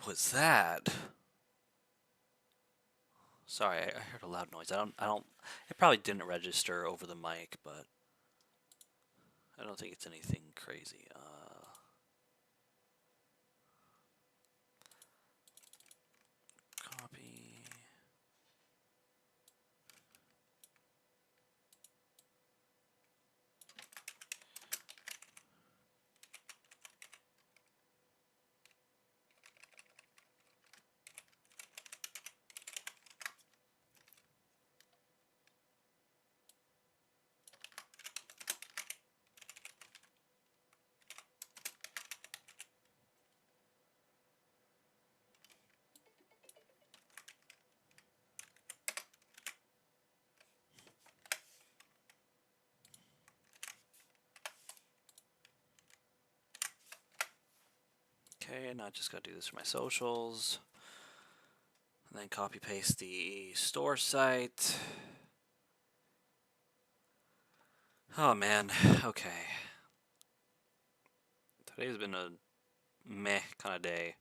What was that? Sorry, I heard a loud noise. It probably didn't register over the mic, but I don't think it's anything crazy. Copy. Okay, now I just gotta do this for my socials. And then copy paste the store site. Oh man, okay. Today's been a meh kind of day.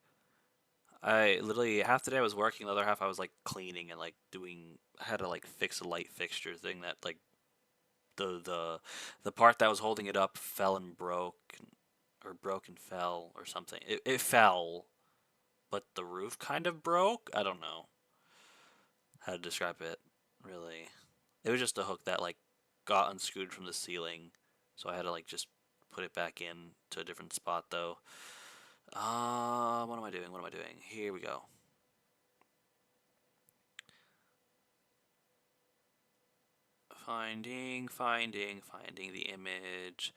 I literally half the day I was working, the other half I was like cleaning and like doing. I had to like fix a light fixture thing that like the part that was holding it up fell and broke, or broke and fell or something. It fell, but the roof kind of broke. I don't know how to describe it really. It was just a hook that like got unscrewed from the ceiling, so I had to like just put it back in to a different spot though. What am I doing? What am I doing? Here we go. Finding the image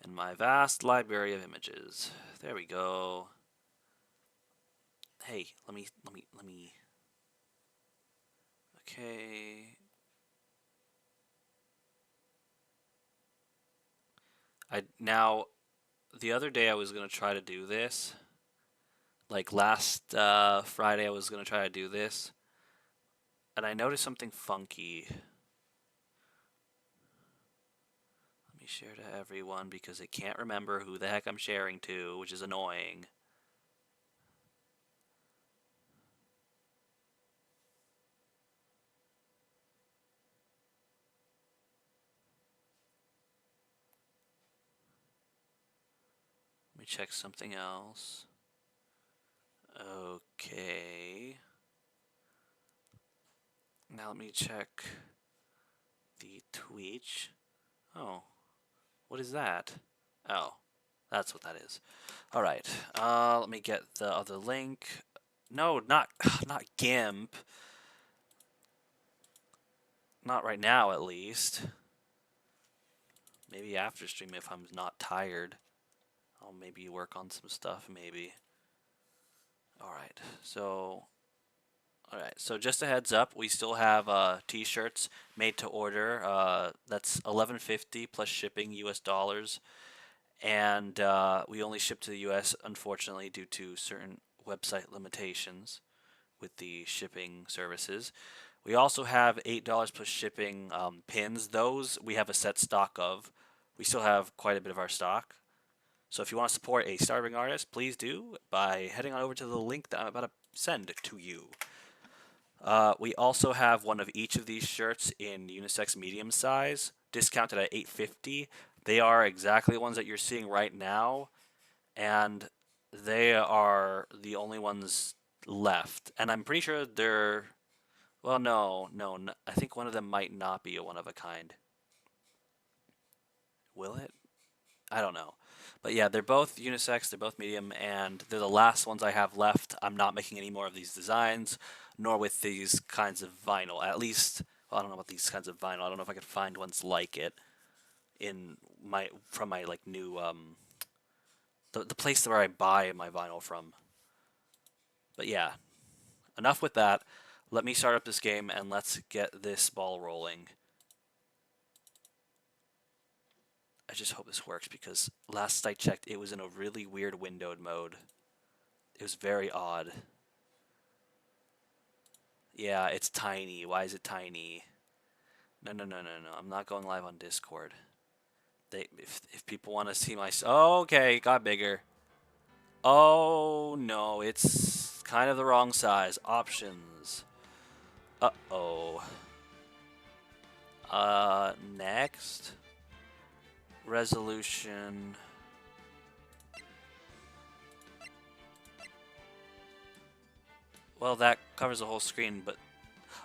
in my vast library of images. There we go. Hey, let me. Okay. Now, the other day I was gonna try to do this. Like last Friday, I was gonna try to do this, and I noticed something funky. Let me share to everyone because it can't remember who the heck I'm sharing to, which is annoying. Let me check something else. Okay. Now let me check the Twitch. Oh, what is that? Oh, that's what that is. All right. Let me get the other link. No, not not GIMP. Not right now, at least. Maybe after stream if I'm not tired. I'll maybe work on some stuff, maybe. Alright, so... Alright, so just a heads up, we still have t-shirts made to order. That's $11.50 plus shipping US dollars. And we only ship to the US, unfortunately, due to certain website limitations with the shipping services. We also have $8 plus shipping pins. Those we have a set stock of. We still have quite a bit of our stock. So if you want to support a starving artist, please do by heading on over to the link that I'm about to send to you. We also have one of each of these shirts in unisex medium size, discounted at $8.50. They are exactly the ones that you're seeing right now, and they are the only ones left. And I'm pretty sure they're, well, no, I think one of them might not be a one of a kind. Will it? I don't know. But yeah, they're both unisex, they're both medium, and they're the last ones I have left. I'm not making any more of these designs, nor with these kinds of vinyl. At least, well, I don't know about these kinds of vinyl. I don't know if I could find ones like it in my from my like new the place where I buy my vinyl from. But yeah, enough with that. Let me start up this game and let's get this ball rolling. I just hope this works because last I checked, it was in a really weird windowed mode. It was very odd. Yeah, it's tiny. Why is it tiny? No. I'm not going live on Discord. If people want to see my... Oh, okay, it got bigger. Oh, no, it's kind of the wrong size. Options. Uh-oh. Next. Resolution. Well, that covers the whole screen, but...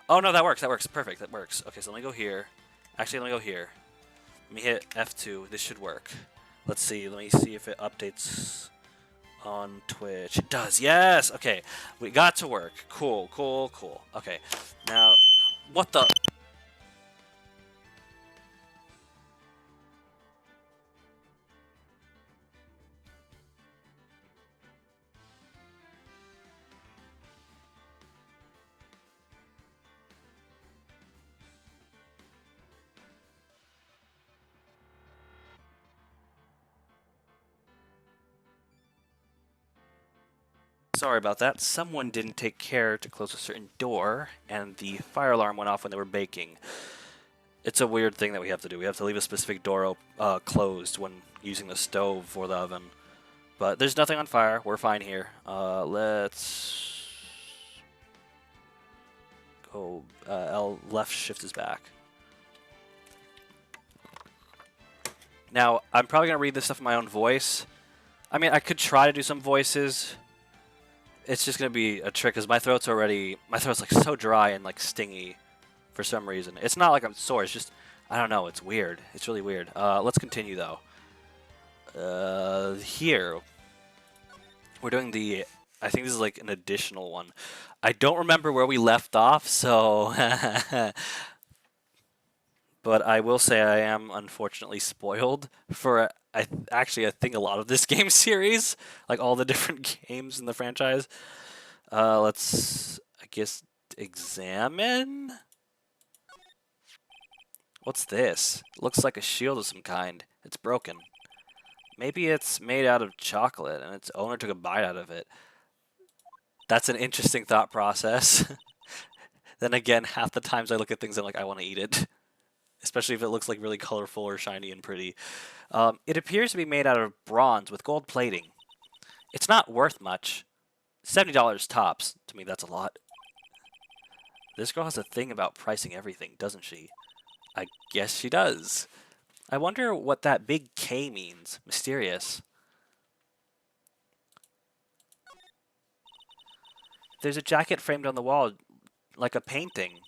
Oh, no, that works. That works. Perfect. That works. Okay, so let me go here. Actually, let me go here. Let me hit F2. This should work. Let's see. Let me see if it updates on Twitch. It does. Yes. Okay. We got to work. Cool, cool, cool. Okay. Now, what the... Sorry about that. Someone didn't take care to close a certain door, and the fire alarm went off when they were baking. It's a weird thing that we have to do. We have to leave a specific door closed when using the stove or the oven. But there's nothing on fire. We're fine here. Let's go. L left shift is back. Now, I'm probably going to read this stuff in my own voice. I mean, I could try to do some voices. It's just going to be a trick because my throat's like so dry and like stingy for some reason. It's not like I'm sore. It's just, I don't know. It's weird. It's really weird. Let's continue though. Here, we're doing the, I think this is like an additional one. I don't remember where we left off, so, but I will say I am unfortunately spoiled for, actually I think a lot of this game series, like all the different games in the franchise. Let's, I guess, examine? What's this? Looks like a shield of some kind. It's broken. Maybe it's made out of chocolate and its owner took a bite out of it. That's an interesting thought process. Then again, half the times I look at things I'm like, I want to eat it. Especially if it looks like really colorful or shiny and pretty. It appears to be made out of bronze with gold plating. It's not worth much. $70 tops. To me, that's a lot. This girl has a thing about pricing everything, doesn't she? I guess she does. I wonder what that big K means. Mysterious. There's a jacket framed on the wall like a painting.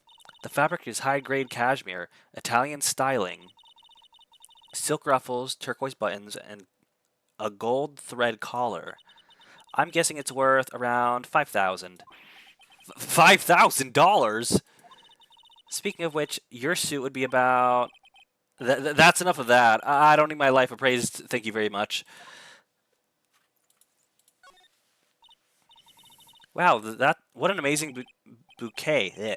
The fabric is high-grade cashmere, Italian styling, silk ruffles, turquoise buttons, and a gold thread collar. I'm guessing it's worth around $5,000. $5,000? Speaking of which, your suit would be about... that's enough of that. I don't need my life appraised. Thank you very much. Wow, what an amazing bouquet. Yeah.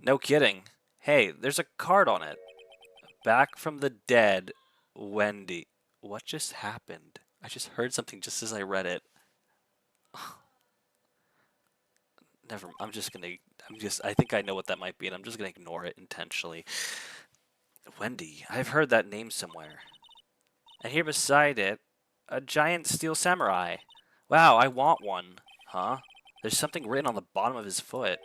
No kidding. Hey, there's a card on it. Back from the dead, Wendy. What just happened? I just heard something just as I read it. Never. I think I know what that might be, and I'm just gonna ignore it intentionally. Wendy. I've heard that name somewhere. And here beside it, a giant steel samurai. Wow, I want one. Huh? There's something written on the bottom of his foot.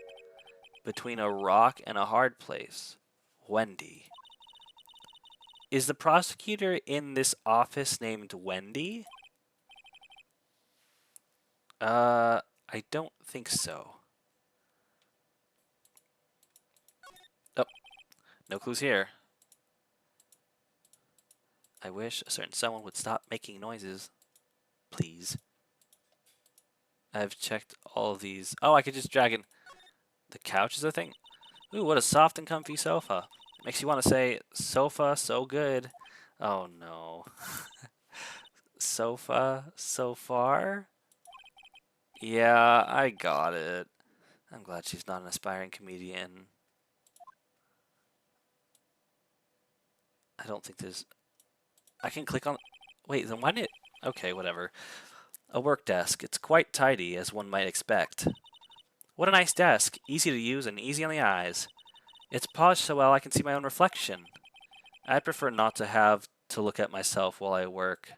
Between a rock and a hard place. Wendy. Is the prosecutor in this office named Wendy? I don't think so. Oh, no clues here. I wish a certain someone would stop making noises. Please. I've checked all of these. Oh, I could just drag in. The couch is a thing? Ooh, what a soft and comfy sofa. Makes you want to say, sofa, so good. Oh, no. Sofa, so far? Yeah, I got it. I'm glad she's not an aspiring comedian. I don't think there's... I can click on... Wait, then why did... Okay, whatever. A work desk. It's quite tidy, as one might expect. What a nice desk. Easy to use and easy on the eyes. It's polished so well I can see my own reflection. I'd prefer not to have to look at myself while I work.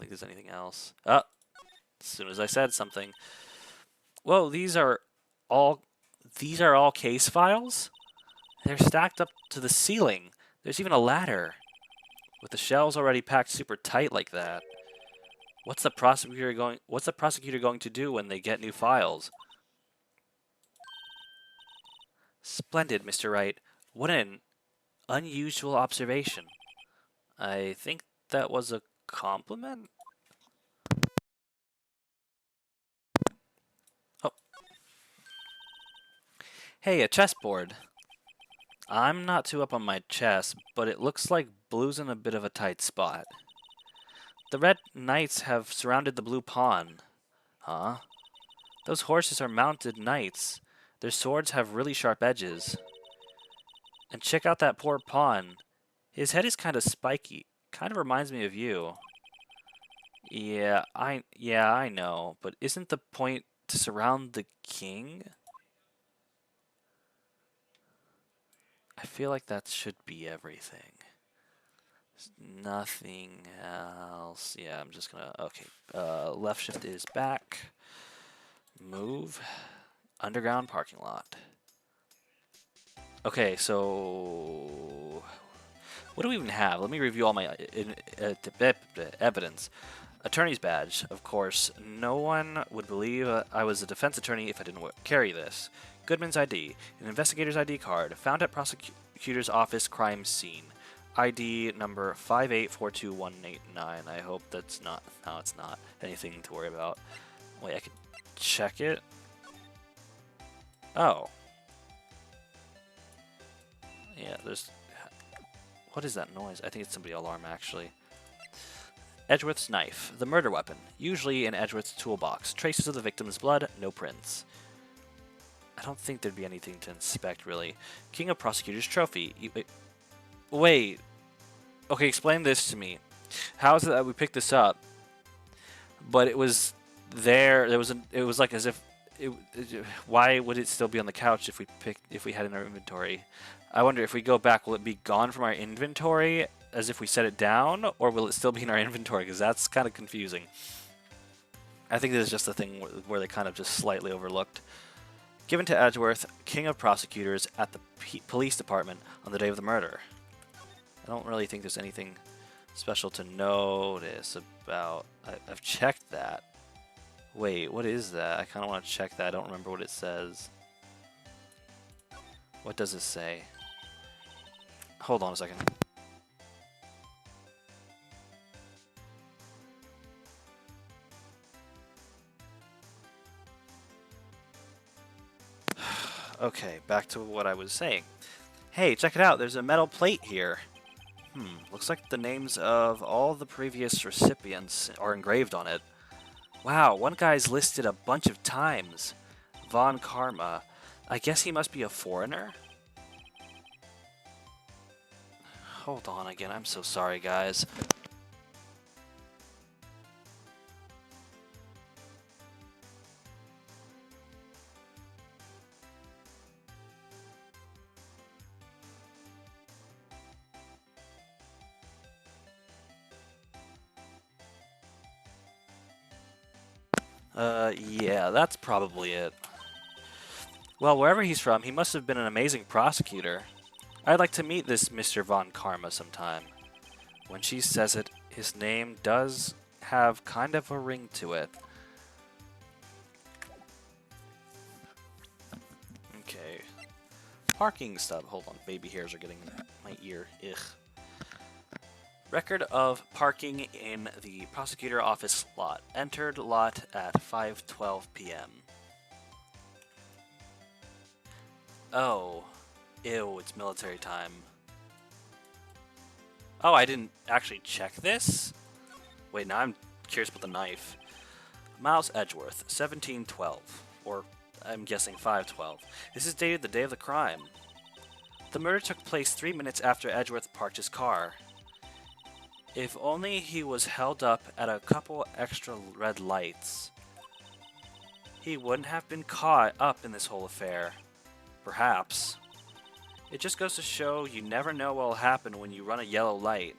think there's anything else. As soon as I said something. Whoa, these are all case files? They're stacked up to the ceiling. There's even a ladder. With the shelves already packed super tight like that. What's the prosecutor going to do when they get new files? Splendid, Mr. Wright. What an unusual observation. I think that was a compliment? Oh. Hey, a chessboard. I'm not too up on my chess, but it looks like blue's in a bit of a tight spot. The red knights have surrounded the blue pawn. Huh? Those horses are mounted knights. Their swords have really sharp edges. And check out that poor pawn. His head is kind of spiky. Kind of reminds me of you. Yeah, I know, but isn't the point to surround the king? I feel like that should be everything. There's nothing else. Yeah, I'm just gonna, okay. Left shift is back. Move. Underground parking lot. Okay, so what do we even have? Let me review all my evidence. Attorney's badge, of course. No one would believe I was a defense attorney if I didn't carry this. Goodman's ID, an investigator's ID card, found at prosecutor's office crime scene. ID number 5842189. I hope that's not, no, it's not anything to worry about. Wait, I can check it. Oh. Yeah, there's... What is that noise? I think it's somebody's alarm, actually. Edgeworth's knife, the murder weapon, usually in Edgeworth's toolbox. Traces of the victim's blood, no prints. I don't think there'd be anything to inspect, really. King of Prosecutors Trophy. Wait. Okay, explain this to me. How is it that we picked this up, but it was there? It was like as if. Why would it still be on the couch if we had it in our inventory? I wonder if we go back, will it be gone from our inventory as if we set it down, or will it still be in our inventory? Because that's kind of confusing. I think this is just a thing where they kind of just slightly overlooked. Given to Edgeworth, King of Prosecutors, at the police department on the day of the murder. I don't really think there's anything special to notice about. I've checked that. Wait, what is that? I kind of want to check that. I don't remember what it says. What does it say? Hold on a second. Okay, back to what I was saying. Hey, check it out. There's a metal plate here. Looks like the names of all the previous recipients are engraved on it. Wow, one guy's listed a bunch of times. Von Karma. I guess he must be a foreigner? Hold on again. I'm so sorry, guys. Yeah, that's probably it. Well, wherever he's from, he must have been an amazing prosecutor. I'd like to meet this Mr. Von Karma sometime. When she says it, his name does have kind of a ring to it. Okay. Parking stub. Hold on, baby hairs are getting in my ear. Ugh. Record of parking in the prosecutor office lot. Entered lot at 5:12 p.m. Oh. Ew, it's military time. Oh, I didn't actually check this? Wait, now I'm curious about the knife. Miles Edgeworth, 1712. Or, I'm guessing 512. This is dated the day of the crime. The murder took place 3 minutes after Edgeworth parked his car. If only he was held up at a couple extra red lights, he wouldn't have been caught up in this whole affair. Perhaps. It just goes to show you never know what will happen when you run a yellow light.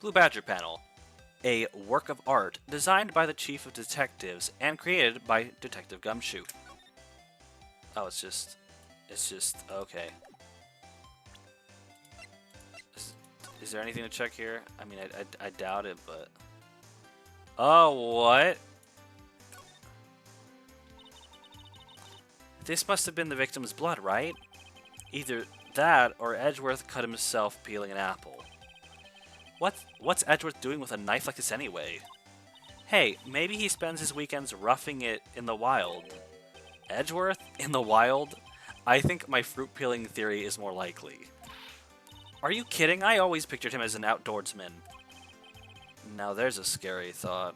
Blue Badger Panel, a work of art designed by the Chief of Detectives and created by Detective Gumshoe. Oh, it's just, okay. Is there anything to check here? I mean, I doubt it, but... Oh, what? This must have been the victim's blood, right? Either that, or Edgeworth cut himself peeling an apple. What's Edgeworth doing with a knife like this anyway? Hey, maybe he spends his weekends roughing it in the wild. Edgeworth? In the wild? I think my fruit peeling theory is more likely. Are you kidding? I always pictured him as an outdoorsman. Now there's a scary thought.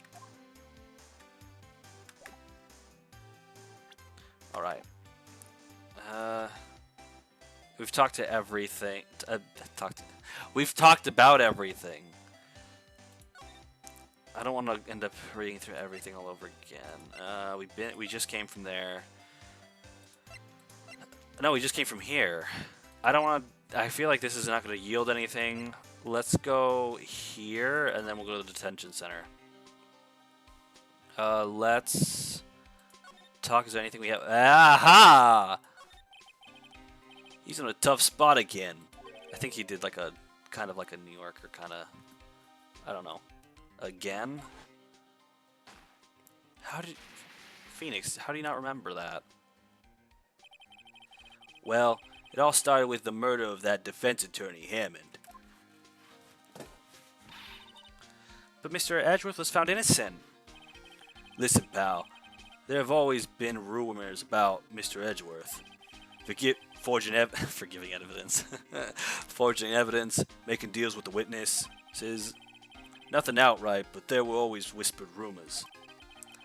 Alright. We've talked to everything. We've talked about everything. I don't want to end up reading through everything all over again. We just came from there. No, we just came from here. I don't want to... I feel like this is not going to yield anything. Let's go here, and then we'll go to the detention center. Let's talk. Is there anything we have? Aha! He's in a tough spot again. I think he did like a kind of like a New Yorker kind of. I don't know. Again? How did Phoenix? How do you not remember that? Well, it all started with the murder of that defense attorney, Hammond. But Mr. Edgeworth was found innocent. Listen, pal. There have always been rumors about Mr. Edgeworth. Forging evidence. Forging evidence, making deals with the witnesses. Nothing outright, but there were always whispered rumors.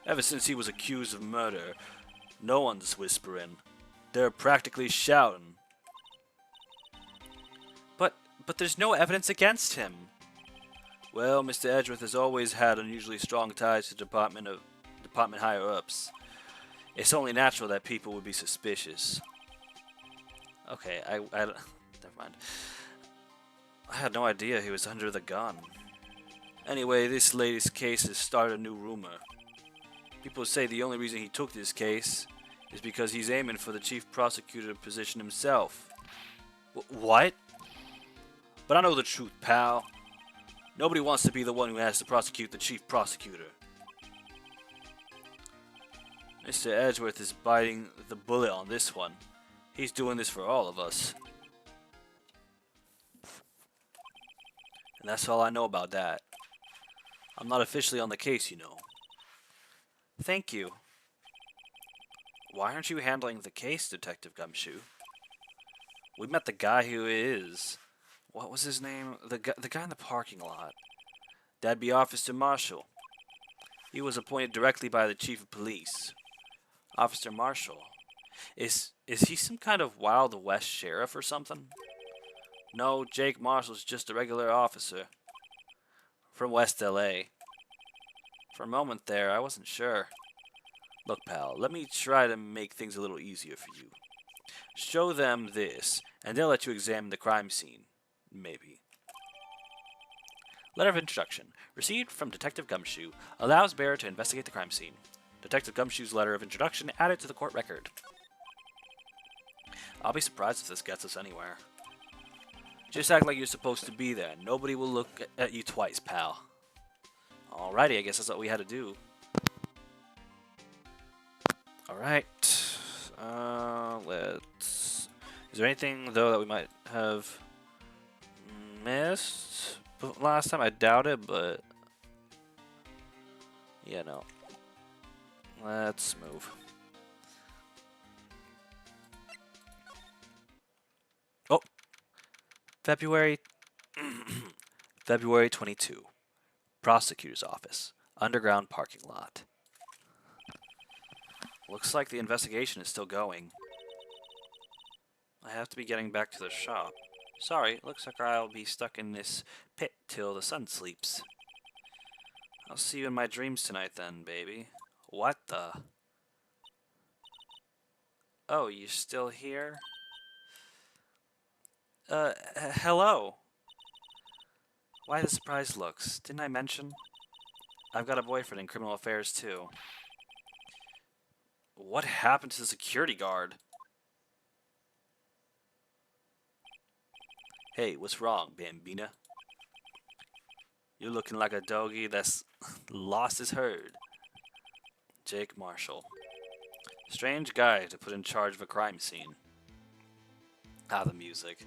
Ever since he was accused of murder, no one's whispering. They're practically shouting. But there's no evidence against him. Well, Mr. Edgeworth has always had unusually strong ties to department higher-ups. It's only natural that people would be suspicious. Okay, never mind. I had no idea he was under the gun. Anyway, this latest case has started a new rumor. People say the only reason he took this case is because he's aiming for the chief prosecutor position himself. What? But I know the truth, pal. Nobody wants to be the one who has to prosecute the chief prosecutor. Mr. Edgeworth is biting the bullet on this one. He's doing this for all of us. And that's all I know about that. I'm not officially on the case, you know. Thank you. Why aren't you handling the case, Detective Gumshoe? We met the guy who is... What was his name? The guy in the parking lot. That'd be Officer Marshall. He was appointed directly by the Chief of Police. Officer Marshall. Is he some kind of Wild West sheriff or something? No, Jake Marshall's just a regular officer. From West LA. For a moment there, I wasn't sure. Look, pal, let me try to make things a little easier for you. Show them this, and they'll let you examine the crime scene. Maybe. Letter of introduction. Received from Detective Gumshoe. Allows bearer to investigate the crime scene. Detective Gumshoe's letter of introduction added to the court record. I'll be surprised if this gets us anywhere. Just act like you're supposed to be there. Nobody will look at you twice, pal. Alrighty, I guess that's what we had to do. Alright. Let's... Is there anything, though, that we might have missed last time? I doubt it, but... Yeah, no. Let's move. Oh! February 22. Prosecutor's office. Underground parking lot. Looks like the investigation is still going. I have to be getting back to the shop. Sorry, looks like I'll be stuck in this pit till the sun sleeps. I'll see you in my dreams tonight then, baby. What the? Oh, you're still here? Hello? Why the surprised looks? Didn't I mention? I've got a boyfriend in criminal affairs, too. What happened to the security guard? Hey, what's wrong, Bambina? You're looking like a doggy that's lost his herd. Jake Marshall. Strange guy to put in charge of a crime scene. Ah, the music.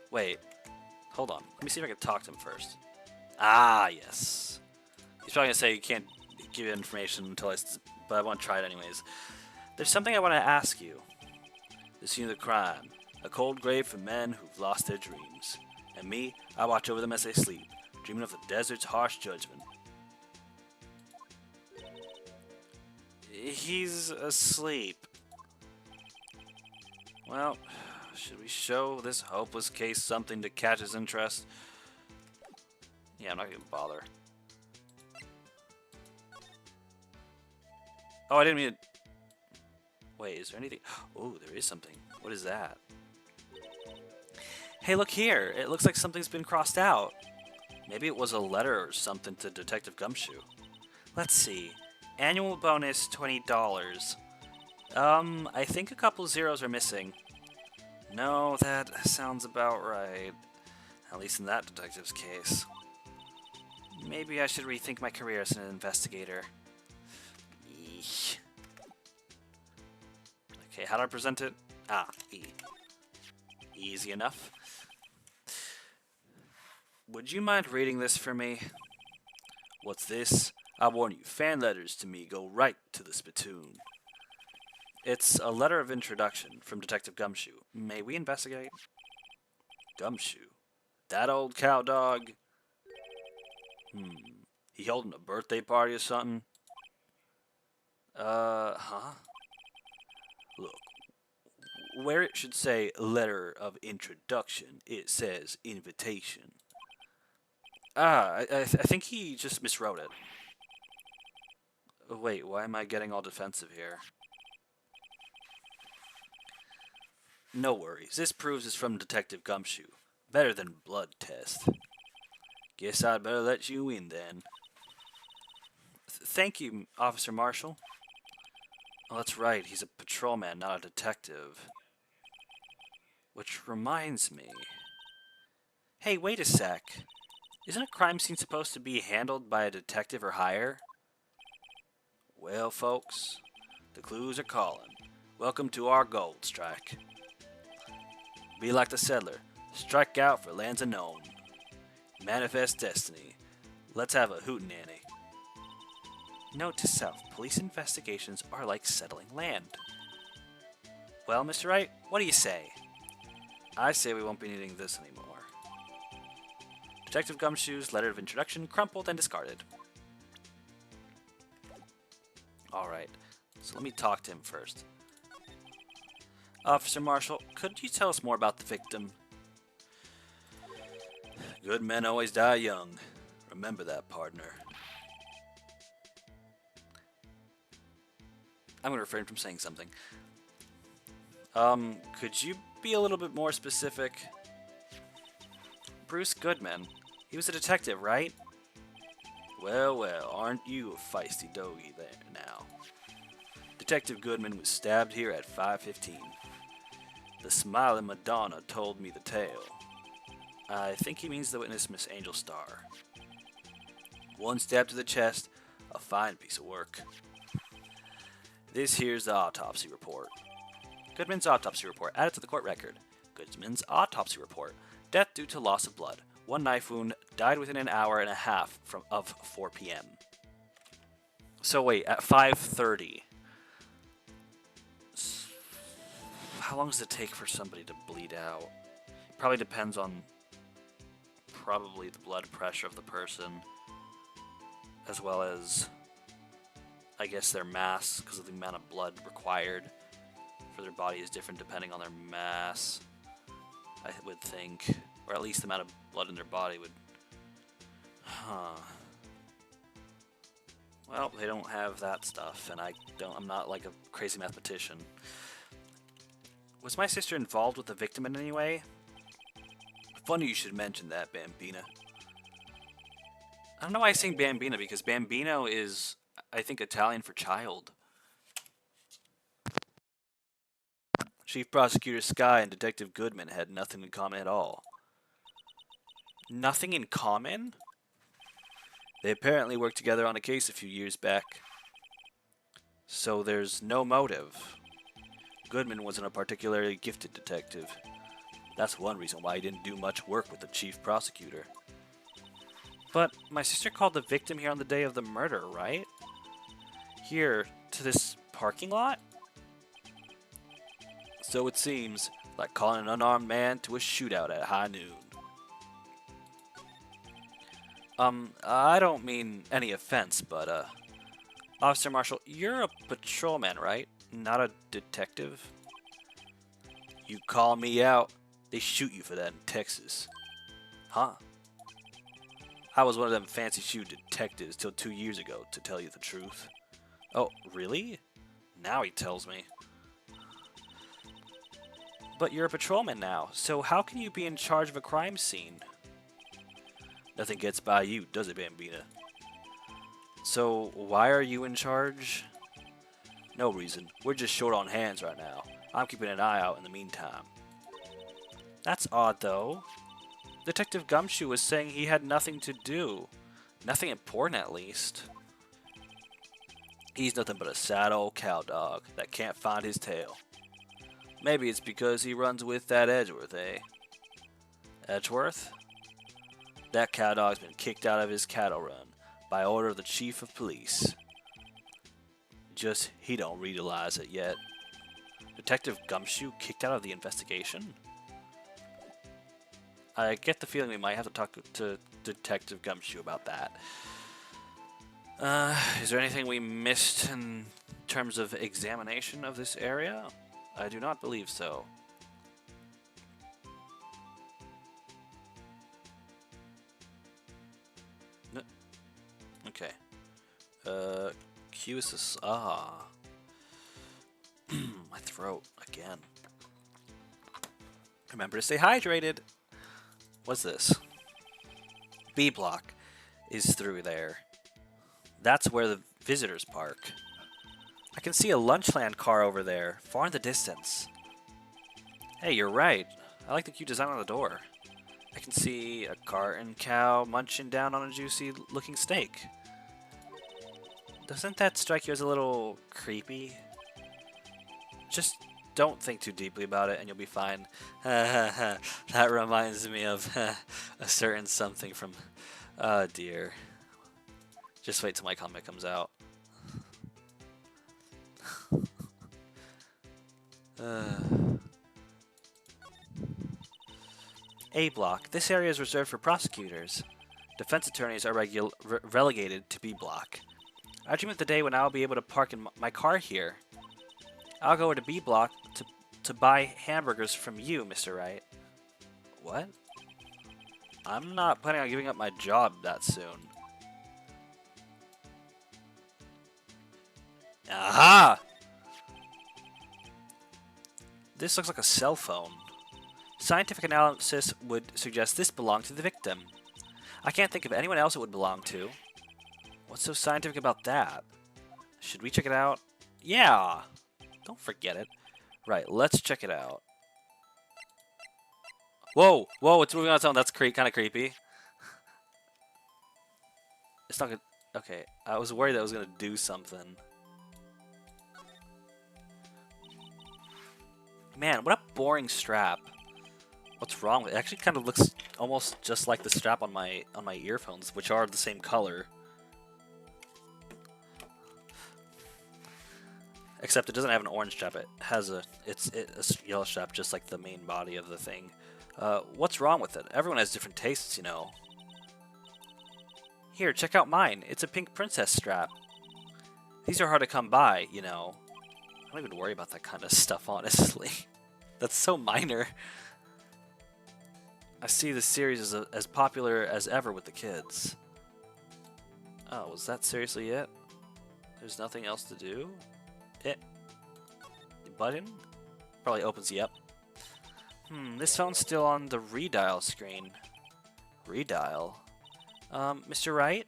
Wait, hold on. Let me see if I can talk to him first. Ah, yes. He's probably gonna say you can't give information until but I want to try it anyways. There's something I want to ask you. The scene of the crime. A cold grave for men who've lost their dreams. And me, I watch over them as they sleep, dreaming of the desert's harsh judgment. He's asleep. Well, should we show this hopeless case something to catch his interest? Yeah, I'm not gonna bother. Oh, I didn't mean to... Wait, is there anything? Oh, there is something. What is that? Hey, look here. It looks like something's been crossed out. Maybe it was a letter or something to Detective Gumshoe. Let's see. Annual bonus, $20. I think a couple zeros are missing. No, that sounds about right. At least in that detective's case. Maybe I should rethink my career as an investigator. Eesh. Okay, how do I present it? Ah, E. Easy enough. Would you mind reading this for me? What's this? I warn you, fan letters to me go right to the spittoon. It's a letter of introduction from Detective Gumshoe. May we investigate? Gumshoe? That old cow dog? He holding a birthday party or something? Huh? Look, where it should say letter of introduction, it says invitation. Ah, I think he just miswrote it. Wait, why am I getting all defensive here? No worries, this proves it's from Detective Gumshoe. Better than blood test. Guess I'd better let you in then. Thank you, Officer Marshall. Oh, that's right, he's a patrolman, not a detective. Which reminds me... Hey, wait a sec. Isn't a crime scene supposed to be handled by a detective or higher? Well, folks, the clues are calling. Welcome to our gold strike. Be like the settler. Strike out for lands unknown. Manifest destiny. Let's have a hootenanny. Note to self, police investigations are like settling land. Well, Mr. Wright, what do you say? I say we won't be needing this anymore. Detective Gumshoe's letter of introduction crumpled and discarded. Alright, so let me talk to him first. Officer Marshall, could you tell us more about the victim? Good men always die young. Remember that, partner. I'm going to refrain from saying something. Could you be a little bit more specific? Bruce Goodman. He was a detective, right? Well, well, aren't you a feisty doggy there now? Detective Goodman was stabbed here at 5:15. The smiling Madonna told me the tale. I think he means the witness, Miss Angel Starr. One stab to the chest, a fine piece of work. This here's the autopsy report. Goodman's autopsy report added to the court record. Goodman's autopsy report. Death due to loss of blood. One knife wound. Died within an hour and a half of 4 p.m. So wait, at 5:30. How long does it take for somebody to bleed out? Probably depends on probably the blood pressure of the person, as well as, I guess, their mass, because of the amount of blood required for their body is different depending on their mass, I would think. Or at least the amount of blood in their body would... Well, they don't have that stuff, and I'm not like a crazy mathematician. Was my sister involved with the victim in any way? Funny you should mention that, Bambina. I don't know why I'm saying Bambino, because Bambino is, I think, Italian for child. Chief Prosecutor Sky and Detective Goodman had nothing in common at all. Nothing in common? They apparently worked together on a case a few years back. So there's no motive. Goodman wasn't a particularly gifted detective. That's one reason why he didn't do much work with the chief prosecutor. But my sister called the victim here on the day of the murder, right? Here, to this parking lot? So it seems, like calling an unarmed man to a shootout at high noon. I don't mean any offense, but, Officer Marshall, you're a patrolman, right? Not a detective? You call me out, they shoot you for that in Texas. Huh? I was one of them fancy shoe detectives till 2 years ago, to tell you the truth. Oh, really? Now he tells me. But you're a patrolman now, so how can you be in charge of a crime scene? Nothing gets by you, does it, Bambina? So, why are you in charge? No reason. We're just short on hands right now. I'm keeping an eye out in the meantime. That's odd, though. Detective Gumshoe was saying he had nothing to do. Nothing important, at least. He's nothing but a sad old cowdog that can't find his tail. Maybe it's because he runs with that Edgeworth, eh? Edgeworth? That cowdog's been kicked out of his cattle run by order of the chief of police. Just he don't realize it yet. Detective Gumshoe kicked out of the investigation? I get the feeling we might have to talk to Detective Gumshoe about that. Is there anything we missed in terms of examination of this area? I do not believe so. No. Okay. QSS. My throat again. Remember to stay hydrated. What's this? B block is through there. That's where the visitors park. I can see a Lunchland car over there, far in the distance. Hey, you're right. I like the cute design on the door. I can see a carton cow munching down on a juicy looking steak. Doesn't that strike you as a little creepy? Just don't think too deeply about it and you'll be fine. That reminds me of a certain something from... Oh dear. Just wait till my comic comes out. A block. This area is reserved for prosecutors. Defense attorneys are relegated to B block. I dream of the day when I'll be able to park in my car here. I'll go over to B block to buy hamburgers from you, Mr. Wright. What? I'm not planning on giving up my job that soon. Aha! This looks like a cell phone. Scientific analysis would suggest this belonged to the victim. I can't think of anyone else it would belong to. What's so scientific about that? Should we check it out? Yeah! Don't forget it. Right, let's check it out. Whoa! Whoa, it's moving on its own. That's kind of creepy. It's not gonna... Okay, I was worried that it was gonna do something. Man, what a boring strap. What's wrong with it? It actually kind of looks almost just like the strap on my earphones, which are the same color. Except it doesn't have an orange strap. It has a yellow strap, just like the main body of the thing. What's wrong with it? Everyone has different tastes, you know. Here, check out mine. It's a pink princess strap. These are hard to come by, you know. I don't even worry about that kind of stuff, honestly. That's so minor. I see this series is as popular as ever with the kids. Oh, was that seriously it? There's nothing else to do? The button? Probably opens you up. This phone's still on the redial screen. Redial? Mr. Wright?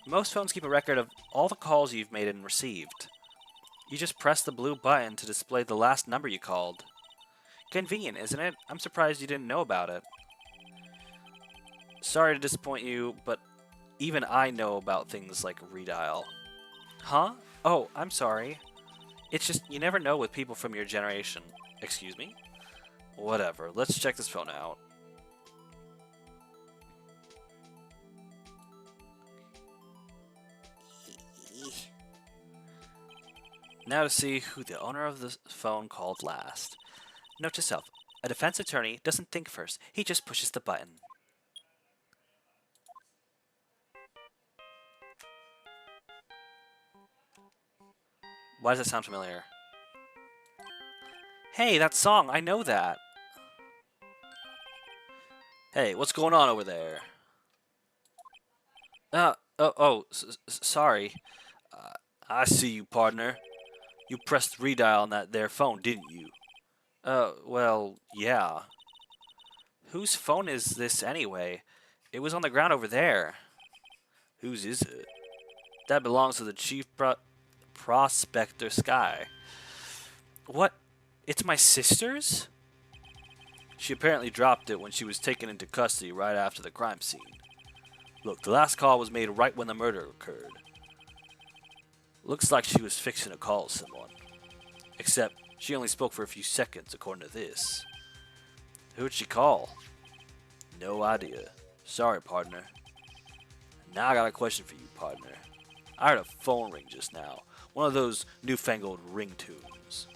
Most phones keep a record of all the calls you've made and received. You just press the blue button to display the last number you called. Convenient, isn't it? I'm surprised you didn't know about it. Sorry to disappoint you, but even I know about things like redial. Huh? Oh, I'm sorry. It's just, you never know with people from your generation. Excuse me? Whatever, let's check this phone out. Now to see who the owner of the phone called last. Note to self, a defense attorney doesn't think first, he just pushes the button. Why does that sound familiar? Hey, that song, I know that. Hey, what's going on over there? Sorry. Uh, I see you, partner. You pressed redial on that there phone, didn't you? Well, yeah. Whose phone is this anyway? It was on the ground over there. Whose is it? That belongs to the Chief Prospector Sky. What? It's my sister's? She apparently dropped it when she was taken into custody right after the crime scene. Look, the last call was made right when the murder occurred. Looks like she was fixing to call someone. Except, she only spoke for a few seconds, according to this. Who'd she call? No idea. Sorry, partner. Now I got a question for you, partner. I heard a phone ring just now. One of those newfangled ringtones.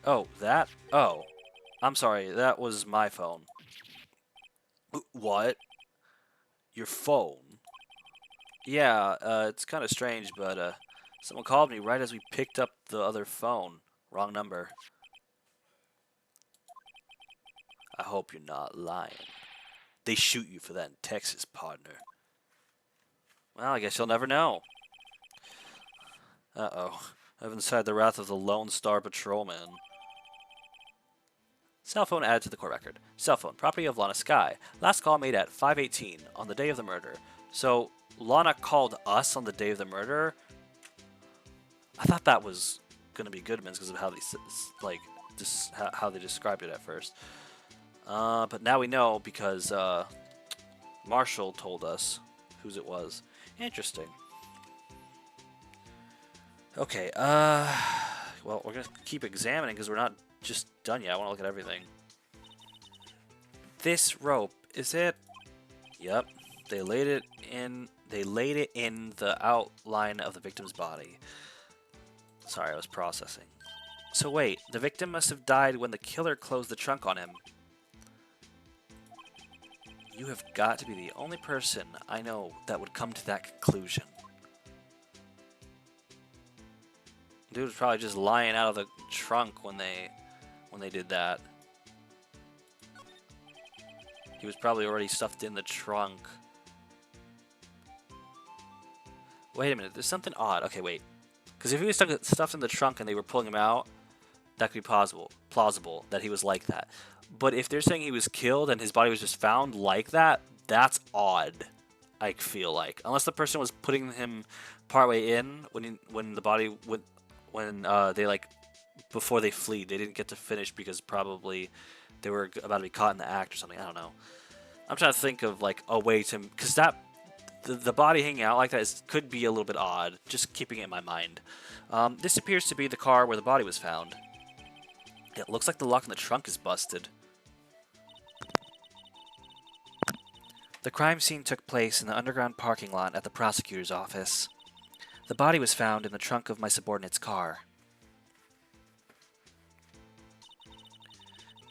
Oh, that? Oh. I'm sorry, that was my phone. What? Your phone? Yeah, it's kind of strange, but, someone called me right as we picked up the other phone. Wrong number. I hope you're not lying. They shoot you for that in Texas, partner. Well, I guess you'll never know. Uh-oh. I'm inside the wrath of the Lone Star Patrolman. Cell phone added to the court record. Cell phone, property of Lana Sky. Last call made at 5:18 on the day of the murder. So, Lana called us on the day of the murder? I thought that was going to be Goodman's because of how they, how they described it at first. But now we know because Marshall told us whose it was. Interesting. Okay, well, we're going to keep examining because we're not just done yet. I want to look at everything. This rope, is it? Yep. They laid it in the outline of the victim's body. Sorry, I was processing. So wait, the victim must have died when the killer closed the trunk on him. You have got to be the only person I know that would come to that conclusion. Dude was probably just lying out of the trunk when they did that. He was probably already stuffed in the trunk. Wait a minute, there's something odd. Okay, wait. Because if he was stuffed in the trunk and they were pulling him out, that could be plausible that he was like that. But if they're saying he was killed and his body was just found like that, that's odd. I feel like, unless the person was putting him partway in when the body they before they flee, they didn't get to finish because probably they were about to be caught in the act or something. I don't know. I'm trying to think of like a way to, because the body hanging out like that could be a little bit odd. Just keeping it in my mind. This appears to be the car where the body was found. It looks like the lock in the trunk is busted. The crime scene took place in the underground parking lot at the prosecutor's office. The body was found in the trunk of my subordinate's car.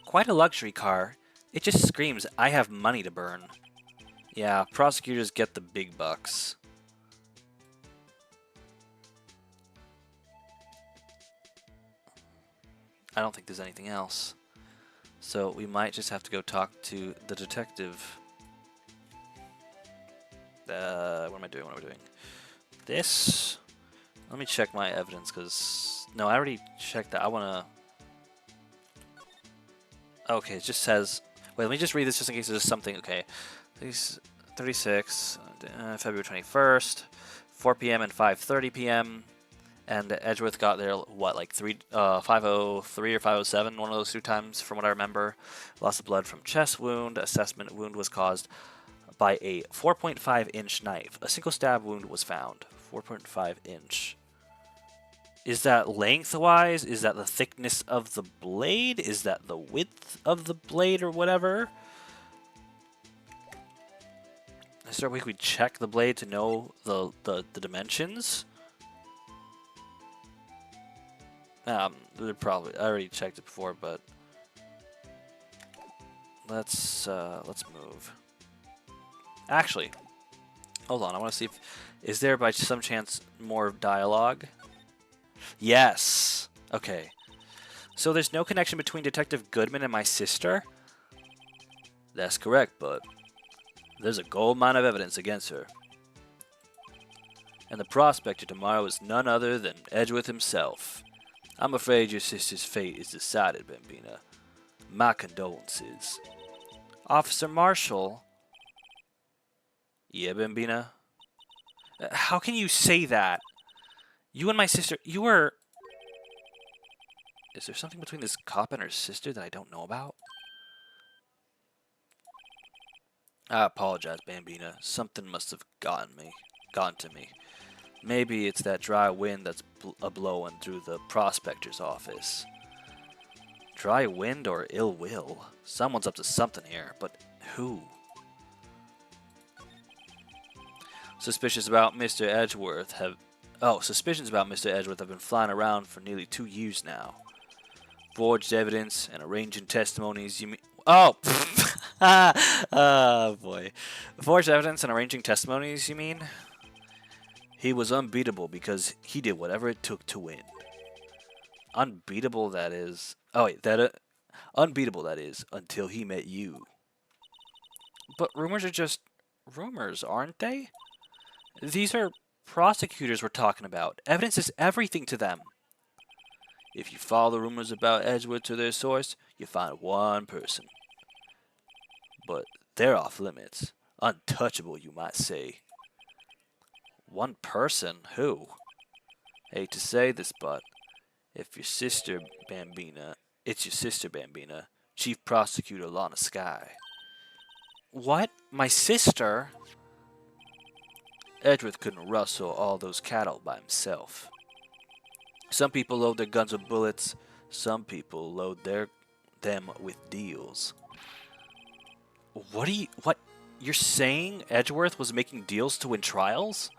Quite a luxury car. It just screams, I have money to burn. Yeah, prosecutors get the big bucks. I don't think there's anything else. So we might just have to go talk to the detective. What am I doing? What am I doing? This? Let me check my evidence, because... No, I already checked that. I want to... Okay, it just says... Wait, let me just read this just in case there's something... Okay. 8:36, February 21st, 4 p.m. and 5:30 p.m. And Edgeworth got there, what, like 5:03 or 5:07, one of those two times, from what I remember. Loss of blood from chest wound. Assessment wound was caused by a 4.5-inch knife. A single stab wound was found. 4.5-inch. Is that lengthwise? Is that the thickness of the blade? Is that the width of the blade or whatever? Is there a way we check the blade to know the dimensions? Probably I already checked it before, but let's move. Actually, hold on. I want to see if is there by some chance more dialogue. Yes. Okay. So there's no connection between Detective Goodman and my sister? That's correct, but there's a gold mine of evidence against her. And the prospector tomorrow is none other than Edgeworth himself. I'm afraid your sister's fate is decided, Bambina. My condolences. Officer Marshall? Yeah, Bambina? How can you say that? You and my sister, you were... Is there something between this cop and her sister that I don't know about? I apologize, Bambina. Something must have gotten to me. Maybe it's that dry wind that's a-blowing through the prospector's office. Dry wind or ill will? Someone's up to something here, but who? Suspicions about Mr. Edgeworth have been flying around for nearly 2 years now. Forged evidence and arranging testimonies, you mean... Oh! Oh, boy. Forged evidence and arranging testimonies, you mean? He was unbeatable because he did whatever it took to win. Unbeatable, that is... Oh, wait, unbeatable, that is, until he met you. But rumors are just rumors, aren't they? These are prosecutors we're talking about. Evidence is everything to them. If you follow the rumors about Edgeworth to their source, you find one person. But they're off limits. Untouchable, you might say. One person? Who? Hate to say this, but if your sister Bambina, it's your sister Bambina, Chief Prosecutor Lana Skye. What? My sister? Edgeworth couldn't rustle all those cattle by himself. Some people load their guns with bullets. Some people load them with deals. What? You're saying Edgeworth was making deals to win trials?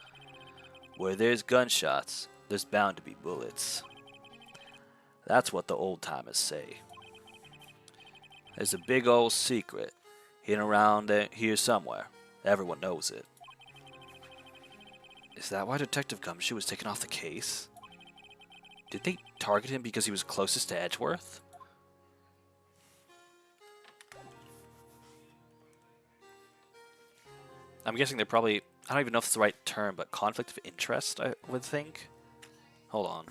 Where there's gunshots, there's bound to be bullets. That's what the old-timers say. There's a big old secret hidden around here somewhere. Everyone knows it. Is that why Detective Gumshoe was taken off the case? Did they target him because he was closest to Edgeworth? I'm guessing they're probably... I don't even know if it's the right term, but conflict of interest, I would think. Hold on.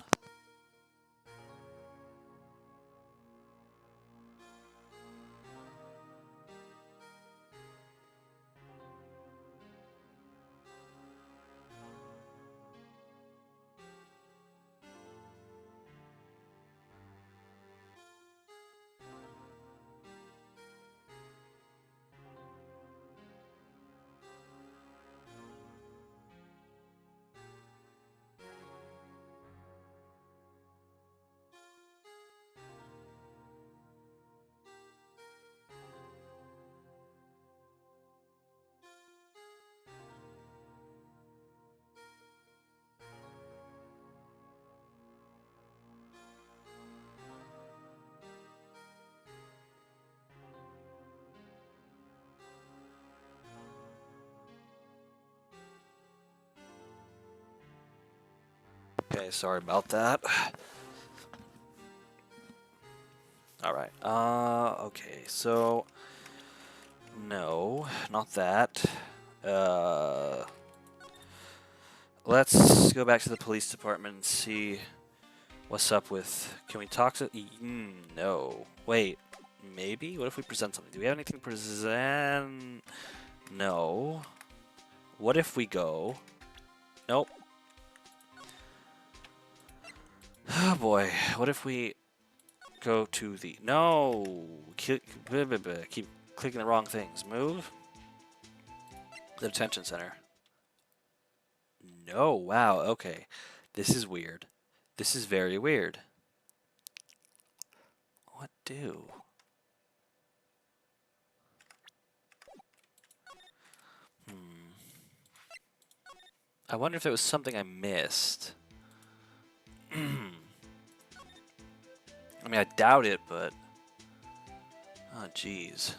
Okay, sorry about that. Alright, okay, so... No, not that. Let's go back to the police department and see what's up with... Can we talk to... No. Wait, maybe? What if we present something? Do we have anything to present? No. What if we go... Nope. Oh boy. What if we go to the... No! Keep clicking the wrong things. Move. The detention center. No. Wow. Okay. This is weird. This is very weird. What do? I wonder if there was something I missed. I mean, I doubt it, but... Oh, jeez.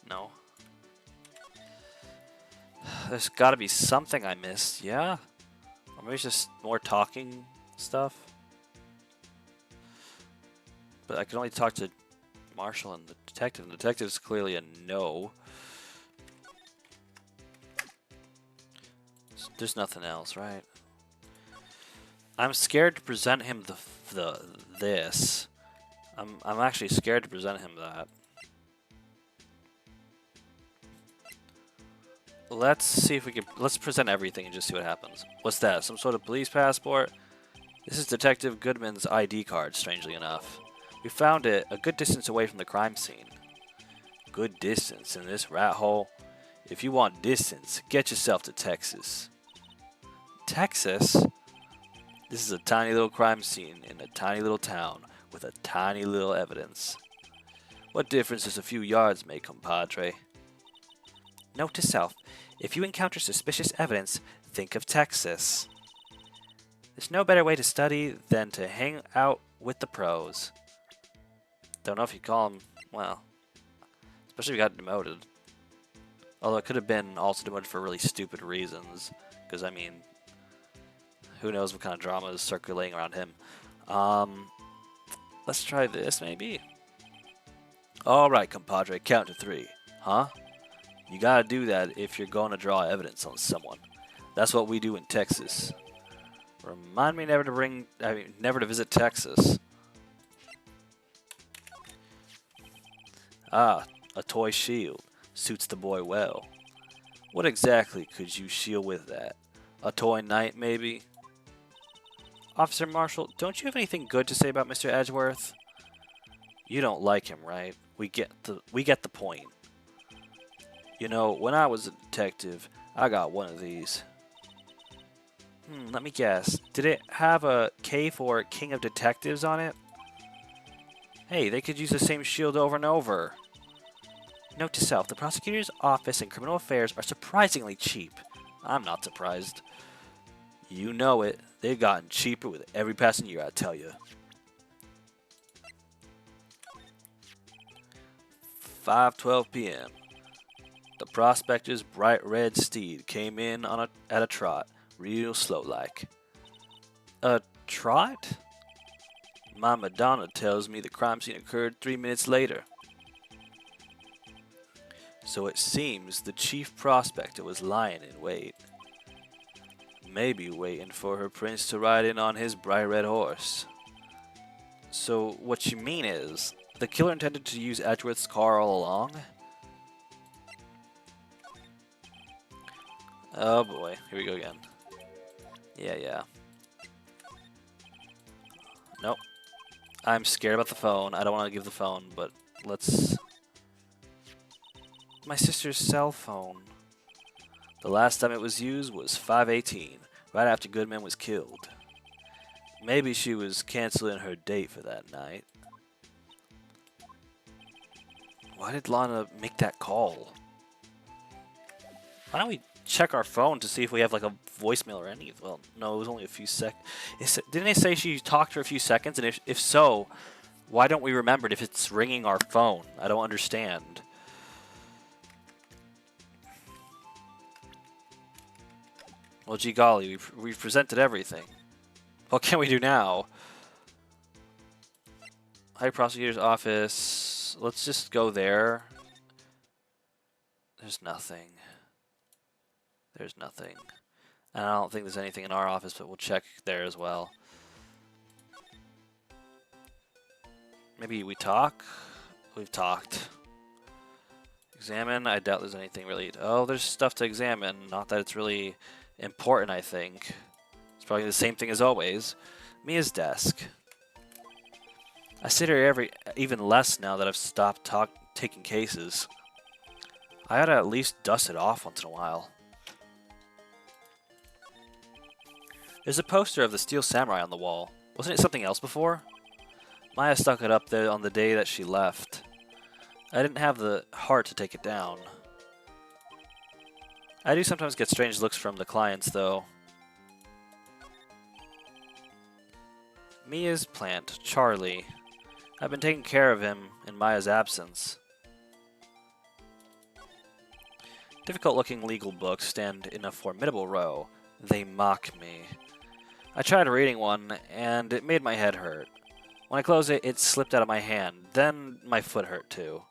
No. There's gotta be something I missed, yeah? Or maybe it's just more talking stuff? But I can only talk to Marshall and the detective. The detective's clearly a no. There's nothing else, right? I'm scared to present him this. I'm actually scared to present him that. Let's see if we can... Let's present everything and just see what happens. What's that? Some sort of police passport? This is Detective Goodman's ID card, strangely enough. We found it a good distance away from the crime scene. Good distance in this rat hole? If you want distance, get yourself to Texas. Texas? This is a tiny little crime scene in a tiny little town with a tiny little evidence. What difference does a few yards make, compadre? Note to self, if you encounter suspicious evidence, think of Texas. There's no better way to study than to hang out with the pros. Don't know if you call them, well, especially if you got demoted. Although it could have been also demoted for really stupid reasons. Because, I mean, who knows what kind of drama is circulating around him. Let's try this, maybe. Alright, compadre, count to 3. Huh? You gotta do that if you're going to draw evidence on someone. That's what we do in Texas. Remind me never to visit Texas. Ah, a toy shield. Suits the boy well. What exactly could you shield with that? A toy knight, maybe? Officer Marshall, don't you have anything good to say about Mr. Edgeworth? You don't like him, right? We get the point. You know, when I was a detective, I got one of these. Let me guess. Did it have a K for King of Detectives on it? Hey, they could use the same shield over and over. Note to self, the prosecutor's office and criminal affairs are surprisingly cheap. I'm not surprised. You know it. They've gotten cheaper with every passing year, I tell you. 5:12 p.m. The prospector's bright red steed came in at a trot, real slow-like. A trot? My Madonna tells me the crime scene occurred 3 minutes later. So it seems the chief prospector was lying in wait. Maybe waiting for her prince to ride in on his bright red horse. So what you mean is, the killer intended to use Edgeworth's car all along? Oh boy, here we go again. Yeah. Nope. I'm scared about the phone. I don't want to give the phone, but let's... My sister's cell phone. The last time it was used was 5:18, right after Goodman was killed. Maybe she was canceling her date for that night. Why did Lana make that call? Why don't we check our phone to see if we have like a voicemail or any? Well, no, it was only a few seconds. Didn't they say she talked for a few seconds? And if so, why don't we remember it if it's ringing our phone? I don't understand. Well, gee golly, we've presented everything. What can we do now? High Prosecutor's Office. Let's just go there. There's nothing. There's nothing. And I don't think there's anything in our office, but we'll check there as well. Maybe we talk? We've talked. Examine? I doubt there's anything really... Oh, there's stuff to examine. Not that it's really important, I think. It's probably the same thing as always. Mia's desk. I sit here even less now that I've stopped taking cases. I ought to at least dust it off once in a while. There's a poster of the Steel Samurai on the wall. Wasn't it something else before? Maya stuck it up there on the day that she left. I didn't have the heart to take it down. I do sometimes get strange looks from the clients, though. Mia's plant, Charlie. I've been taking care of him in Maya's absence. Difficult-looking legal books stand in a formidable row. They mock me. I tried reading one, and it made my head hurt. When I closed it, it slipped out of my hand. Then my foot hurt, too.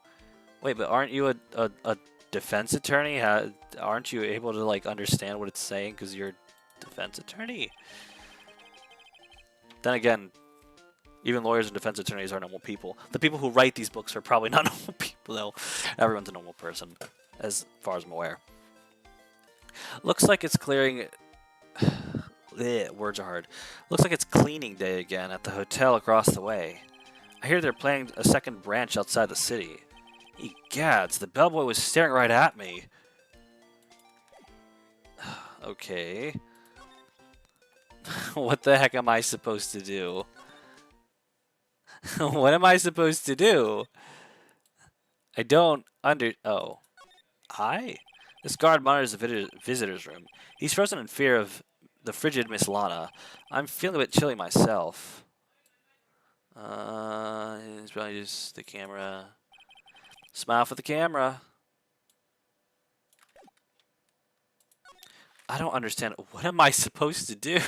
Wait, but aren't you a defense attorney? Aren't you able to, like, understand what it's saying because you're a defense attorney? Then again, even lawyers and defense attorneys are normal people. The people who write these books are probably not normal people, though. Everyone's a normal person, as far as I'm aware. Looks like it's clearing... words are hard. Looks like it's cleaning day again at the hotel across the way. I hear they're planning a second branch outside the city. Egads, the bellboy was staring right at me. Okay. What the heck am I supposed to do? What am I supposed to do? I don't Oh. Hi? This guard monitors the visitor's room. He's frozen in fear of the frigid Miss Lana. I'm feeling a bit chilly myself. It's probably just the camera. Smile for the camera. I don't understand. What am I supposed to do?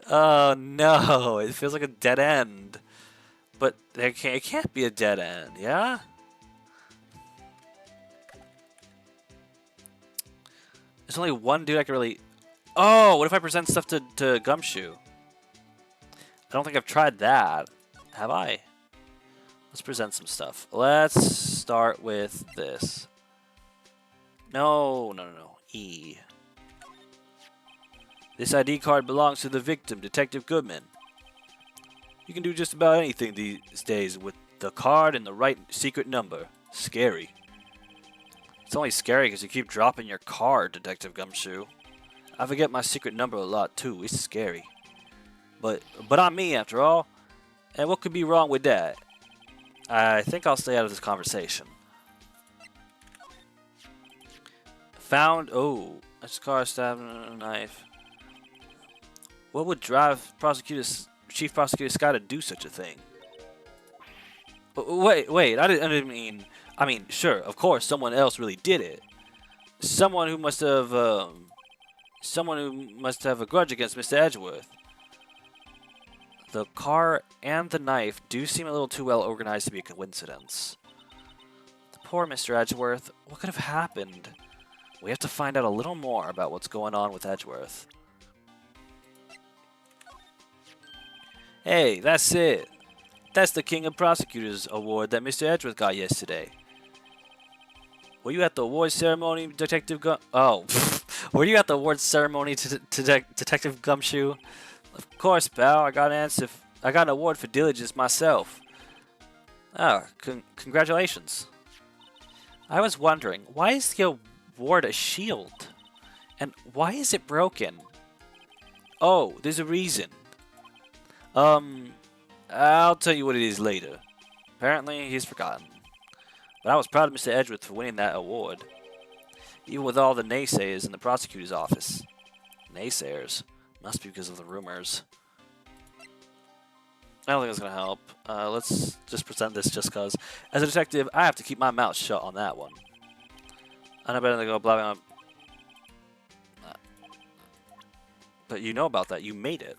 Oh no, it feels like a dead end. But it can't be a dead end, yeah? There's only one dude I can really... Oh, what if I present stuff to Gumshoe? I don't think I've tried that. Have I? Let's present some stuff. Let's start with this. No. E. This ID card belongs to the victim, Detective Goodman. You can do just about anything these days with the card and the right secret number. Scary. It's only scary because you keep dropping your card, Detective Gumshoe. I forget my secret number a lot too. It's scary. But I'm me after all. And what could be wrong with that? I think I'll stay out of this conversation. Found... Oh, a car stabbed and a knife. What would drive Chief Prosecutor Scott to do such a thing? Wait, I didn't mean... I mean, sure, of course, someone else really did it. Someone who must have a grudge against Mr. Edgeworth. The car and the knife do seem a little too well organized to be a coincidence. The poor Mr. Edgeworth, what could have happened? We have to find out a little more about what's going on with Edgeworth. Hey, that's it. That's the King of Prosecutors award that Mr. Edgeworth got yesterday. Were you at the award ceremony, Detective Oh, were you at the award ceremony, Detective Gumshoe? Of course, pal. I got an award for diligence myself. Oh, congratulations. I was wondering, why is the award a shield? And why is it broken? Oh, there's a reason. I'll tell you what it is later. Apparently, he's forgotten. But I was proud of Mr. Edgeworth for winning that award. Even with all the naysayers in the prosecutor's office. Naysayers? Must be because of the rumors. I don't think it's going to help. Let's just present this just because. As a detective, I have to keep my mouth shut on that one. I know better than to go blabbing on. But you know about that. You made it.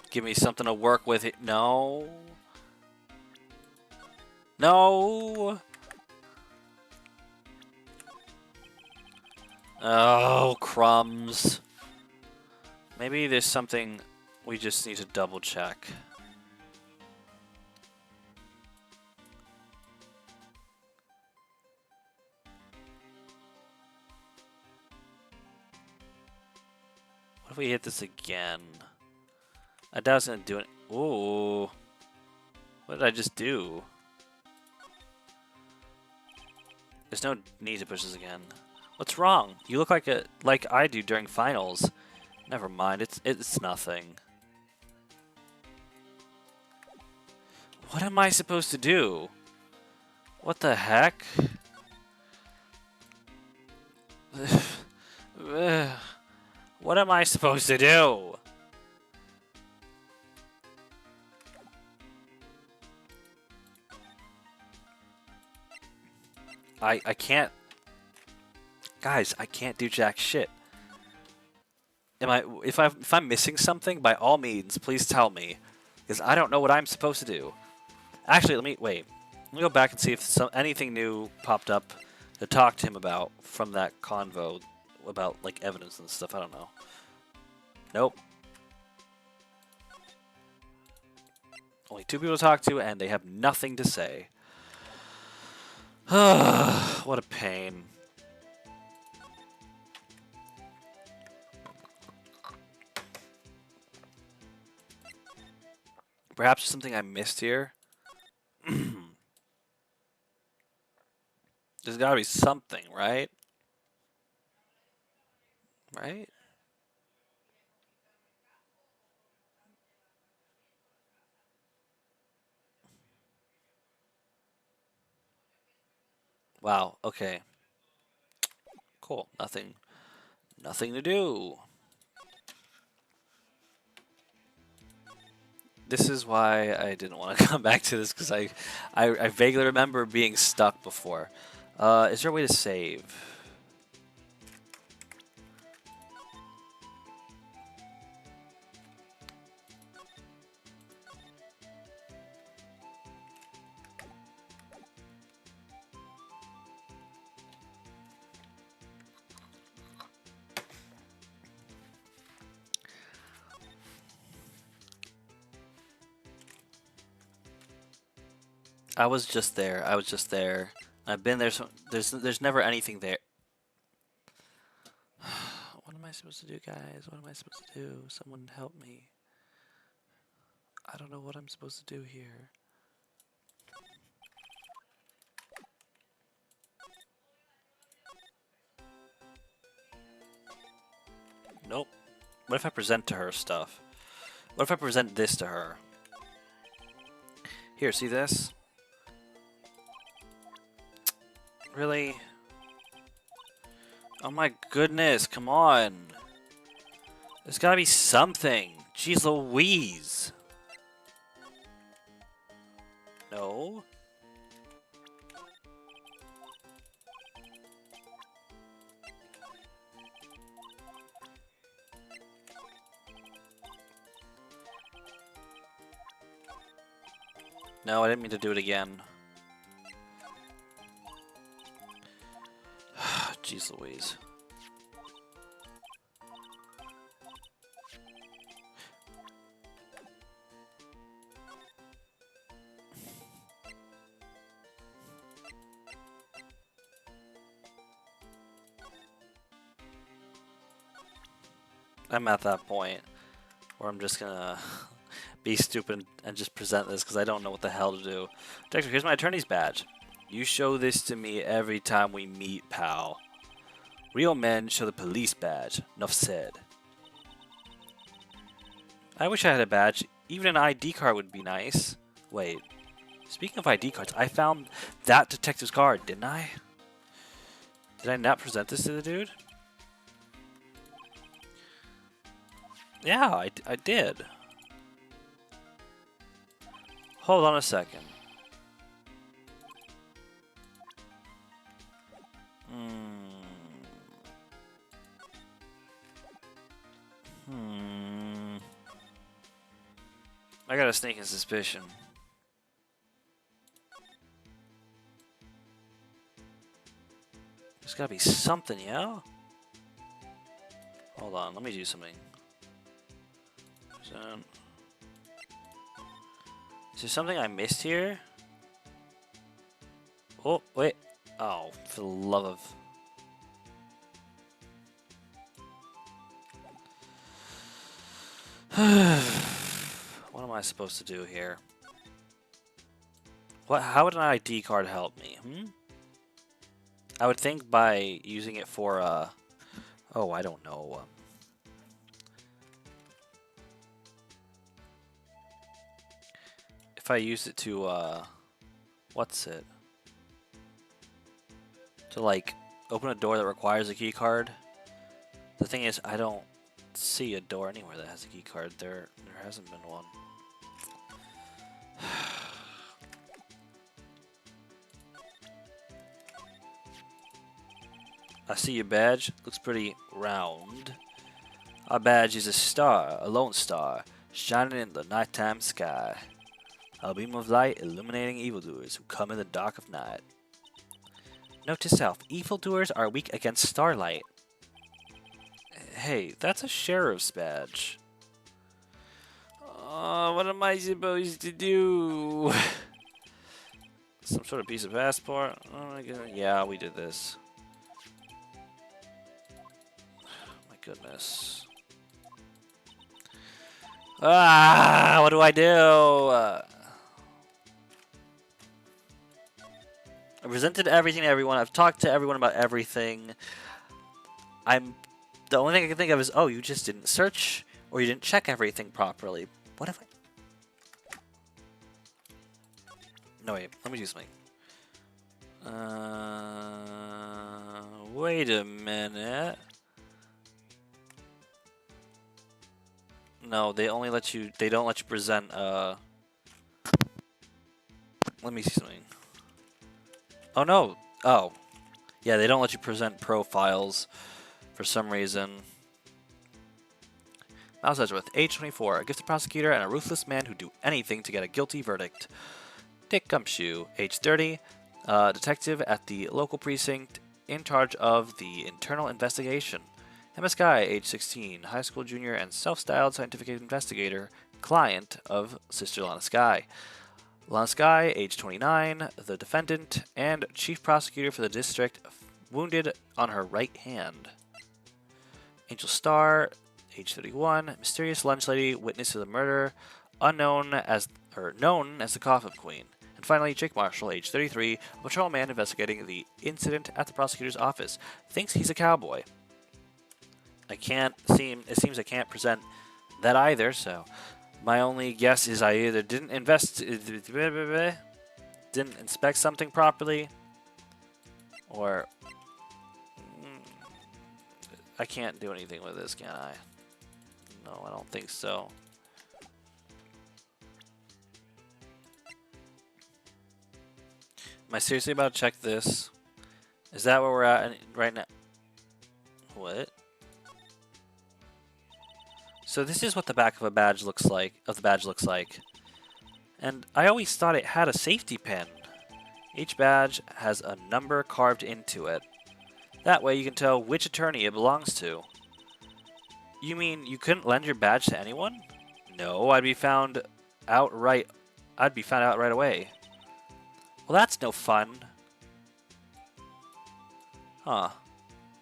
Give me something to work with. No. No. Oh, crumbs. Maybe there's something we just need to double check. What if we hit this again? I doubt it's gonna do it. Ooh. What did I just do? There's no need to push this again. What's wrong? You look like I do during finals. Never mind, it's nothing. What am I supposed to do? What the heck? What am I supposed to do? I can't. Guys, I can't do jack shit. If I'm missing something, by all means, please tell me, because I don't know what I'm supposed to do. Actually, let me go back and see if anything new popped up to talk to him about from that convo about like evidence and stuff. I don't know. Nope. Only 2 people to talk to, and they have nothing to say. What a pain. Perhaps there's something I missed here. There's gotta be something, right? Right? Wow, okay. Cool. Nothing to do. This is why I didn't want to come back to this, because I vaguely remember being stuck before. Is there a way to save? I was just there. I was just there. I've been there. So there's never anything there. What am I supposed to do, guys? What am I supposed to do? Someone help me. I don't know what I'm supposed to do here. Nope. What if I present to her stuff? What if I present this to her? Here, see this? Really? Oh my goodness, come on. There's gotta be something. Jeez Louise. No? No, I didn't mean to do it again. Jeez Louise. I'm at that point where I'm just gonna be stupid and just present this because I don't know what the hell to do. Detective, here's my attorney's badge. You show this to me every time we meet, pal. Real men show the police badge. Enough said. I wish I had a badge. Even an ID card would be nice. Wait. Speaking of ID cards, I found that detective's card, didn't I? Did I not present this to the dude? Yeah, I did. Hold on a second. I got a sneaking suspicion. There's gotta be something, yeah? Hold on, let me do something. Is there something I missed here? Oh, wait. Oh, for the love of... What am I supposed to do here? What? How would an ID card help me? I would think by using it for, oh, I don't know. If I use it to, what's it? To, like, open a door that requires a key card. The thing is, I don't see a door anywhere that has a key card. There hasn't been one. I see your badge. Looks pretty round. Our badge is a star, a lone star, shining in the nighttime sky. A beam of light illuminating evildoers who come in the dark of night. Note to self, evildoers are weak against starlight. Hey, that's a sheriff's badge. What am I supposed to do? Some sort of piece of passport? Oh my god. Yeah, we did this. My goodness. Ah, what do I do? I've presented everything to everyone. I've talked to everyone about everything. The only thing I can think of is, oh, you just didn't search or you didn't check everything properly. What if I... No, wait. Let me do something. Wait a minute. No, they only let you... They don't let you present, Let me see something. Oh, no. Oh. Yeah, they don't let you present profiles for some reason. Mouse Edgeworth, age 24, a gifted prosecutor and a ruthless man who do anything to get a guilty verdict. Dick Gumshoe, age 30, detective at the local precinct in charge of the internal investigation. Emma Sky, age 16, high school junior and self-styled scientific investigator, client of Sister Lana Sky. Lana Sky, age 29, the defendant and chief prosecutor for the district, wounded on her right hand. Angel Star, age 31, mysterious lunch lady, witness to the murder, known as the Coffin Queen. And finally, Jake Marshall, age 33, a patrolman investigating the incident at the prosecutor's office, thinks he's a cowboy. It seems I can't present that either, so my only guess is I either didn't inspect something properly, or I can't do anything with this, can I? No, I don't think so. Am I seriously about to check this? Is that where we're at right now? What? So this is what the back of a badge looks like. And I always thought it had a safety pin. Each badge has a number carved into it. That way you can tell which attorney it belongs to. You mean you couldn't lend your badge to anyone? No, I'd be found out right away. Well, that's no fun. Huh.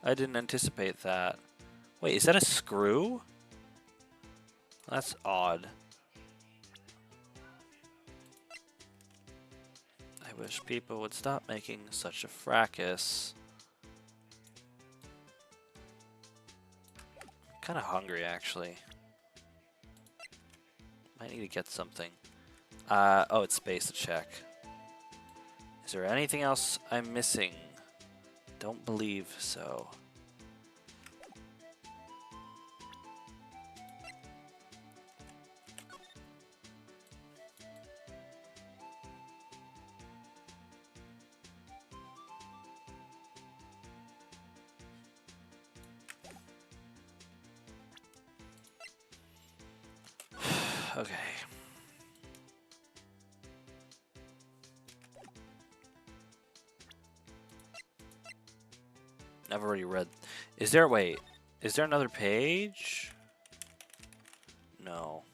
I didn't anticipate that. Wait, is that a screw? That's odd. I wish people would stop making such a fracas. I'm kind of hungry, actually. Might need to get something. Oh, it's space to check. Is there anything else I'm missing? Don't believe so. Okay. I've already read. Is there a way? Is there another page? No.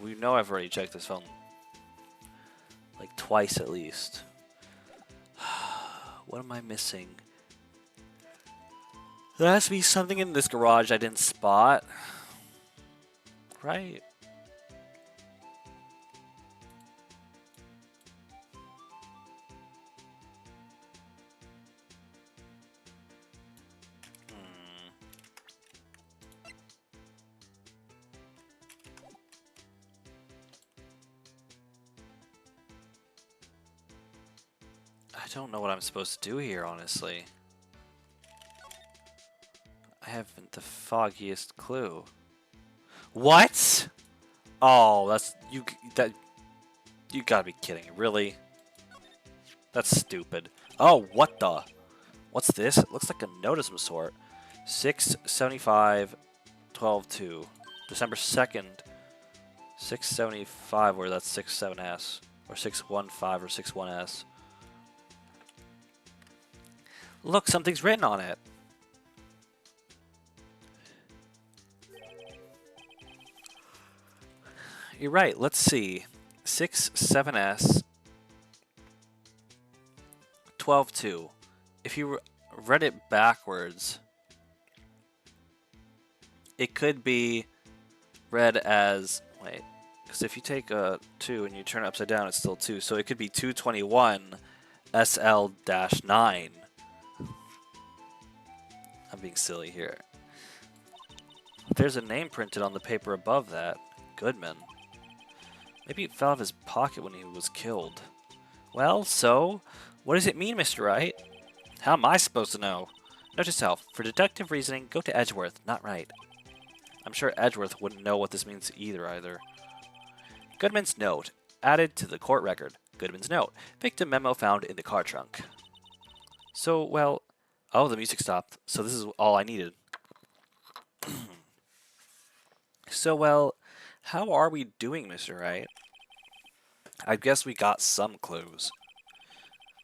We know I've already checked this phone like twice at least. What am I missing? There has to be something in this garage I didn't spot. Right? I don't know what I'm supposed to do here, honestly. I haven't the foggiest clue. What? Oh, that's you. You gotta be kidding! Really? That's stupid. Oh, what the? What's this? It looks like a note of some sort. 675, 12/2, December 2nd, 675. Or that's 67S or 615 or 61S. Look, something's written on it. You're right. Let's see. 67S, 12/2. If you read it backwards, it could be read as, wait, because if you take a 2 and you turn it upside down, it's still 2. So it could be 221 SL-9. I'm being silly here. There's a name printed on the paper above that. Goodman. Maybe it fell out of his pocket when he was killed. Well, so? What does it mean, Mr. Wright? How am I supposed to know? Note to self, for deductive reasoning, go to Edgeworth, not Wright. I'm sure Edgeworth wouldn't know what this means either. Goodman's note, added to the court record. Goodman's note, victim memo found in the car trunk. So, well, oh, the music stopped. So this is all I needed. So, well, how are we doing, Mr. Wright? I guess we got some clues.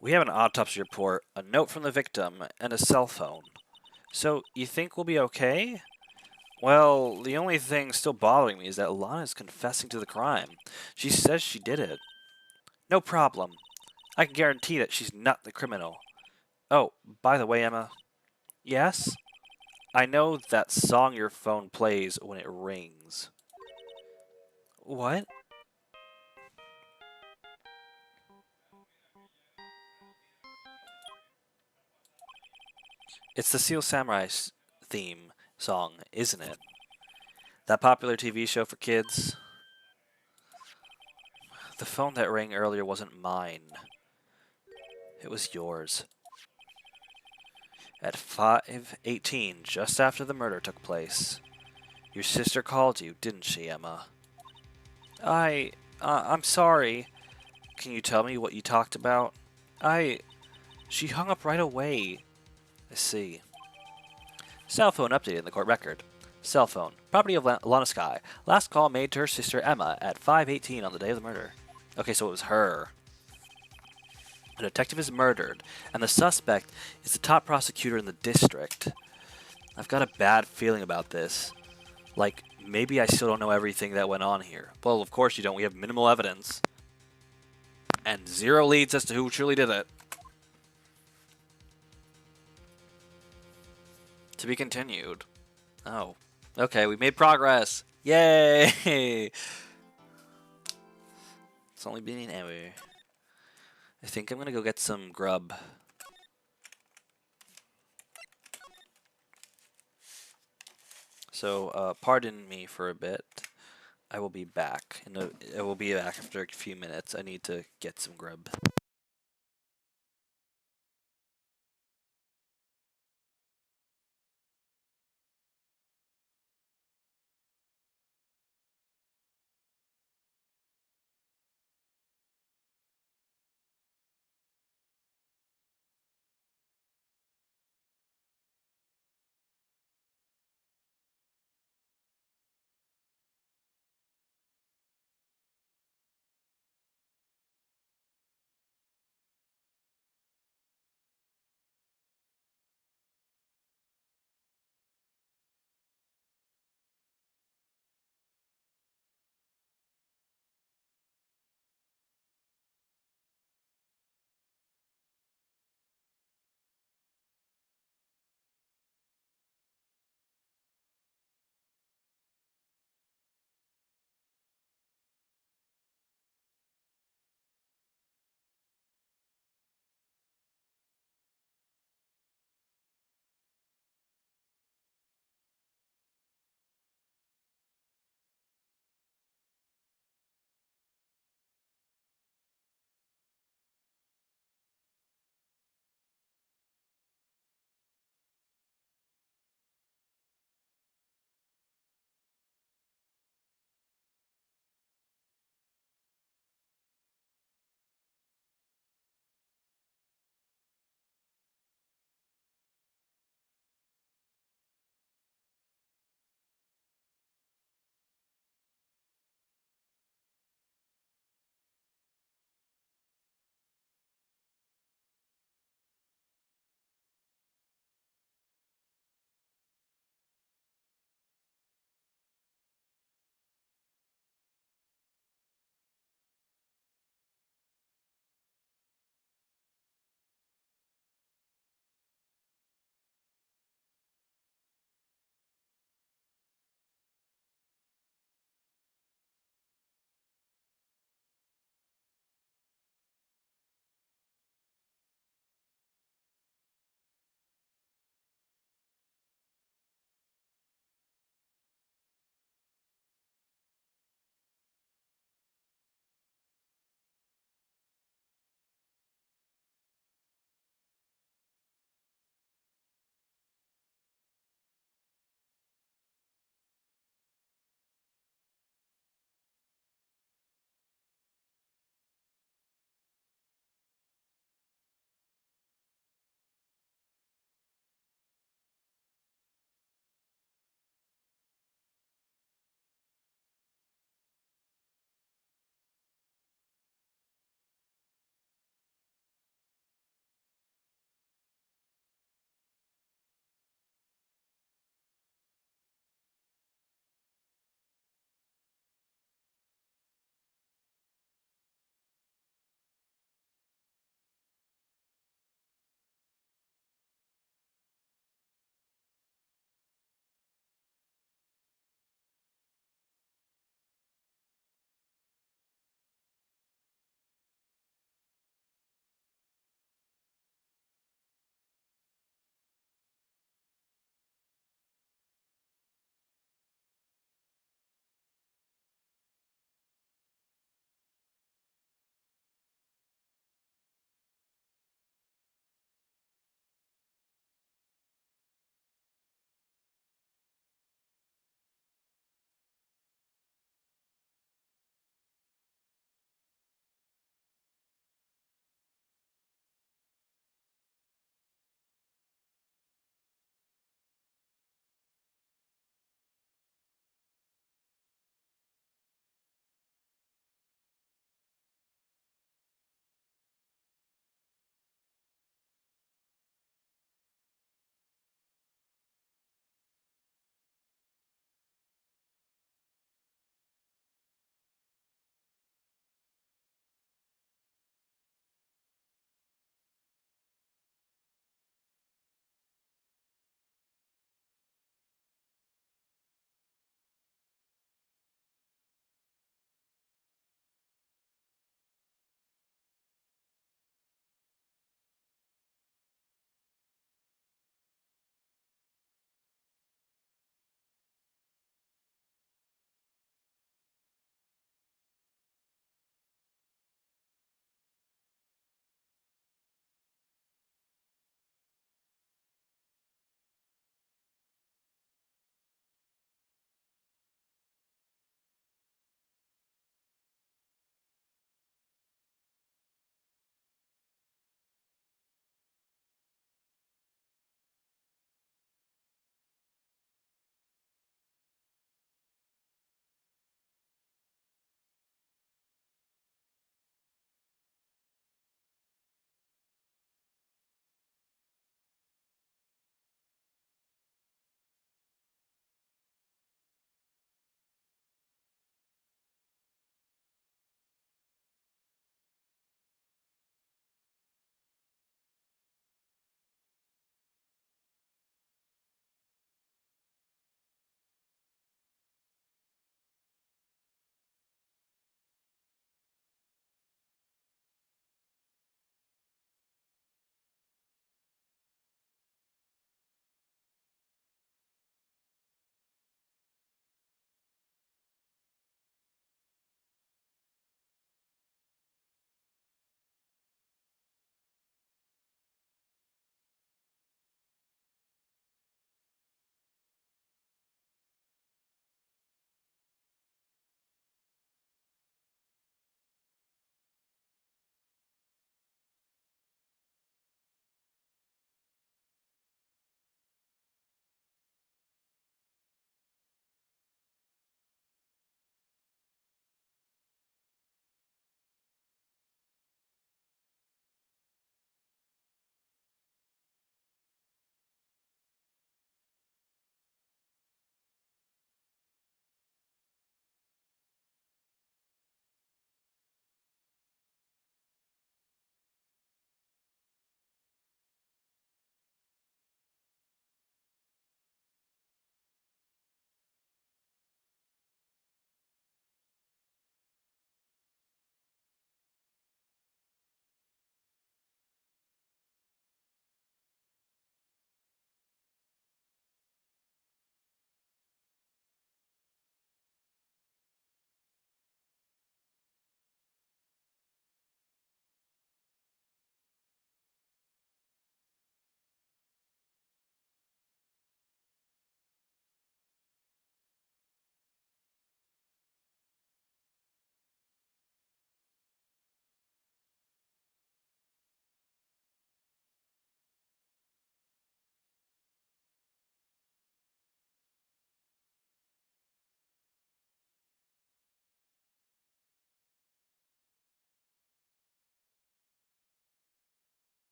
We have an autopsy report, a note from the victim, and a cell phone. So, you think we'll be okay? Well, the only thing still bothering me is that Lana is confessing to the crime. She says she did it. No problem. I can guarantee that she's not the criminal. Oh, by the way, Emma. Yes? I know that song your phone plays when it rings. What? It's the Seal Samurai theme song, isn't it? That popular TV show for kids? The phone that rang earlier wasn't mine. It was yours. At 5:18, just after the murder took place. Your sister called you, didn't she, Emma? I'm sorry. Can you tell me what you talked about? She hung up right away. I see. Cell phone updated in the court record. Cell phone. Property of Lana Sky. Last call made to her sister Emma at 5:18 on the day of the murder. Okay, so it was her. A detective is murdered, and the suspect is the top prosecutor in the district. I've got a bad feeling about this. Like, maybe I still don't know everything that went on here. Well, of course you don't. We have minimal evidence. And 0 leads as to who truly did it. To be continued. Oh. Okay, we made progress. Yay! It's only been an hour. I think I'm gonna go get some grub. So, pardon me for a bit. I will be back. I will be back after a few minutes. I need to get some grub.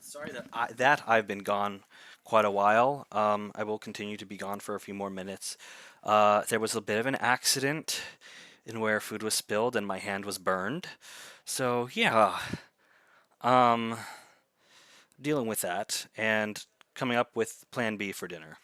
Sorry that I've been gone quite a while. I will continue to be gone for a few more minutes. There was a bit of an accident in where food was spilled and my hand was burned. So yeah, um, dealing with that and coming up with Plan B for dinner.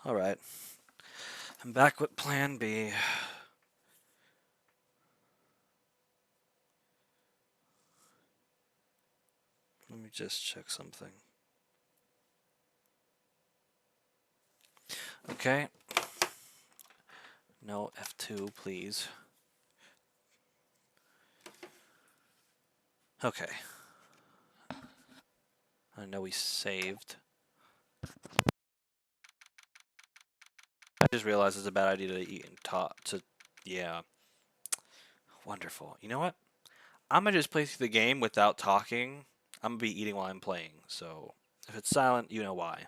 Alright. I'm back with plan B. Let me just check something. Okay. No F2, please. Okay. I know we saved. I just realized it's a bad idea to eat and talk. Yeah. Wonderful. You know what? I'm gonna just play through the game without talking. I'm gonna be eating while I'm playing. So if it's silent, you know why.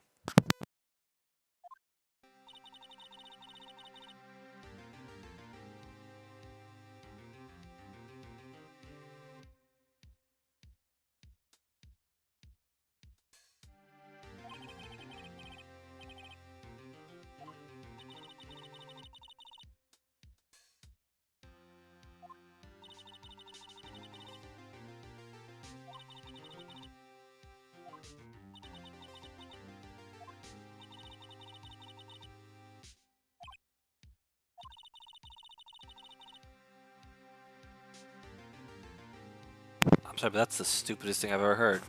I'm sorry, but that's the stupidest thing I've ever heard.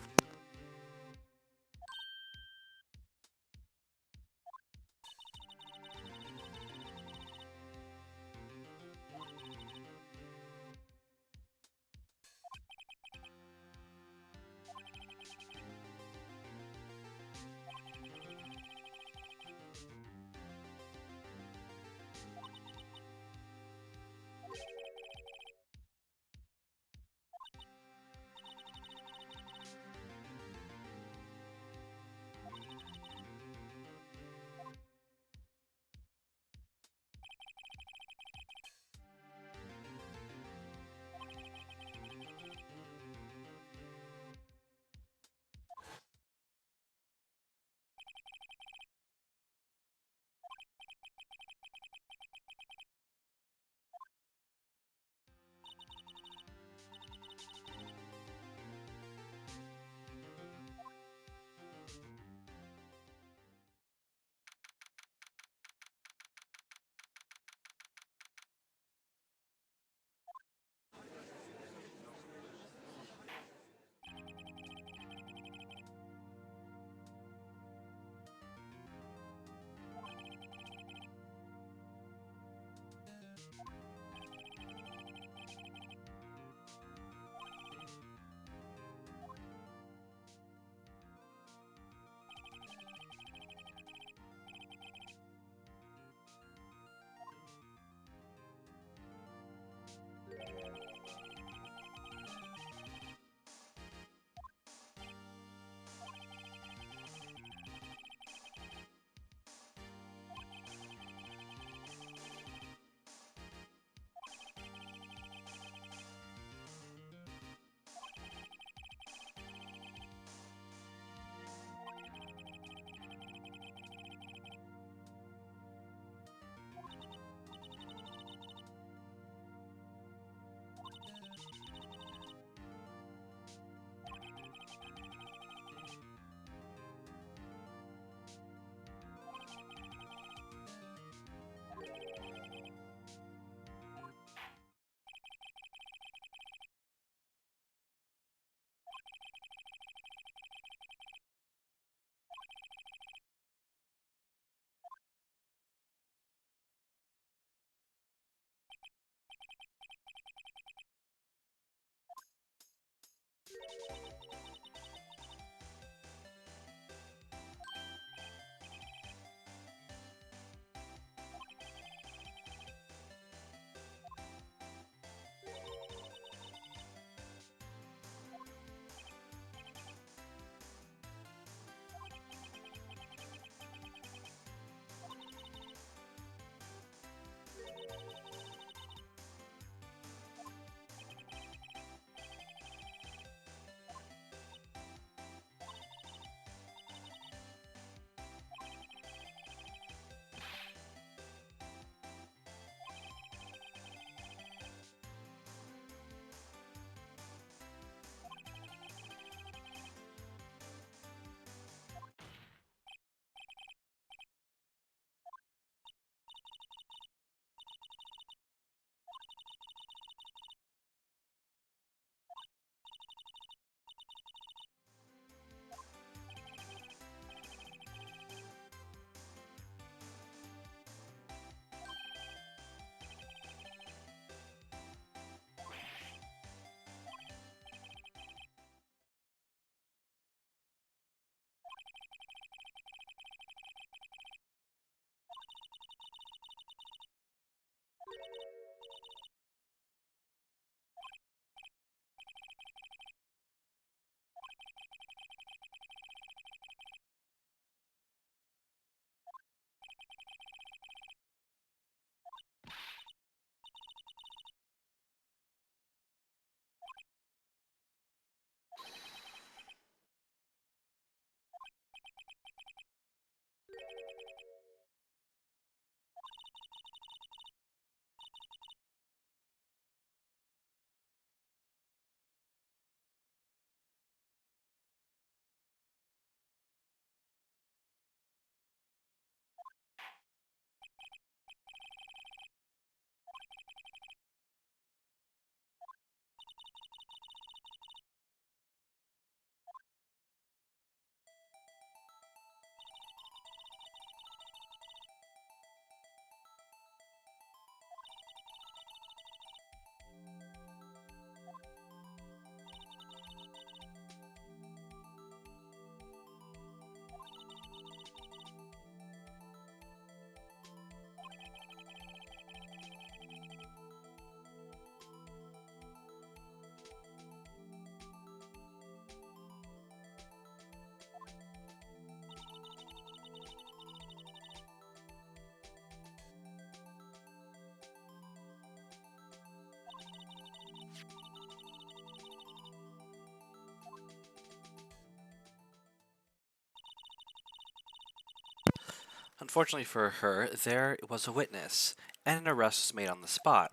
Unfortunately for her, there was a witness, and an arrest was made on the spot.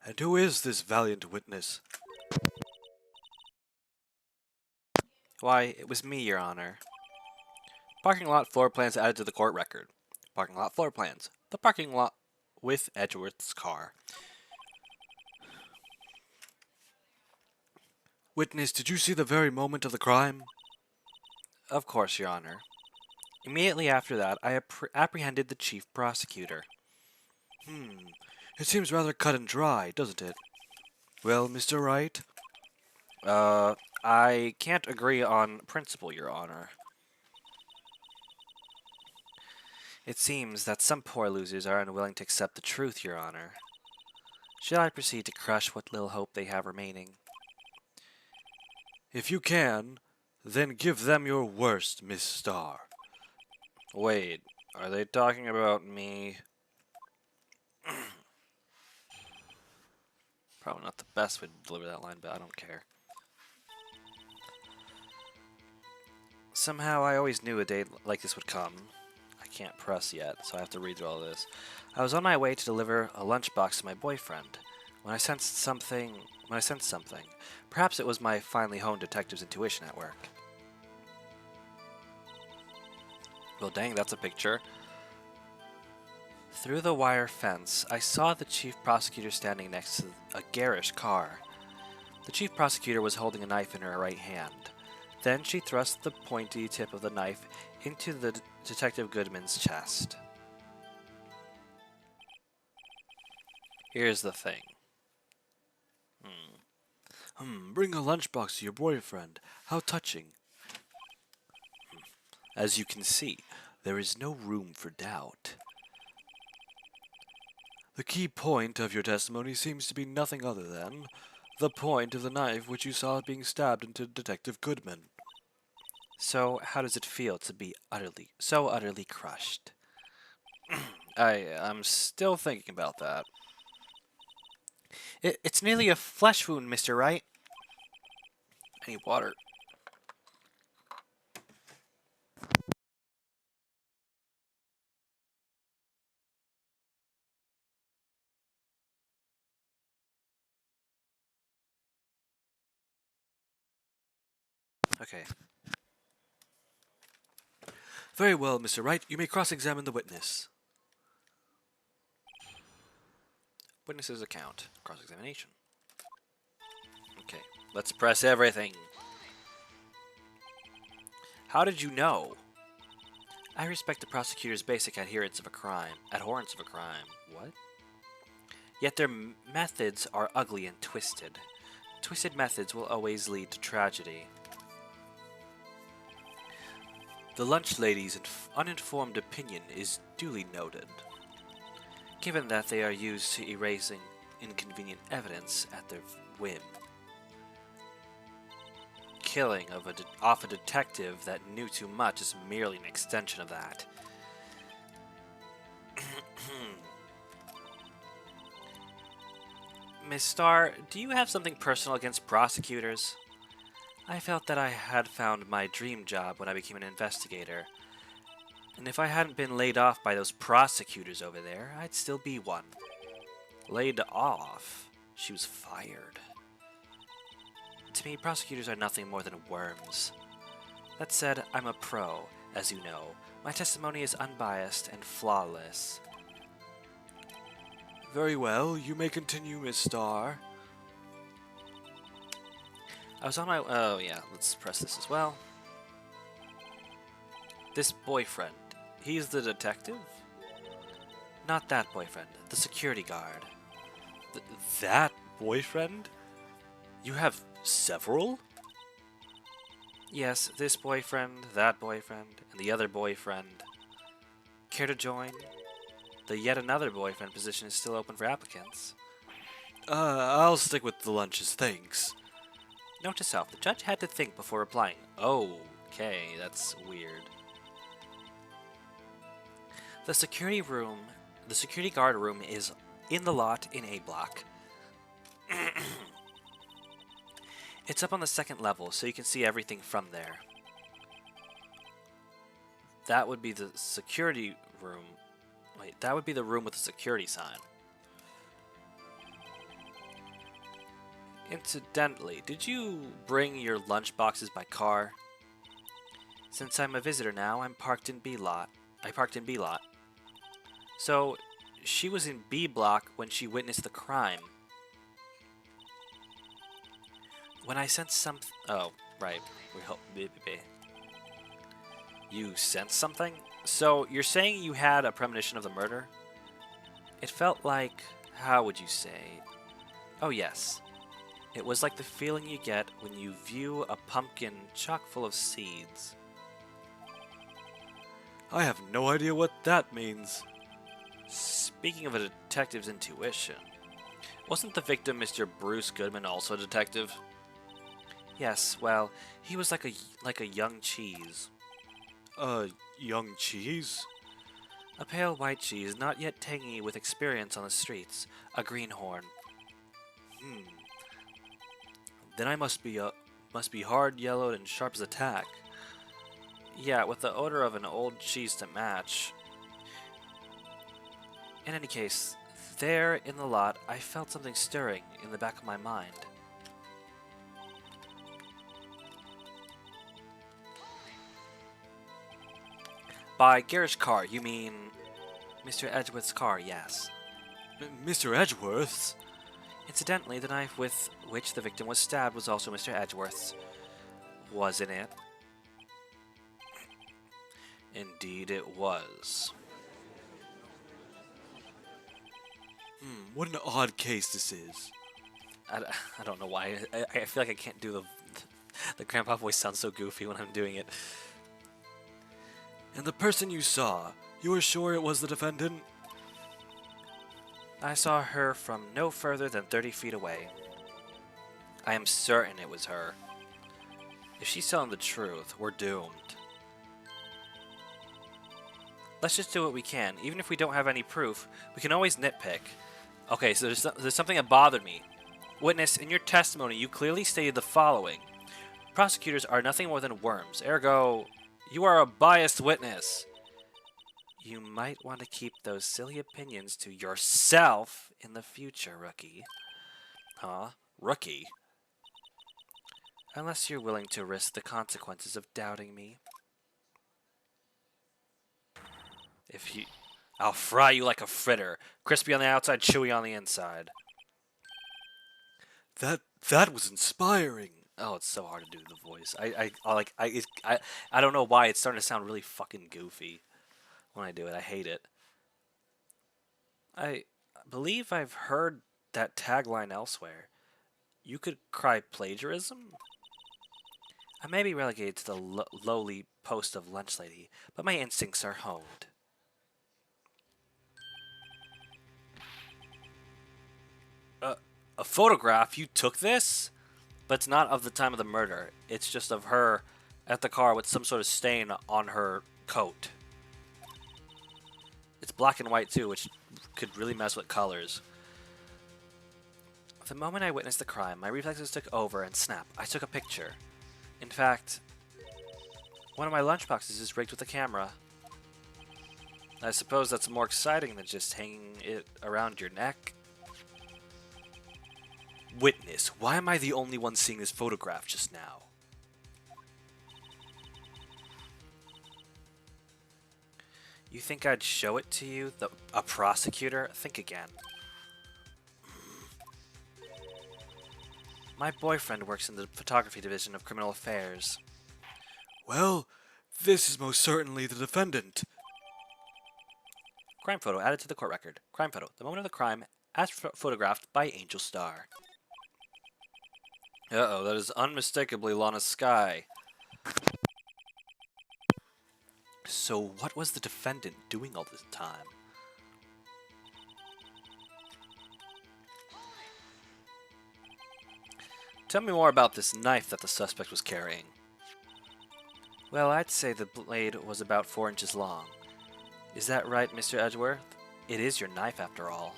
And who is this valiant witness? Why, it was me, Your Honor. Parking lot floor plans added to the court record. Parking lot floor plans. The parking lot with Edgeworth's car. Witness, did you see the very moment of the crime? Of course, Your Honor. Immediately after that, I apprehended the chief prosecutor. It seems rather cut and dry, doesn't it? Well, Mr. Wright? I can't agree on principle, Your Honor. It seems that some poor losers are unwilling to accept the truth, Your Honor. Shall I proceed to crush what little hope they have remaining? If you can, then give them your worst, Miss Starr. Wait, are they talking about me? Probably not the best way to deliver that line, but I don't care. Somehow I always knew a day like this would come. I can't press yet, so I have to read through all this. I was on my way to deliver a lunchbox to my boyfriend when I sensed something. Perhaps it was my finely honed detective's intuition at work. Well, dang, that's a picture. Through the wire fence, I saw the chief prosecutor standing next to a garish car. The chief prosecutor was holding a knife in her right hand. Then she thrust the pointy tip of the knife into the Detective Goodman's chest. Here's the thing. Bring a lunchbox to your boyfriend. How touching. As you can see, there is no room for doubt. The key point of your testimony seems to be nothing other than the point of the knife which you saw being stabbed into Detective Goodman. So, how does it feel to be so utterly crushed? I'm still thinking about that. It's nearly a flesh wound, Mr. Wright. I need water. Okay. Very well, Mr. Wright. You may cross-examine the witness. Witness's account. Cross-examination. Okay. Let's press everything. How did you know? I respect the prosecutor's basic abhorrence of a crime. What? Yet their methods are ugly and twisted. Twisted methods will always lead to tragedy. The lunch lady's uninformed opinion is duly noted, given that they are used to erasing inconvenient evidence at their whim. Killing off a detective that knew too much is merely an extension of that. Miss Starr, do you have something personal against prosecutors? I felt that I had found my dream job when I became an investigator. And if I hadn't been laid off by those prosecutors over there, I'd still be one. Laid off? She was fired. To me, prosecutors are nothing more than worms. That said, I'm a pro, as you know. My testimony is unbiased and flawless. Very well, you may continue, Miss Starr. I was on my... Oh, yeah, let's press this as well. This boyfriend, he's the detective? Not that boyfriend, the security guard. That boyfriend? You have several? Yes, this boyfriend, that boyfriend, and the other boyfriend. Care to join? The yet another boyfriend position is still open for applicants. I'll stick with the lunches, thanks. Note to self, the judge had to think before replying. Okay, that's weird. The security guard room is in the lot in A block. It's up on the second level, so you can see everything from there. That would be the security room. Wait, that would be the room with the security sign. Incidentally, did you bring your lunch boxes by car? Since I'm a visitor now, I'm parked in B lot. I parked in B lot. So, she was in B block when she witnessed the crime. When I sensed something... Oh, right. We hope... You sensed something? So, you're saying you had a premonition of the murder? It felt like... How would you say? Oh, yes. It was like the feeling you get when you view a pumpkin chock full of seeds. I have no idea what that means. Speaking of a detective's intuition, wasn't the victim Mr. Bruce Goodman also a detective? Yes, well, he was like a young cheese. Young cheese? A pale white cheese, not yet tangy with experience on the streets. A greenhorn. Then I must be hard yellowed and sharp as a tack. Yeah, with the odor of an old cheese to match. In any case, there in the lot, I felt something stirring in the back of my mind. By Garrett's car, you mean Mr. Edgeworth's car, yes. Mr. Edgeworth's? Incidentally, the knife with which the victim was stabbed was also Mr. Edgeworth's. Wasn't it? Indeed it was. What an odd case this is. I don't know why. I feel like I can't do the grandpa voice sounds so goofy when I'm doing it. And the person you saw, you were sure it was the defendant? I saw her from no further than 30 feet away. I am certain it was her. If she's telling the truth, we're doomed. Let's just do what we can. Even if we don't have any proof, we can always nitpick. Okay, so there's something that bothered me. Witness, in your testimony, you clearly stated the following. Prosecutors are nothing more than worms. Ergo, you are a biased witness. You might want to keep those silly opinions to yourself in the future, rookie. Huh? Rookie? Unless you're willing to risk the consequences of doubting me. I'll fry you like a fritter. Crispy on the outside, chewy on the inside. That was inspiring. Oh, it's so hard to do the voice. I don't know why it's starting to sound really fucking goofy when I do it. I hate it. I believe I've heard that tagline elsewhere. You could cry plagiarism? I may be relegated to the lowly post of lunch lady, but my instincts are honed. A photograph? You took this? But it's not of the time of the murder. It's just of her at the car with some sort of stain on her coat. It's black and white too, which could really mess with colors. The moment I witnessed the crime, my reflexes took over and snap, I took a picture. In fact, one of my lunchboxes is rigged with a camera. I suppose that's more exciting than just hanging it around your neck. Witness, why am I the only one seeing this photograph just now? You think I'd show it to you, a prosecutor? Think again. My boyfriend works in the photography division of criminal affairs. Well, this is most certainly the defendant. Crime photo added to the court record. Crime photo. The moment of the crime, as photographed by Angel Star. Uh-oh, that is unmistakably Lana Skye. So what was the defendant doing all this time? Tell me more about this knife that the suspect was carrying. Well, I'd say the blade was about 4 inches long. Is that right, Mr. Edgeworth? It is your knife, after all.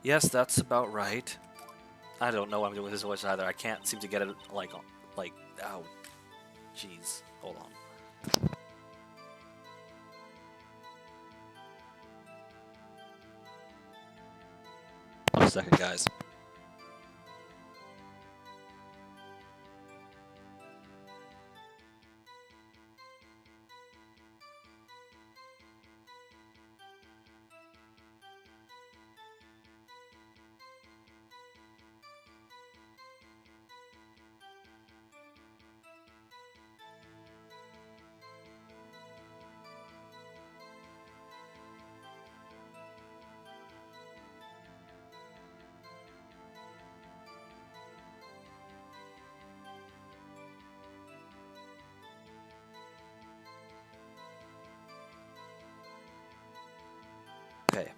Yes, that's about right. I don't know what I'm doing with this voice either. I can't seem to get it, ow. Jeez, hold on. One second, guys. Okay.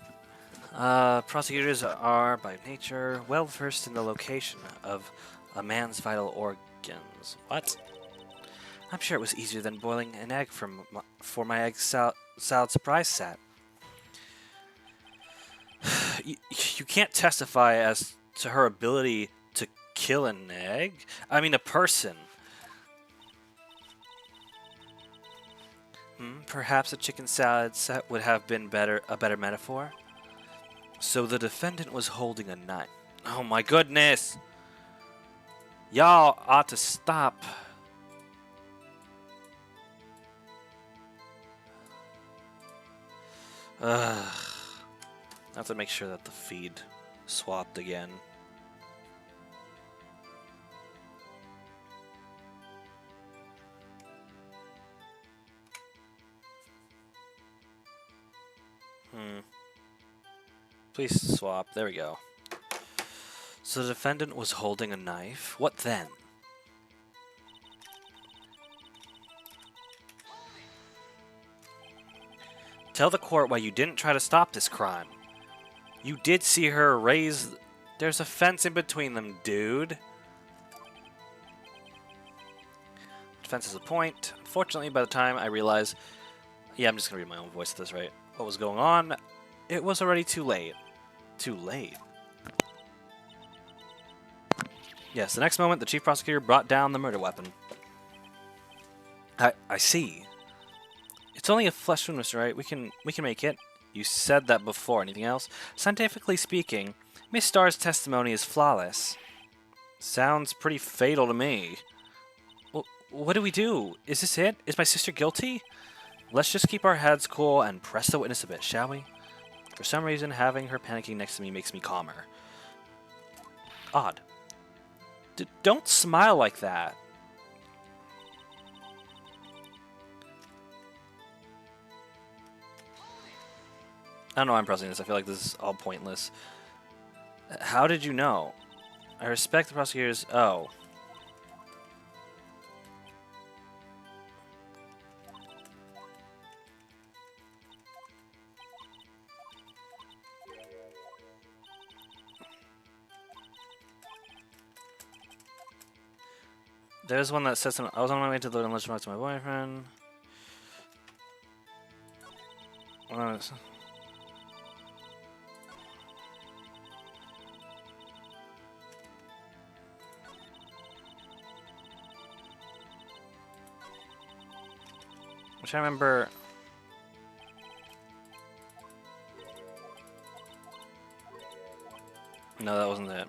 Prosecutors are, by nature, well versed in the location of a man's vital organs. What? I'm sure it was easier than boiling an egg for my egg salad surprise set. You can't testify as to her ability to kill an egg? I mean, a person. Perhaps a chicken salad set would have been a better metaphor. So the defendant was holding a knife. Oh my goodness! Y'all ought to stop. Ugh. I have to make sure that the feed swapped again. Please swap. There we go. So the defendant was holding a knife. What then? Tell the court why you didn't try to stop this crime. You did see her raise... There's a fence in between them, dude. Defense is a point. Unfortunately, by the time I realized... Yeah, I'm just going to read my own voice at this rate. What was going on? It was already too late. Too late? Yes, the next moment, the chief prosecutor brought down the murder weapon. I see. It's only a flesh wound, Mr. Wright. We can make it. You said that before. Anything else? Scientifically speaking, Miss Starr's testimony is flawless. Sounds pretty fatal to me. Well, what do we do? Is this it? Is my sister guilty? Let's just keep our heads cool and press the witness a bit, shall we? For some reason, having her panicking next to me makes me calmer. Odd. Don't smile like that. I don't know why I'm pressing this. I feel like this is all pointless. How did you know? I respect the prosecutors. Oh. There's one that says something. I was on my way to the lunch to my boyfriend. Which I remember. No, that wasn't it.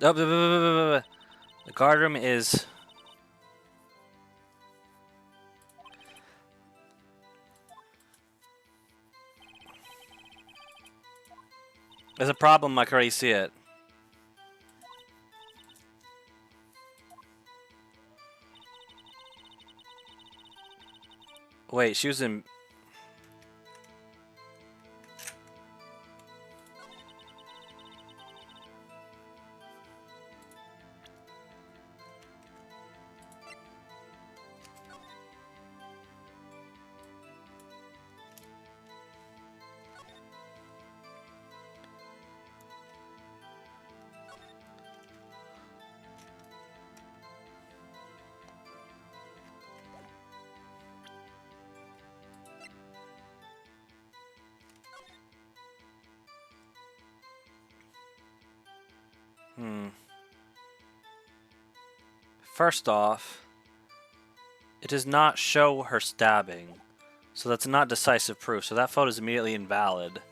Oh, the guard room is. There's a problem. I can already see it. Wait, she was in. First off, does not show her stabbing. So that's not decisive proof. So that photo is immediately invalid.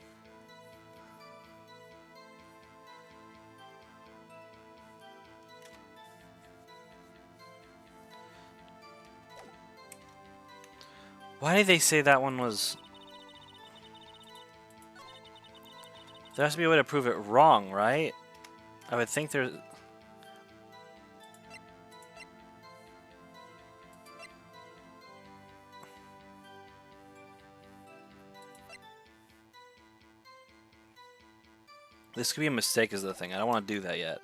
Why did they say that one was... There has to be a way to prove it wrong, right? I would think there's... This could be a mistake is the thing. I don't want to do that yet.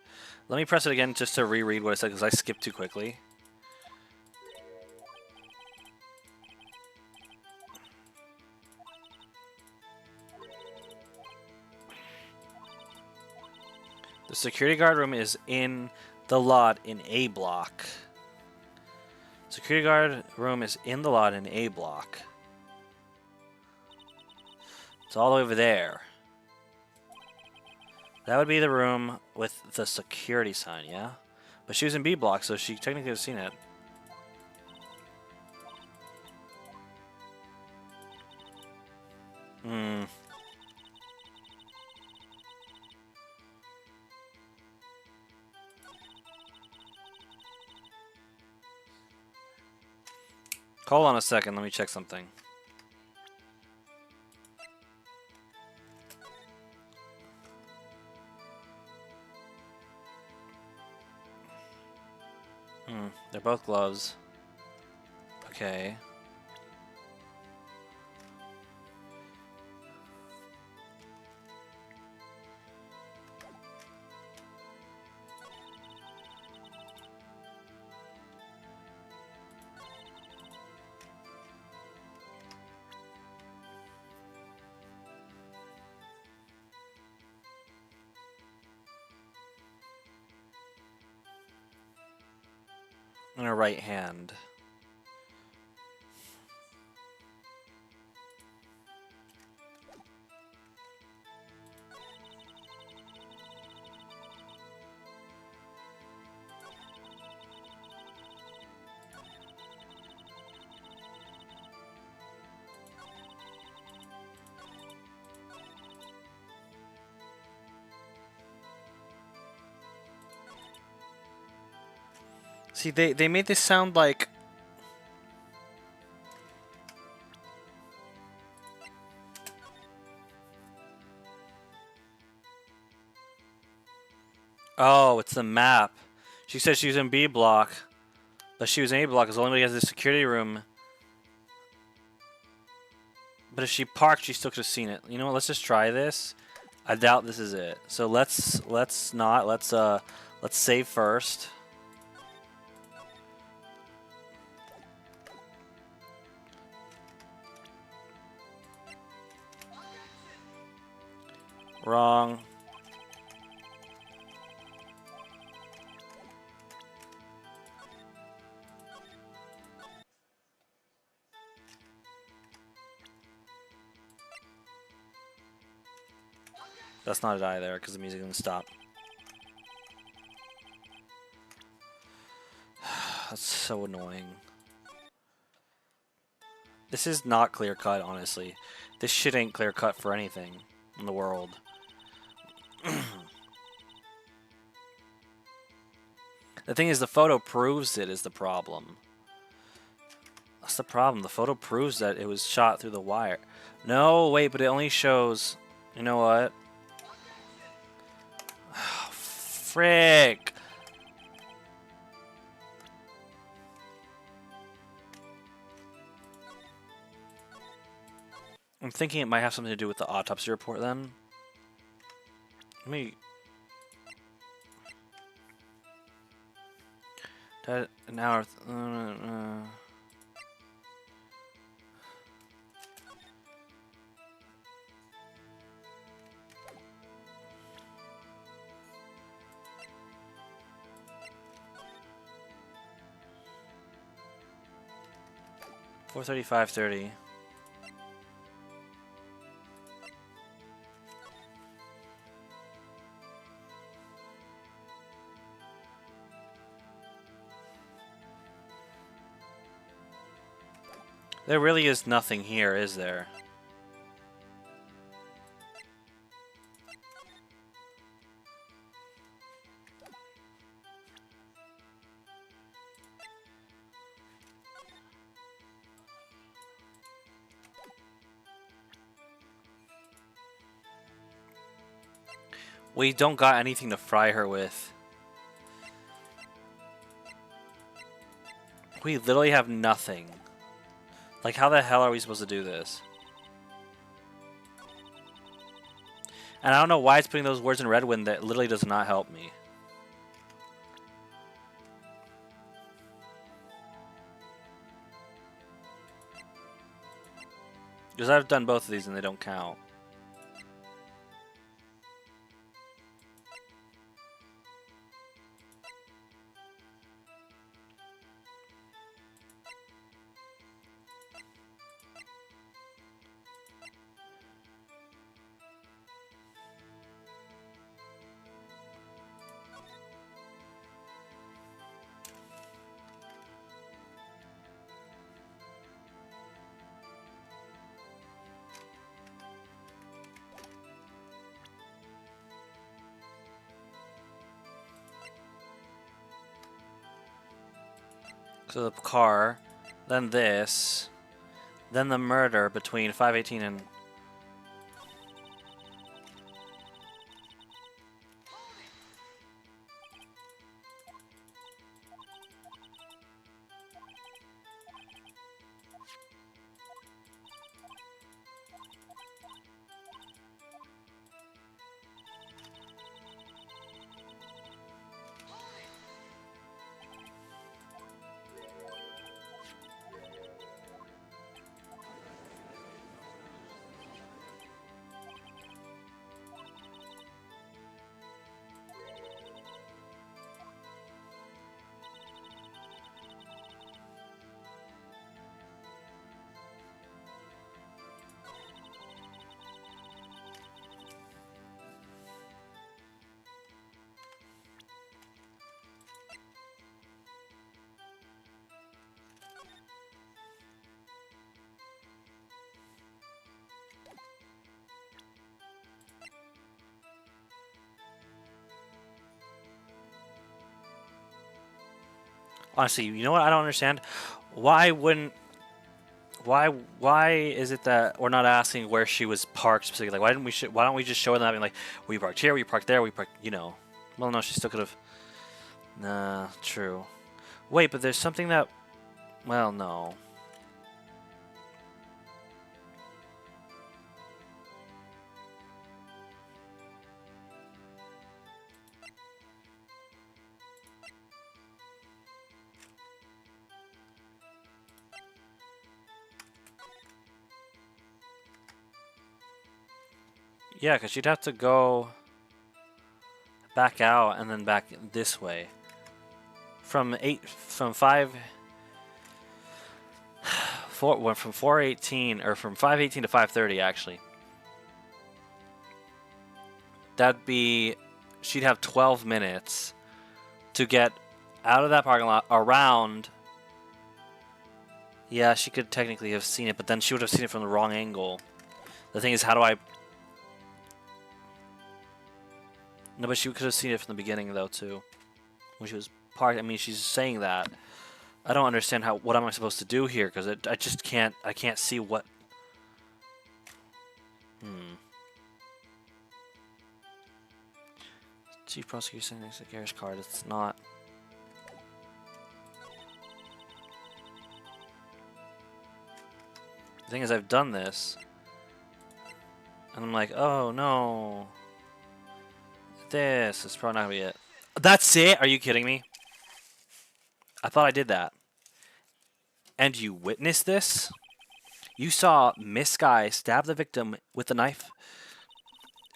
Let me press it again just to reread what I said because I skipped too quickly. The security guard room is in the lot in A block. Security guard room is in the lot in A block. It's all the way over there. That would be the room with the security sign, yeah? But she was in B block, so she technically has seen it. Hmm. Hold on a second, let me check something. They're both gloves. Okay. And her right hand. See, they made this sound like... Oh, it's the map. She said she was in B block, but she was in A block because the only way has the security room. But if she parked, she still could have seen it. You know what? Let's just try this. I doubt this is it. So let's save first. Wrong. That's not it either because the music didn't stop. That's so annoying. This is not clear cut, honestly. This shit ain't clear cut for anything in the world. The thing is, the photo proves it is the problem. That's the problem. The photo proves that it was shot through the wire. No, wait, but it only shows... You know what? Frick! I'm thinking it might have something to do with the autopsy report then. Let me... An hour... 4:30, 5:30. There really is nothing here, is there? We don't got anything to fry her with. We literally have nothing. Like, how the hell are we supposed to do this? And I don't know why it's putting those words in red when that literally does not help me. Because I've done both of these and they don't count. So the car, then this, then the murder between 518 and... Honestly, you know what I don't understand? Why wouldn't... Why is it that we're not asking where she was parked specifically? Like, why don't we just show them having like, we parked here, we parked there, we parked, you know. Well, no, she still could have... Nah, true. Wait, but there's something that... Well, no. Yeah, because she'd have to go back out and then back this way. From 418 or from 518 to 530 actually. That'd be, she'd have 12 minutes to get out of that parking lot around. Yeah, she could technically have seen it, but then she would have seen it from the wrong angle. The thing is, how do I... No, but she could have seen it from the beginning though too. When she was parked, I mean, she's saying that. I don't understand what am I supposed to do here, because I just can't, I can't see what... Chief prosecutor sitting next to the Garrett's card, it's not... The thing is, I've done this, and I'm like, oh no. This is probably not gonna be it. That's it? Are you kidding me? I thought I did that. And you witnessed this? You saw Miss Sky stab the victim with a knife?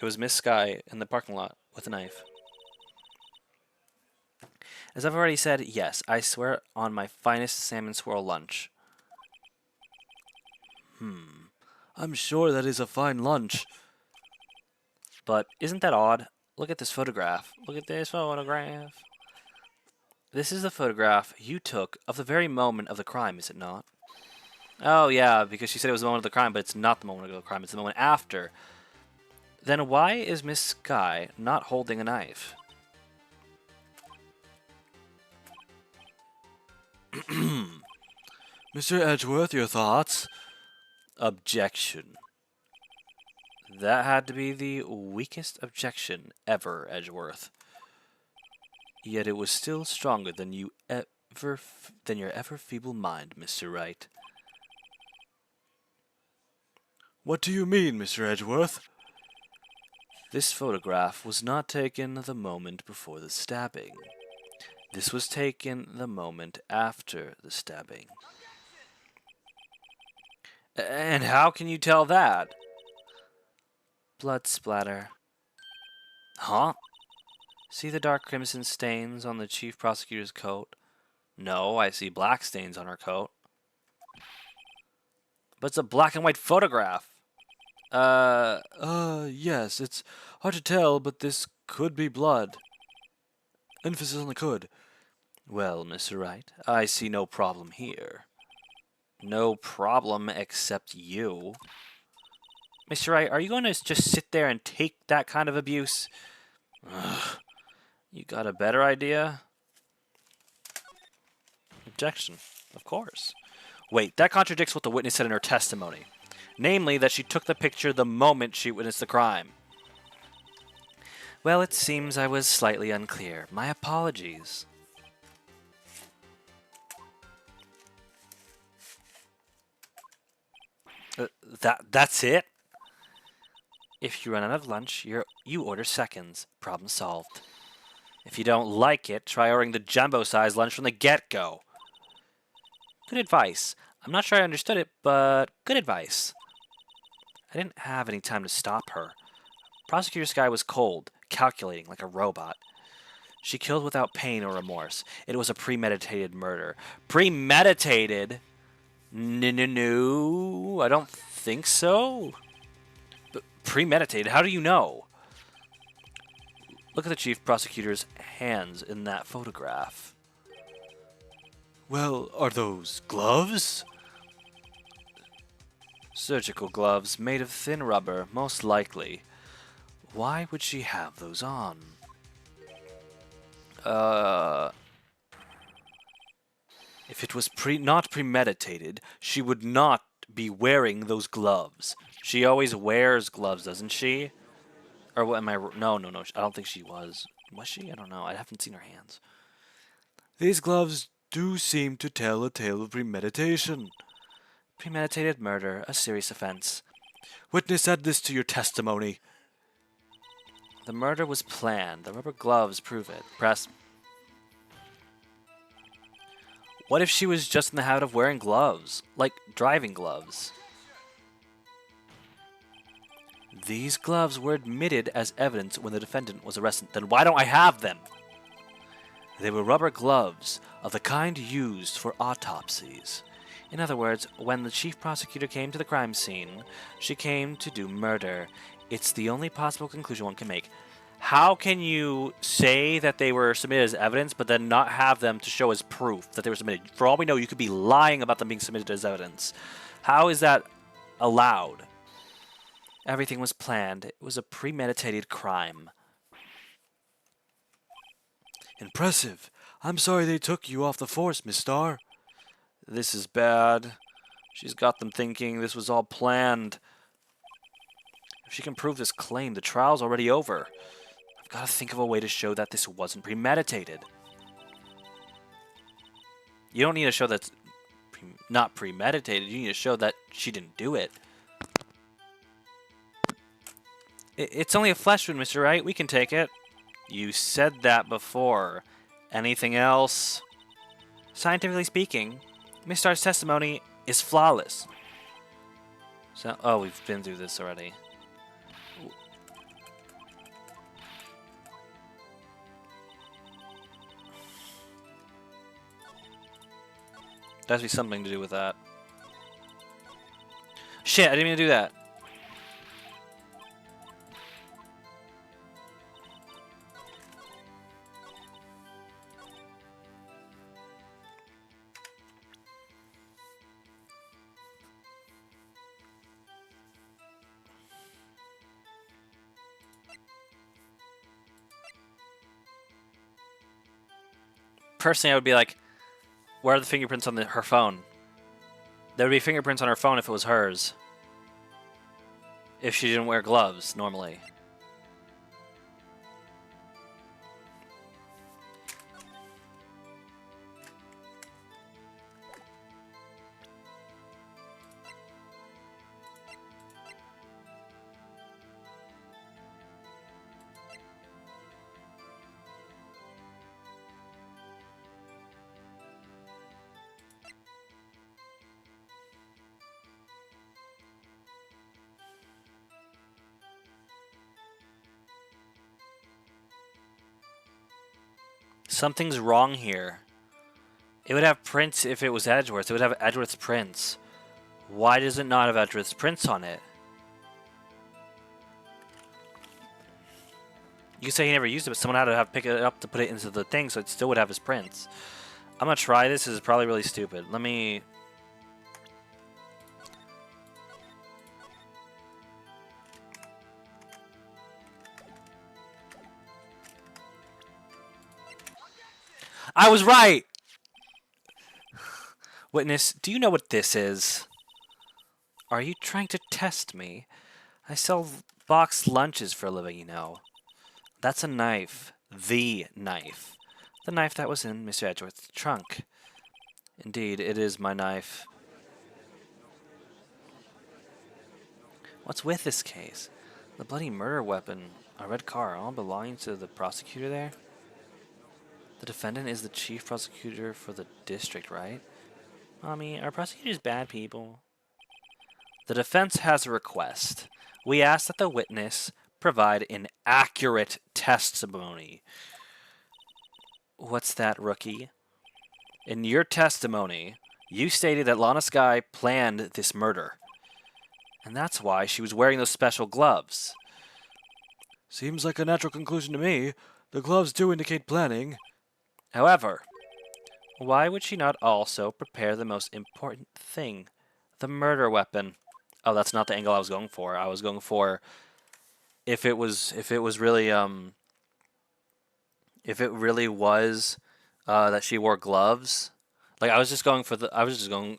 It was Miss Sky in the parking lot with a knife. As I've already said, yes, I swear on my finest salmon swirl lunch. I'm sure that is a fine lunch. But isn't that odd? Look at this photograph. Look at this photograph. This is the photograph you took of the very moment of the crime, is it not? Oh, yeah, because she said it was the moment of the crime, but it's not the moment of the crime. It's the moment after. Then why is Miss Sky not holding a knife? Mr. Edgeworth, your thoughts? Objection. That had to be the weakest objection ever, Edgeworth. Yet it was still stronger than your ever feeble mind, Mr. Wright. What do you mean, Mr. Edgeworth? This photograph was not taken the moment before the stabbing. This was taken the moment after the stabbing. And how can you tell that? Blood splatter. Huh? See the dark crimson stains on the chief prosecutor's coat? No, I see black stains on her coat. But it's a black and white photograph. Yes, it's hard to tell, but this could be blood. Emphasis on the could. Well, Mr. Wright, I see no problem here. No problem except you. Mr. Wright, are you going to just sit there and take that kind of abuse? Ugh. You got a better idea? Objection. Of course. Wait, that contradicts what the witness said in her testimony. Namely, that she took the picture the moment she witnessed the crime. Well, it seems I was slightly unclear. My apologies. That's it? If you run out of lunch, you order seconds. Problem solved. If you don't like it, try ordering the jumbo-sized lunch from the get-go. Good advice. I'm not sure I understood it, but good advice. I didn't have any time to stop her. Prosecutor Sky was cold, calculating like a robot. She killed without pain or remorse. It was a premeditated murder. Premeditated? No, I don't think so. But premeditated? How do you know? Look at the chief prosecutor's hands in that photograph. Well, are those gloves? Surgical gloves made of thin rubber, most likely. Why would she have those on? If it was not premeditated, she would not be wearing those gloves. She always wears gloves, doesn't she? Or what am I? No. I don't think she was. Was she? I don't know. I haven't seen her hands. These gloves do seem to tell a tale of premeditation. Premeditated murder, a serious offense. Witness, add this to your testimony. The murder was planned. The rubber gloves prove it. Press. What if she was just in the habit of wearing gloves? Like driving gloves? These gloves were admitted as evidence when the defendant was arrested. Then why don't I have them? They were rubber gloves of the kind used for autopsies. In other words, when the chief prosecutor came to the crime scene, she came to do murder. It's the only possible conclusion one can make. How can you say that they were submitted as evidence, but then not have them to show as proof that they were submitted? For all we know, you could be lying about them being submitted as evidence. How is that allowed? Everything was planned. It was a premeditated crime. Impressive. I'm sorry they took you off the force, Miss Starr. This is bad. She's got them thinking this was all planned. If she can prove this claim, the trial's already over. I've got to think of a way to show that this wasn't premeditated. You don't need to show that's not premeditated. You need to show that she didn't do it. It's only a flesh wound, Mr. Wright. We can take it. You said that before. Anything else? Scientifically speaking, Miss Starr's testimony is flawless. So, oh, we've been through this already. There has to be something to do with that. Shit, I didn't mean to do that. personally, I would be like, where are the fingerprints on her phone? There would be fingerprints on her phone if it was hers. If she didn't wear gloves normally. Something's wrong here. It would have prints if it was Edgeworth. It would have Edgeworth's prints. Why does it not have Edgeworth's prints on it? You say he never used it, but someone had to pick it up to put it into the thing, so it still would have his prints. I'm gonna try this. This is probably really stupid. Let me... I was right! Witness, do you know what this is? Are you trying to test me? I sell boxed lunches for a living, you know. That's a knife. The knife. The knife that was in Mr. Edgeworth's trunk. Indeed, it is my knife. What's with this case? The bloody murder weapon, a red car, all belonging to the prosecutor there? The defendant is the chief prosecutor for the district, right? Mommy, are prosecutors bad people? The defense has a request. We ask that the witness provide an accurate testimony. What's that, rookie? In your testimony, you stated that Lana Skye planned this murder. And that's why she was wearing those special gloves. Seems like a natural conclusion to me. The gloves do indicate planning. However, why would she not also prepare the most important thing? The murder weapon. Oh, that's not the angle I was going for. I was going for if it really was that she wore gloves. Like I was just going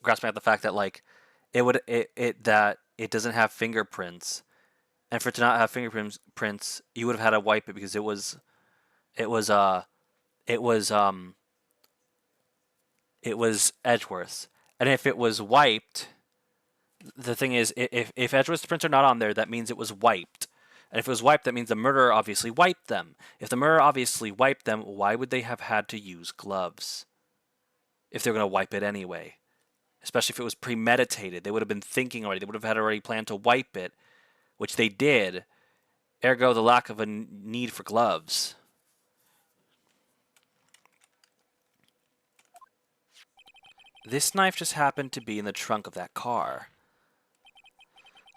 grasping at the fact that like that it doesn't have fingerprints. And for it to not have fingerprints, you would have had to wipe it because it was Edgeworth's. And if it was wiped, the thing is, if Edgeworth's prints are not on there, that means it was wiped. And if it was wiped, that means the murderer obviously wiped them. If the murderer obviously wiped them, why would they have had to use gloves? If they're going to wipe it anyway. Especially if it was premeditated. They would have been thinking already. They would have had already planned to wipe it, which they did. Ergo, the lack of a need for gloves. This knife just happened to be in the trunk of that car.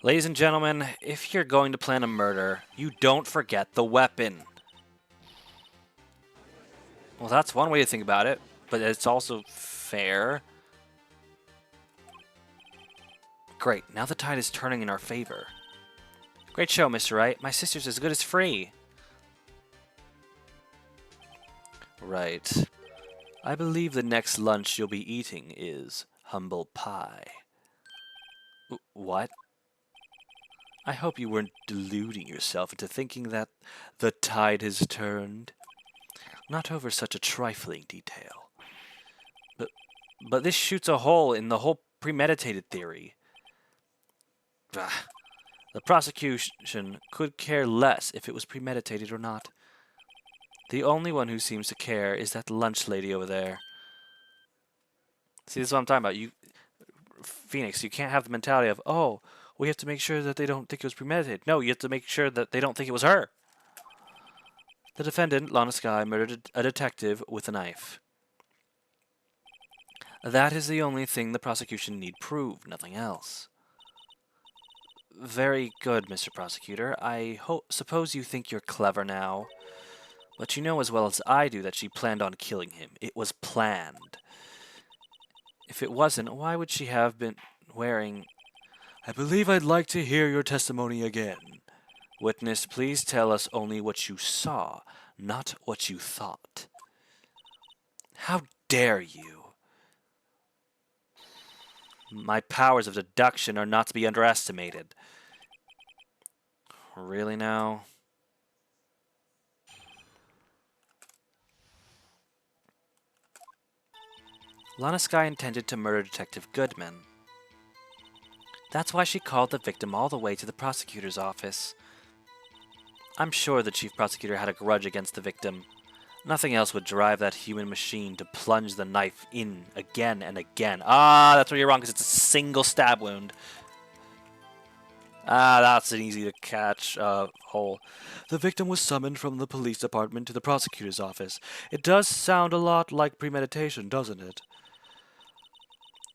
Ladies and gentlemen, if you're going to plan a murder, you don't forget the weapon. Well, that's one way to think about it, but it's also fair. Great, now the tide is turning in our favor. Great show, Mr. Wright. My sister's as good as free. Right. I believe the next lunch you'll be eating is humble pie. What? I hope you weren't deluding yourself into thinking that the tide has turned. Not over such a trifling detail. But this shoots a hole in the whole premeditated theory. The prosecution could care less if it was premeditated or not. The only one who seems to care is that lunch lady over there. See, this is what I'm talking about. Phoenix, you can't have the mentality of, oh, we have to make sure that they don't think it was premeditated. No, you have to make sure that they don't think it was her. The defendant, Lana Skye, murdered a detective with a knife. That is the only thing the prosecution need prove, nothing else. Very good, Mr. Prosecutor. I suppose you think you're clever now. But you know as well as I do that she planned on killing him. It was planned. If it wasn't, why would she have been wearing... I believe I'd like to hear your testimony again. Witness, please tell us only what you saw, not what you thought. How dare you? My powers of deduction are not to be underestimated. Really now? Lana Skye intended to murder Detective Goodman. That's why she called the victim all the way to the prosecutor's office. I'm sure the chief prosecutor had a grudge against the victim. Nothing else would drive that human machine to plunge the knife in again and again. Ah, that's where you're wrong, because it's a single stab wound. Ah, that's an easy to catch hole. The victim was summoned from the police department to the prosecutor's office. It does sound a lot like premeditation, doesn't it?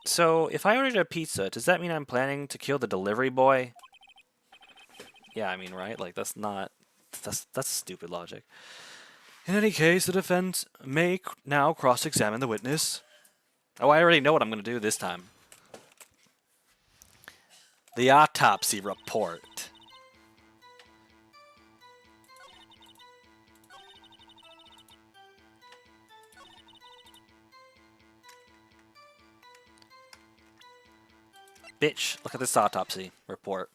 So, if I ordered a pizza, does that mean I'm planning to kill the delivery boy? Yeah, I mean, right? Like, that's not... That's stupid logic. In any case, the defense may now cross-examine the witness. Oh, I already know what I'm going to do this time. The autopsy report. Bitch, look at this autopsy report.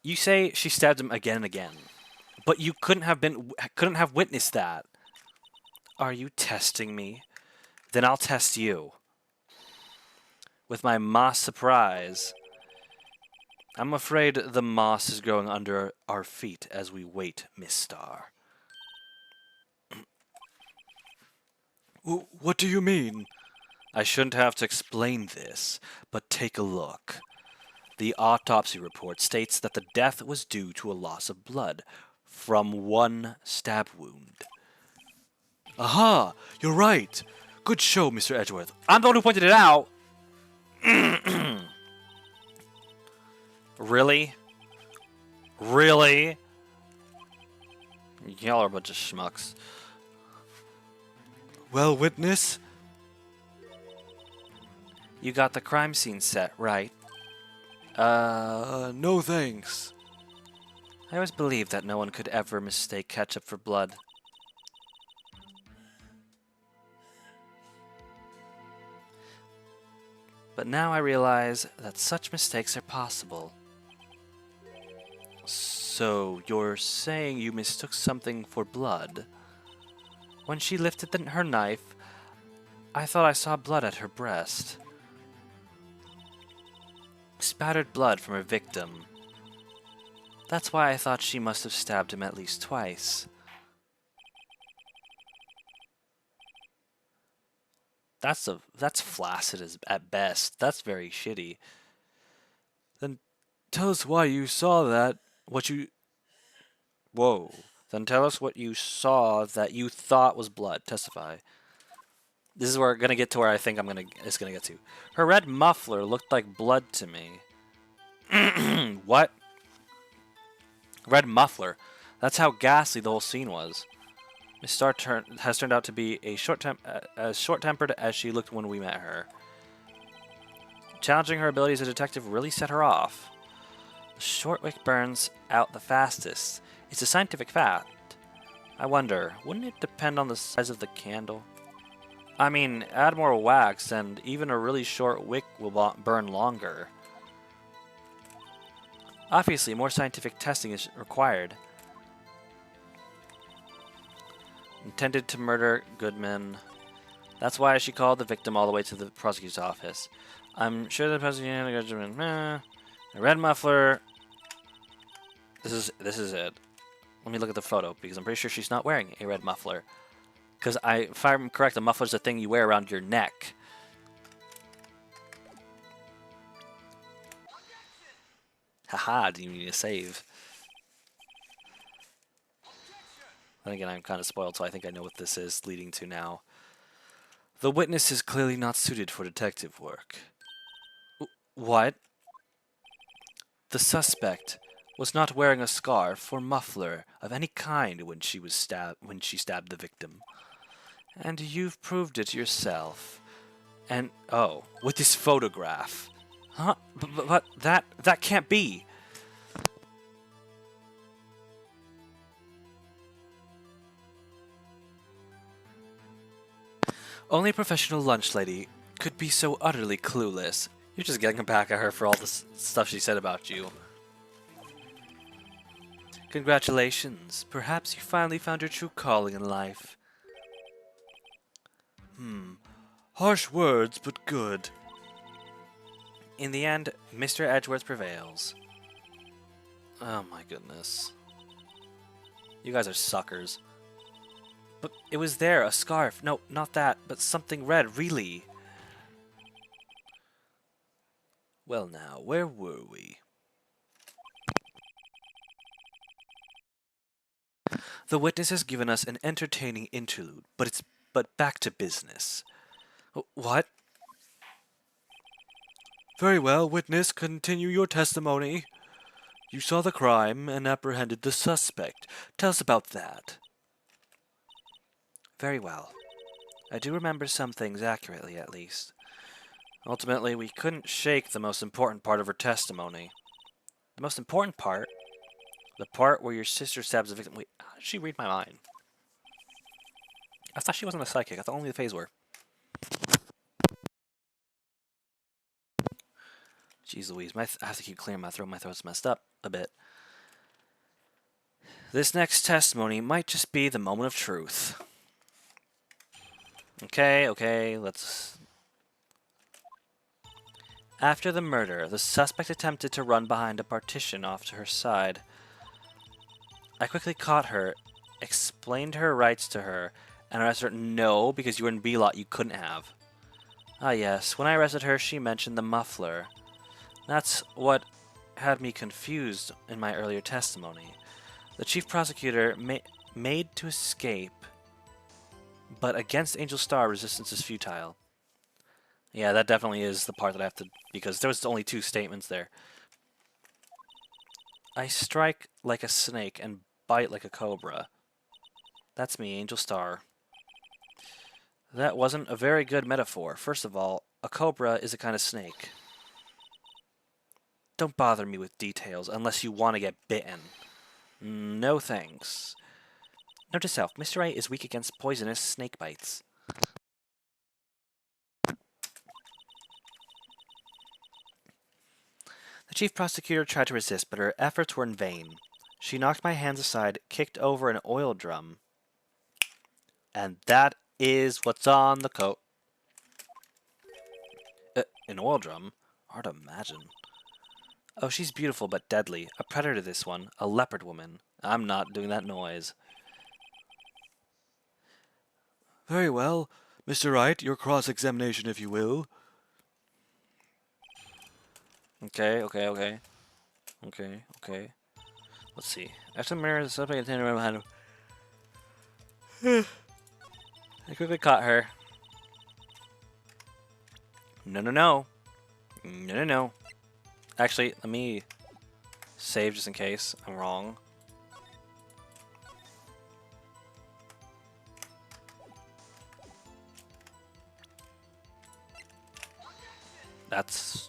You say she stabbed him again and again, but you couldn't have witnessed that. Are you testing me? Then I'll test you. With my moss surprise. I'm afraid the moss is growing under our feet as we wait, Miss Star. What do you mean? I shouldn't have to explain this, but take a look. The autopsy report states that the death was due to a loss of blood from one stab wound. Aha! You're right! Good show, Mr. Edgeworth. I'm the one who pointed it out! Really? Really? Y'all are a bunch of schmucks. Well, witness? You got the crime scene set, right? No thanks. I always believed that no one could ever mistake ketchup for blood. But now I realize that such mistakes are possible. So, you're saying you mistook something for blood? When she lifted her knife, I thought I saw blood at her breast. Spattered blood from her victim. That's why I thought she must have stabbed him at least twice. That's flaccid at best. That's very shitty. Then tell us why you saw that. Whoa. Then tell us what you saw that you thought was blood. Testify. This is where we're gonna get to where I think it's gonna get to. Her red muffler looked like blood to me. What? Red muffler. That's how ghastly the whole scene was. Miss Star has turned out to be as short-tempered as she looked when we met her. Challenging her abilities as a detective really set her off. The short wick burns out the fastest. It's a scientific fact. I wonder, wouldn't it depend on the size of the candle? I mean, add more wax and even a really short wick will burn longer. Obviously, more scientific testing is required. Intended to murder Goodman. That's why she called the victim all the way to the prosecutor's office. I'm sure the prosecutor Goodman. A red muffler. This is it. Let me look at the photo because I'm pretty sure she's not wearing a red muffler. Because if I'm correct, a muffler is the thing you wear around your neck. Haha, do you need a save? Then again, I'm kind of spoiled, so I think I know what this is leading to now. The witness is clearly not suited for detective work. What? The suspect was not wearing a scarf or muffler of any kind when she stabbed the victim. And you've proved it yourself. And oh, with this photograph. Huh? But that can't be. Only a professional lunch lady could be so utterly clueless. You're just getting back at her for all the stuff she said about you. Congratulations. Perhaps you finally found your true calling in life. Harsh words, but good. In the end, Mr. Edgeworth prevails. Oh my goodness. You guys are suckers. But it was there, a scarf. No, not that, but something red, really. Well now, where were we? The witness has given us an entertaining interlude, but back to business. What? Very well, witness, continue your testimony. You saw the crime and apprehended the suspect. Tell us about that. Very well. I do remember some things accurately, at least. Ultimately, we couldn't shake the most important part of her testimony. The most important part? The part where your sister stabs the victim. Wait, how did she read my mind? I thought she wasn't a psychic. I thought only the Fays were. Jeez Louise, I have to keep clearing my throat. My throat's messed up a bit. This next testimony might just be the moment of truth. Okay, let's... After the murder, the suspect attempted to run behind a partition off to her side. I quickly caught her, explained her rights to her, and arrested her. No, because you were in B-Lot, you couldn't have. Ah yes, when I arrested her, she mentioned the muffler. That's what had me confused in my earlier testimony. The chief prosecutor made to escape, but against Angel Star, resistance is futile. Yeah, that definitely is the part that I have to... Because there was only 2 statements there. I strike like a snake and bite like a cobra. That's me, Angel Star. That wasn't a very good metaphor. First of all, a cobra is a kind of snake. Don't bother me with details unless you want to get bitten. No thanks. Note to self, Mr. Wright is weak against poisonous snake bites. The chief prosecutor tried to resist, but her efforts were in vain. She knocked my hands aside, kicked over an oil drum. And that is what's on the coat. An oil drum? Hard to imagine. Oh, she's beautiful but deadly. A predator, this one. A leopard woman. I'm not doing that noise. Very well. Mr. Wright, your cross-examination, if you will. Okay. Let's see. After the mirror, the suspect attended right behind him. I quickly caught her. No. Actually, let me save just in case I'm wrong. That's...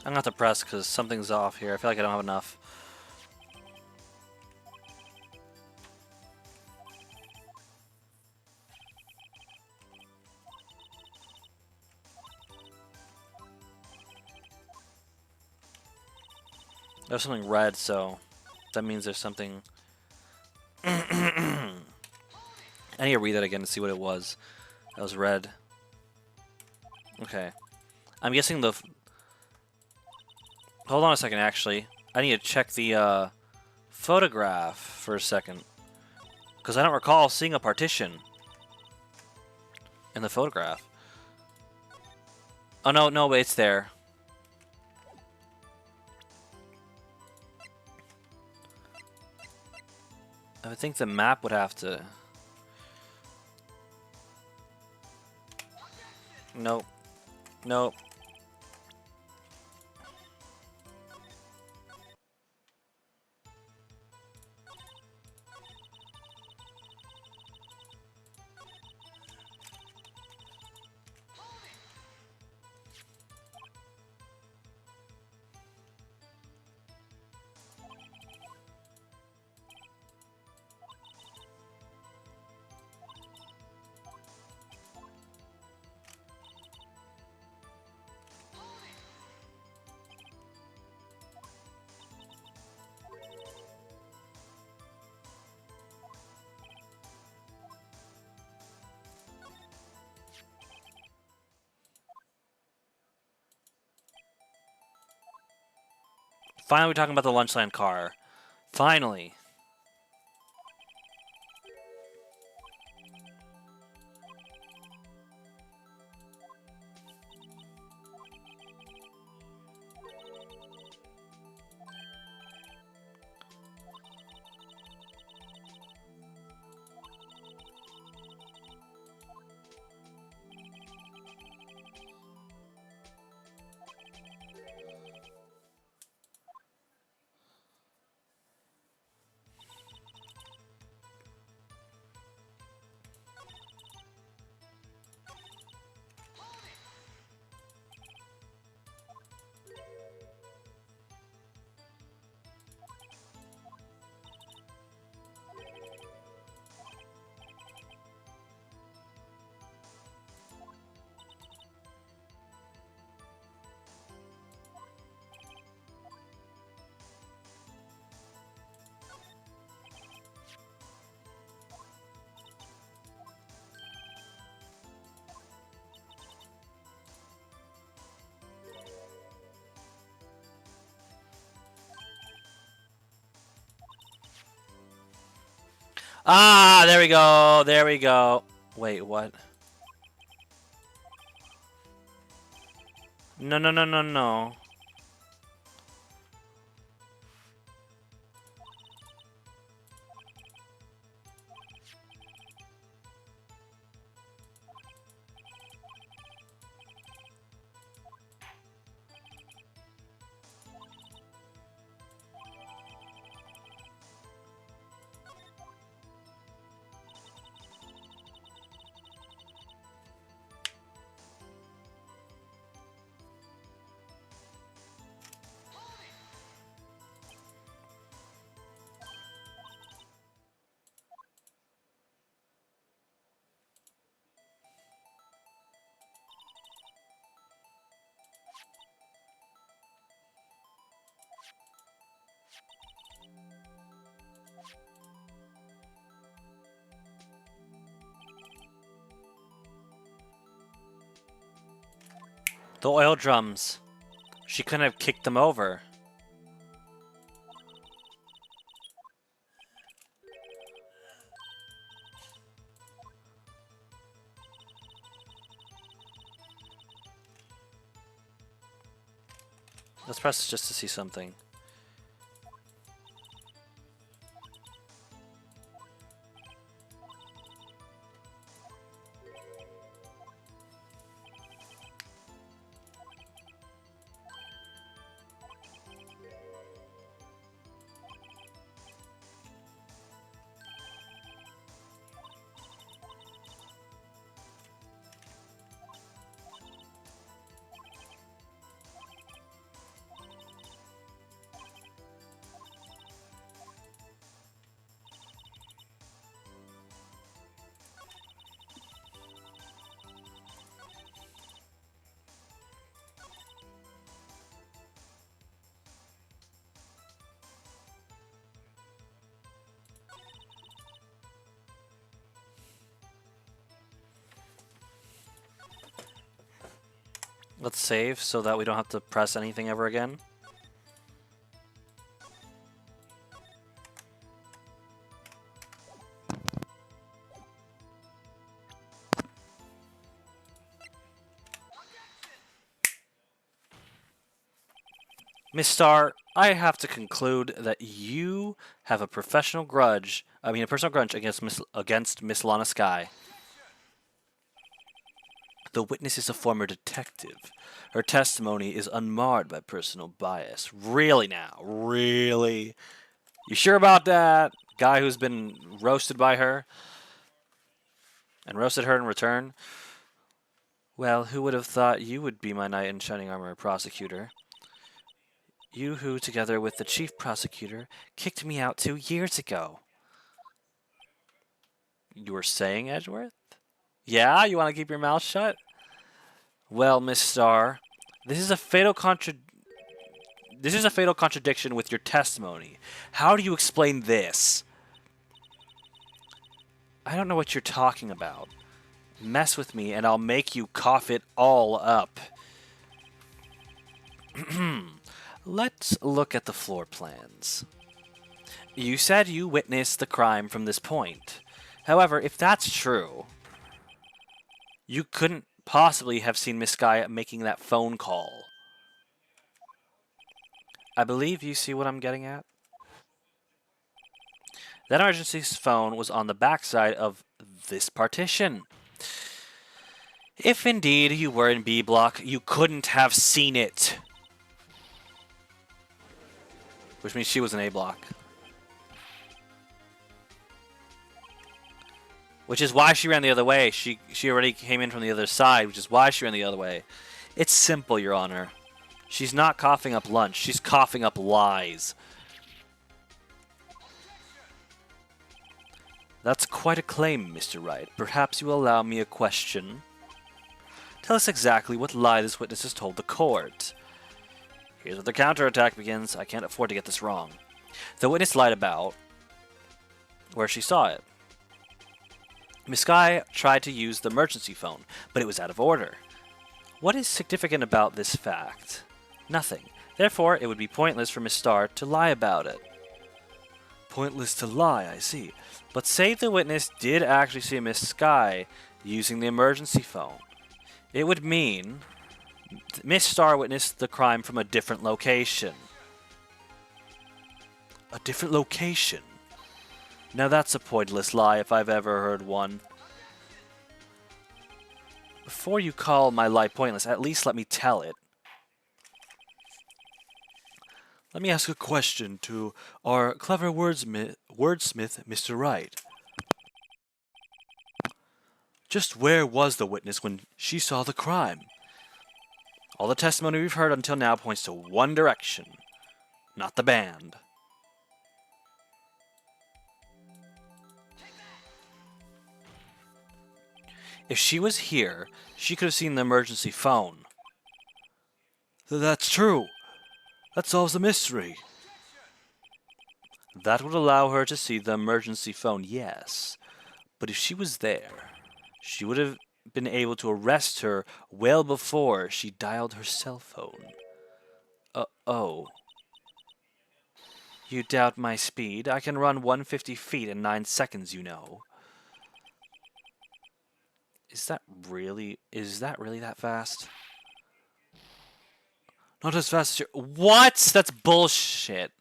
I'm gonna have to press because something's off here. I feel like I don't have enough. There's something red, so that means there's something. I need to read that again to see what it was. That was red. Okay. I'm guessing the... Hold on a second, actually. I need to check the photograph for a second. Because I don't recall seeing a partition in the photograph. Oh, no, no, it's there. I would think the map would have to... Nope. Nope. Finally, we're talking about the Lunchland car. Finally. Ah, there we go. There we go. Wait, what? No, no, no, no, no. The oil drums. She couldn't have kicked them over. Let's press just to see something. Let's save so that we don't have to press anything ever again. Miss Star, I have to conclude that you have a personal grudge against Miss Lana Sky. The witness is a former detective. Her testimony is unmarred by personal bias. Really now? Really? You sure about that? Guy who's been roasted by her? And roasted her in return? Well, who would have thought you would be my knight in shining armor prosecutor? You who, together with the chief prosecutor, kicked me out 2 years ago. You were saying, Edgeworth? Yeah, you want to keep your mouth shut? Well, Miss Starr, this is a fatal contradiction with your testimony. How do you explain this? I don't know what you're talking about. Mess with me and I'll make you cough it all up. Let's look at the floor plans. You said you witnessed the crime from this point. However, if that's true, you couldn't possibly have seen Miss Sky making that phone call. I believe you see what I'm getting at. That emergency phone was on the backside of this partition. If indeed you were in B block, you couldn't have seen it. Which means she was in A block. Which is why she ran the other way. She already came in from the other side, which is why she ran the other way. It's simple, Your Honor. She's not coughing up lunch. She's coughing up lies. That's quite a claim, Mr. Wright. Perhaps you will allow me a question. Tell us exactly what lie this witness has told the court. Here's where the counterattack begins. I can't afford to get this wrong. The witness lied about where she saw it. Miss Sky tried to use the emergency phone, but it was out of order. What is significant about this fact? Nothing. Therefore, it would be pointless for Miss Starr to lie about it. Pointless to lie, I see. But say the witness did actually see Miss Sky using the emergency phone. It would mean Miss Starr witnessed the crime from a different location. A different location? Now that's a pointless lie if I've ever heard one. Before you call my lie pointless, at least let me tell it. Let me ask a question to our clever wordsmith, Mr. Wright. Just where was the witness when she saw the crime? All the testimony we've heard until now points to one direction, not the band. If she was here, she could have seen the emergency phone. That's true. That solves the mystery. That would allow her to see the emergency phone, yes. But if she was there, she would have been able to arrest her well before she dialed her cell phone. Oh. You doubt my speed? I can run 150 feet in 9 seconds, you know. Is that really that fast? Not as fast as you... What? That's bullshit.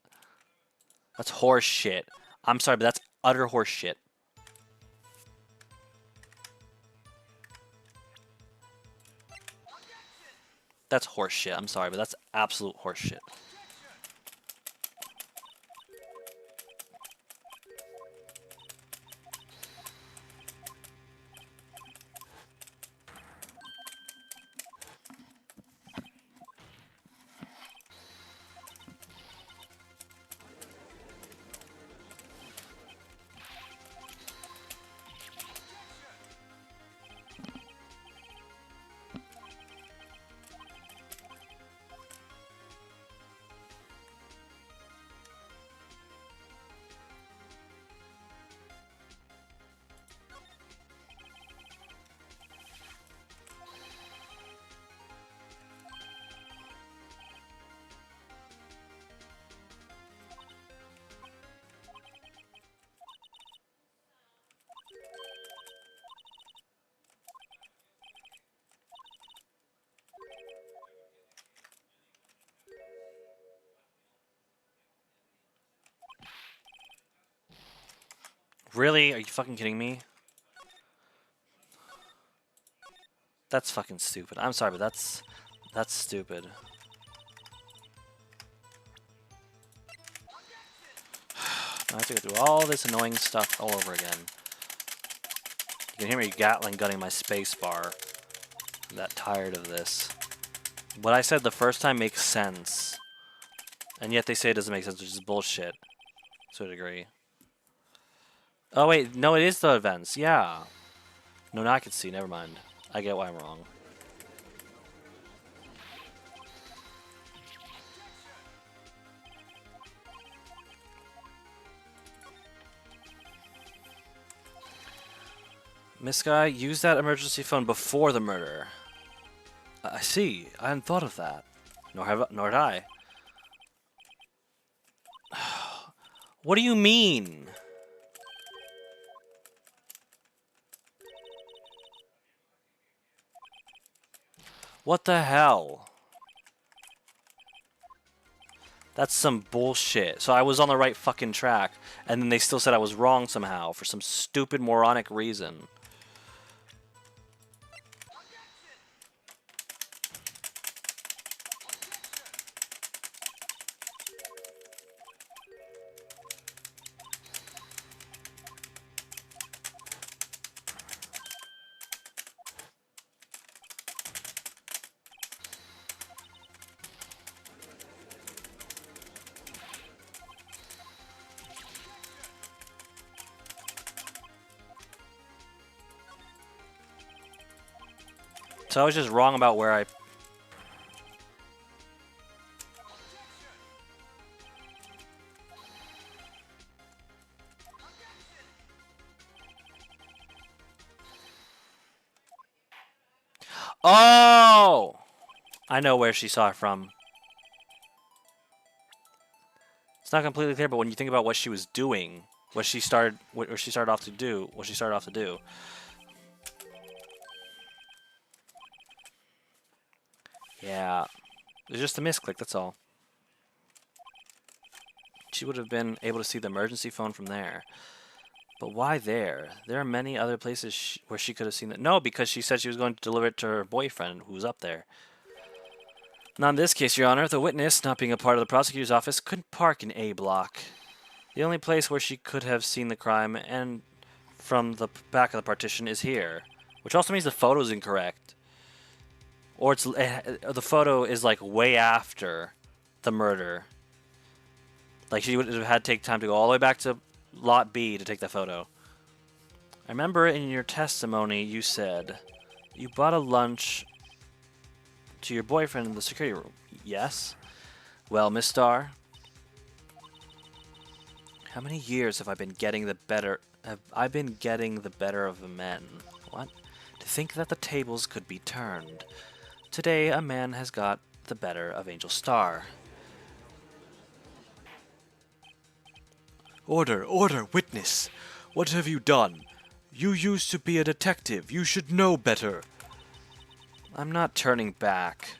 That's horse shit. I'm sorry, but that's utter horse shit. That's horse shit. I'm sorry, but that's absolute horse shit. Really? Are you fucking kidding me? That's fucking stupid. I'm sorry, but that's stupid. I have to go through all this annoying stuff all over again. You can hear me Gatling gunning my space bar. I'm that tired of this. What I said the first time makes sense. And yet they say it doesn't make sense, which is bullshit. To a degree. Oh wait, no, it is the events. Yeah. No, now I can see. Never mind. I get why I'm wrong. Miss Guy, use that emergency phone before the murder. I see. I hadn't thought of that. Nor had I. What do you mean? What the hell? That's some bullshit. So I was on the right fucking track, and then they still said I was wrong somehow for some stupid moronic reason. So I was just wrong about where I... Oh! I know where she saw it from. It's not completely clear, but when you think about what she was doing, what she started off to do. Yeah. It was just a misclick, that's all. She would have been able to see the emergency phone from there. But why there? There are many other places where she could have seen it. No, because she said she was going to deliver it to her boyfriend, who was up there. Not in this case, Your Honor. The witness, not being a part of the prosecutor's office, couldn't park in A block. The only place where she could have seen the crime and from the back of the partition is here. Which also means the photo is incorrect. Or the photo is like way after the murder. Like she would have had to take time to go all the way back to lot B to take that photo. I remember in your testimony you said you bought a lunch to your boyfriend in the security room. Yes? Well, Miss Starr, how many years have I been getting the better of the men? What? To think that the tables could be turned. Today a man has got the better of Angel Starr. Order, order, witness! What have you done? You used to be a detective. You should know better. I'm not turning back.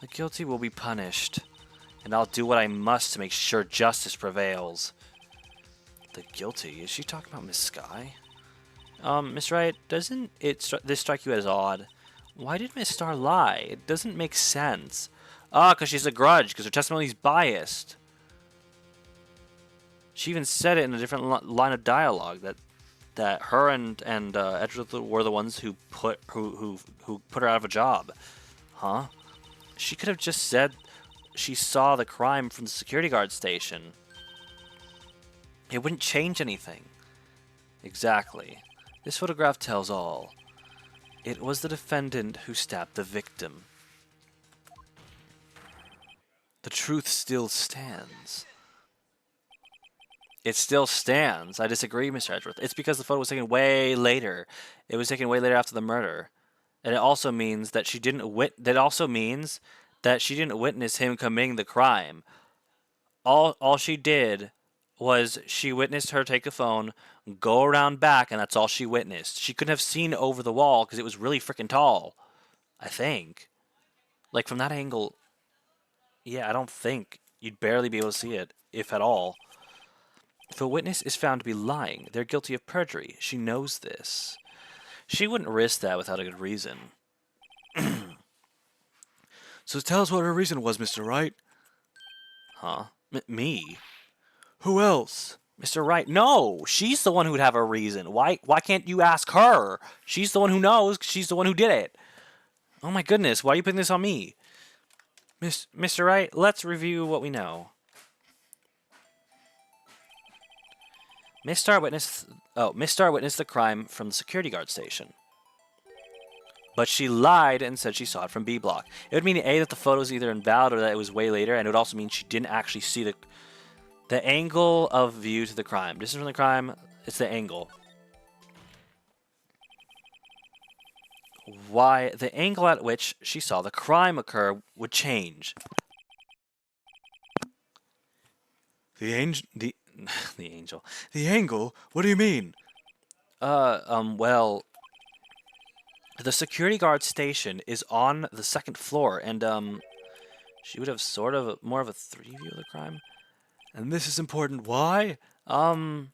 The guilty will be punished, and I'll do what I must to make sure justice prevails. The guilty? Is she talking about Miss Sky? Miss Wright, doesn't this strike you as odd? Why did Miss Starr lie? It doesn't make sense. Ah, because she's a grudge, because her testimony's biased. She even said it in a different line of dialogue that her and Edgeworth were the ones who put her out of a job. Huh? She could have just said she saw the crime from the security guard station. It wouldn't change anything. Exactly. This photograph tells all. It was the defendant who stabbed the victim. The truth still stands. It still stands. I disagree, Mr. Edgeworth. It's because the photo was taken way later. It was taken way later after the murder. And it also means that she didn't witness him committing the crime. All she did was she witnessed her take the phone, go around back, and that's all she witnessed. She couldn't have seen over the wall because it was really freaking tall. I think. Like, from that angle, yeah, I don't think you'd barely be able to see it, if at all. If a witness is found to be lying, they're guilty of perjury. She knows this. She wouldn't risk that without a good reason. So tell us what her reason was, Mr. Wright. Huh? Me? Who else? Mr. Wright. No! She's the one who'd have a reason. Why can't you ask her? She's the one who knows. She's the one who did it. Oh my goodness, why are you putting this on me? Mr. Wright, let's review what we know. Miss Starr witnessed the crime from the security guard station. But she lied and said she saw it from B block. It would mean A, that the photo is either invalid or that it was way later, and it would also mean she didn't actually see the angle of view to the crime. Distance from the crime, it's the angle. Why the angle at which she saw the crime occur would change. The angel. The angle? What do you mean? Well, the security guard station is on the second floor, and, she would have sort of more of a 3D view of the crime. And this is important. Why? Are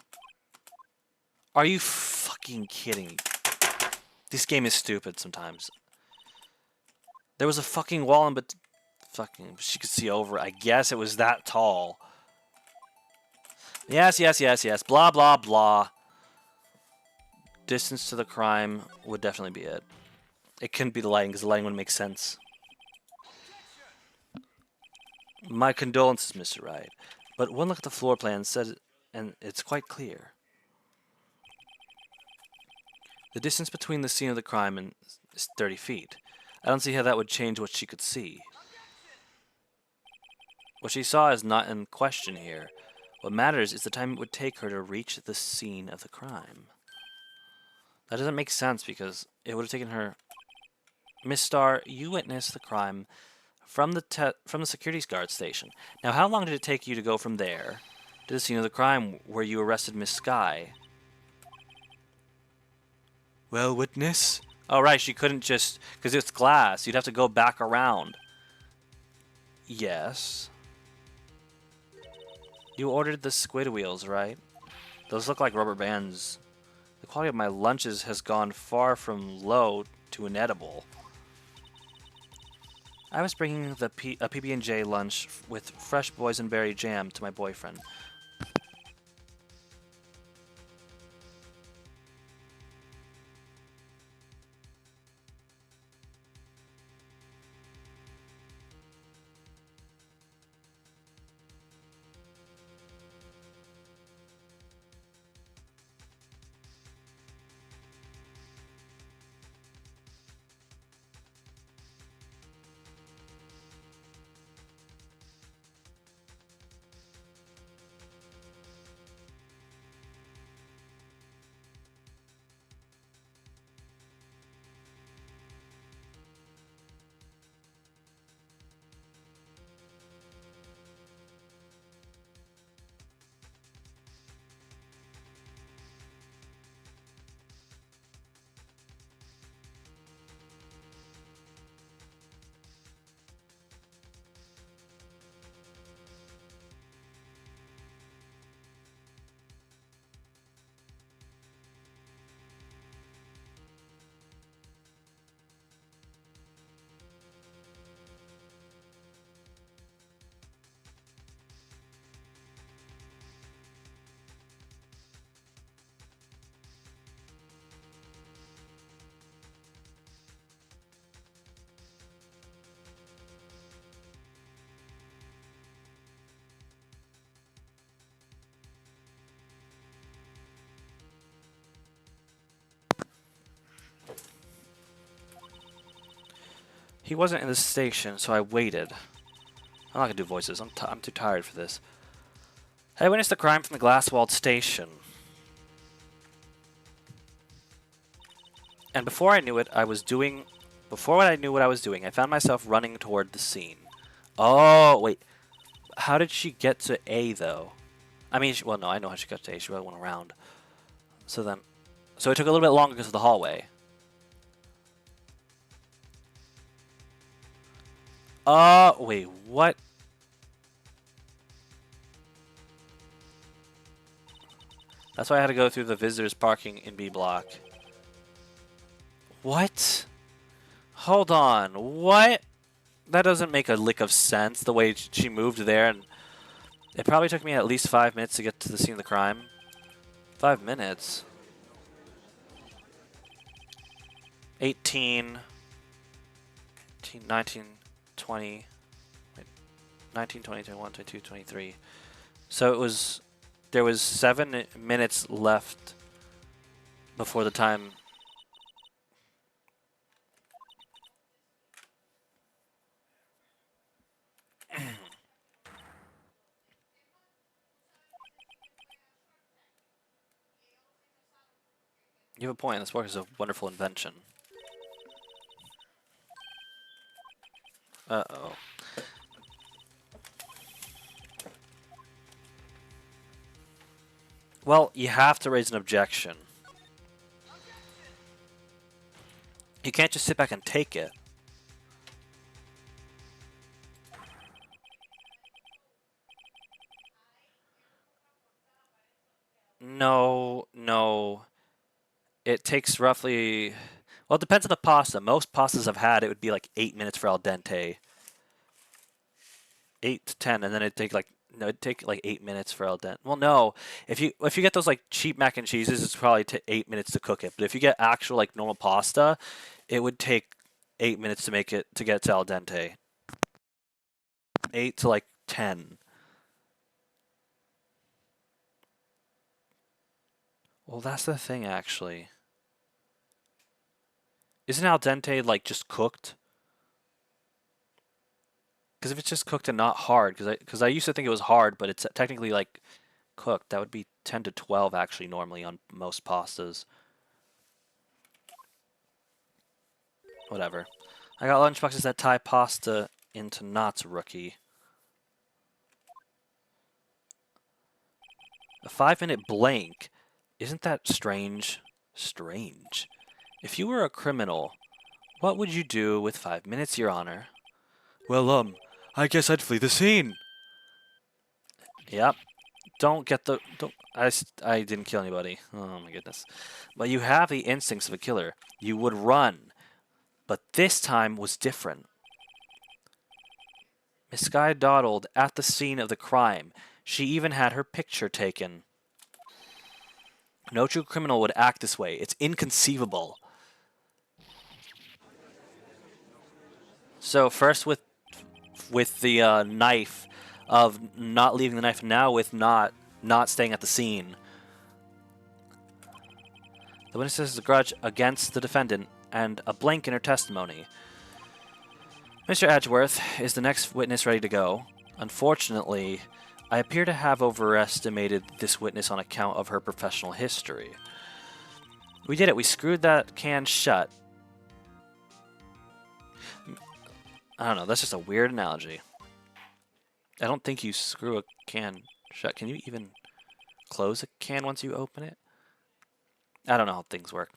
you fucking kidding me? This game is stupid sometimes. There was a fucking wall, but fucking she could see over it. I guess it was that tall. Yes. Blah, blah, blah. Distance to the crime would definitely be it. It couldn't be the lighting, because the lighting wouldn't make sense. My condolences, Mr. Wright. But one look at the floor plan says, and it's quite clear. The distance between the scene of the crime is 30 feet. I don't see how that would change what she could see. What she saw is not in question here. What matters is the time it would take her to reach the scene of the crime. That doesn't make sense because it would have taken her... Miss Starr, you witnessed the crime from the security guard station. Now, how long did it take you to go from there to the scene of the crime where you arrested Miss Skye? Well, witness? Oh, right, she couldn't just... Because it's glass. You'd have to go back around. Yes. You ordered the squid wheels, right? Those look like rubber bands. The quality of my lunches has gone far from low to inedible. I was bringing a PB&J lunch with fresh boysenberry jam to my boyfriend. He wasn't in the station, so I waited. I'm not gonna do voices. I'm too tired for this. I witnessed the crime from the glass-walled station. And before I knew what I was doing, I found myself running toward the scene. Oh, wait. How did she get to A, though? I mean, well, no, I know how she got to A. She really went around. So it took a little bit longer because of the hallway. Wait, what? That's why I had to go through the visitors parking in B block. What? Hold on. What? That doesn't make a lick of sense, the way she moved there. And it probably took me at least 5 minutes to get to the scene of the crime. 5 minutes? 18, 19, 20, 19, 20, 21, 22, 23. So it was, there was 7 minutes left before the time. You have a point. This work is a wonderful invention. Uh-oh. Well, you have to raise an objection. You can't just sit back and take it. No, no. It takes roughly... Well, it depends on the pasta. Most pastas I've had, it would be like 8 minutes for al dente. 8 to 10, and then it'd take like... No, it'd take like 8 minutes for al dente. Well, no. If you get those like cheap mac and cheeses, it's probably 8 minutes to cook it. But if you get actual like normal pasta, it would take 8 minutes to make it, to get it to al dente. 8 to like 10. Well, that's the thing, actually. Isn't al dente, like, just cooked? Because if it's just cooked and not hard, because I used to think it was hard, but it's technically, like, cooked. That would be 10 to 12, actually, normally on most pastas. Whatever. I got lunchboxes that tie pasta into knots, rookie. A 5-minute blank. Isn't that strange? Strange. If you were a criminal, what would you do with 5 minutes, Your Honor? Well, I guess I'd flee the scene. Yep. Don't get the... Don't, I didn't kill anybody. Oh my goodness. But you have the instincts of a killer. You would run. But this time was different. Miss Skye dawdled at the scene of the crime. She even had her picture taken. No true criminal would act this way. It's inconceivable. So first with the knife, of not leaving the knife, now with not staying at the scene. The witness has a grudge against the defendant and a blank in her testimony. Mr. Edgeworth is the next witness ready to go. Unfortunately, I appear to have overestimated this witness on account of her professional history. We did it. We screwed that can shut. I don't know. That's just a weird analogy. I don't think you screw a can shut. Can you even close a can once you open it? I don't know how things work.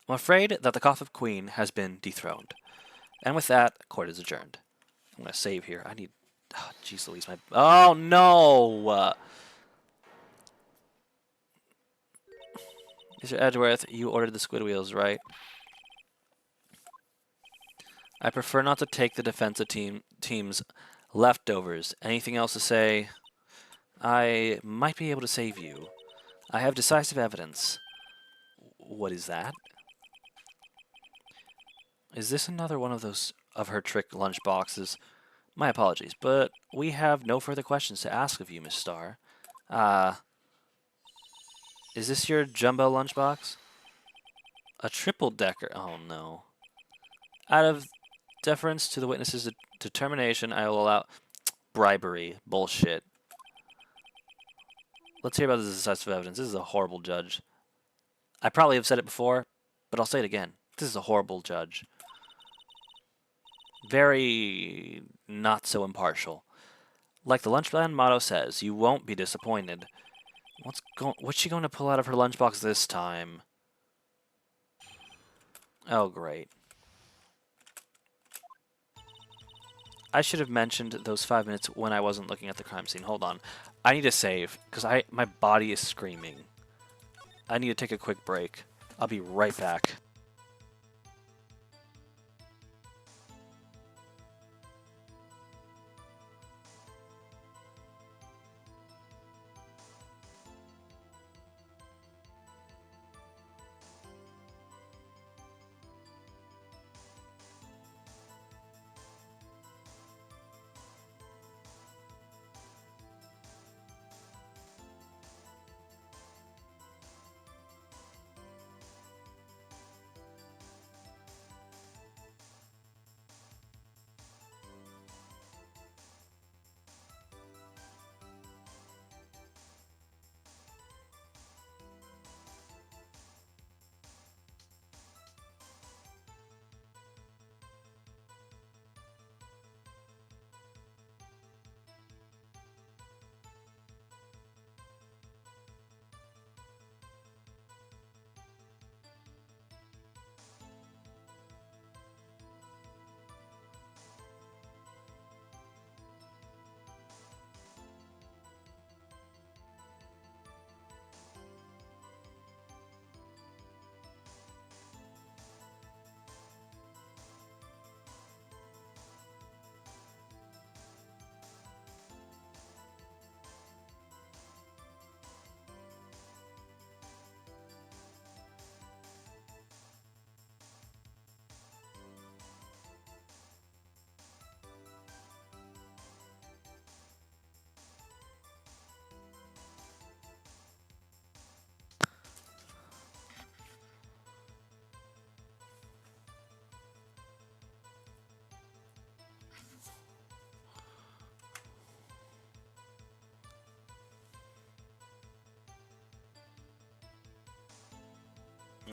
I'm afraid that the Gothic Queen has been dethroned. And with that, court is adjourned. I'm going to save here. I need... Oh, jeez Louise, my... Oh, no! Mr. Edgeworth, you ordered the squid wheels, right? I prefer not to take the defensive team's leftovers. Anything else to say? I might be able to save you. I have decisive evidence. What is that? Is this another one of those of her trick lunch boxes? My apologies, but we have no further questions to ask of you, Miss Starr. Is this your jumbo lunchbox? A triple-decker? Oh, no. Out of deference to the witness's determination, I will allow... Bribery. Bullshit. Let's hear about this decisive evidence. This is a horrible judge. I probably have said it before, but I'll say it again. This is a horrible judge. Very not so impartial. Like the lunchman motto says, you won't be disappointed. What's she going to pull out of her lunchbox this time? Oh, great. I should have mentioned those 5 minutes when I wasn't looking at the crime scene. Hold on. I need to save, because my body is screaming. I need to take a quick break. I'll be right back.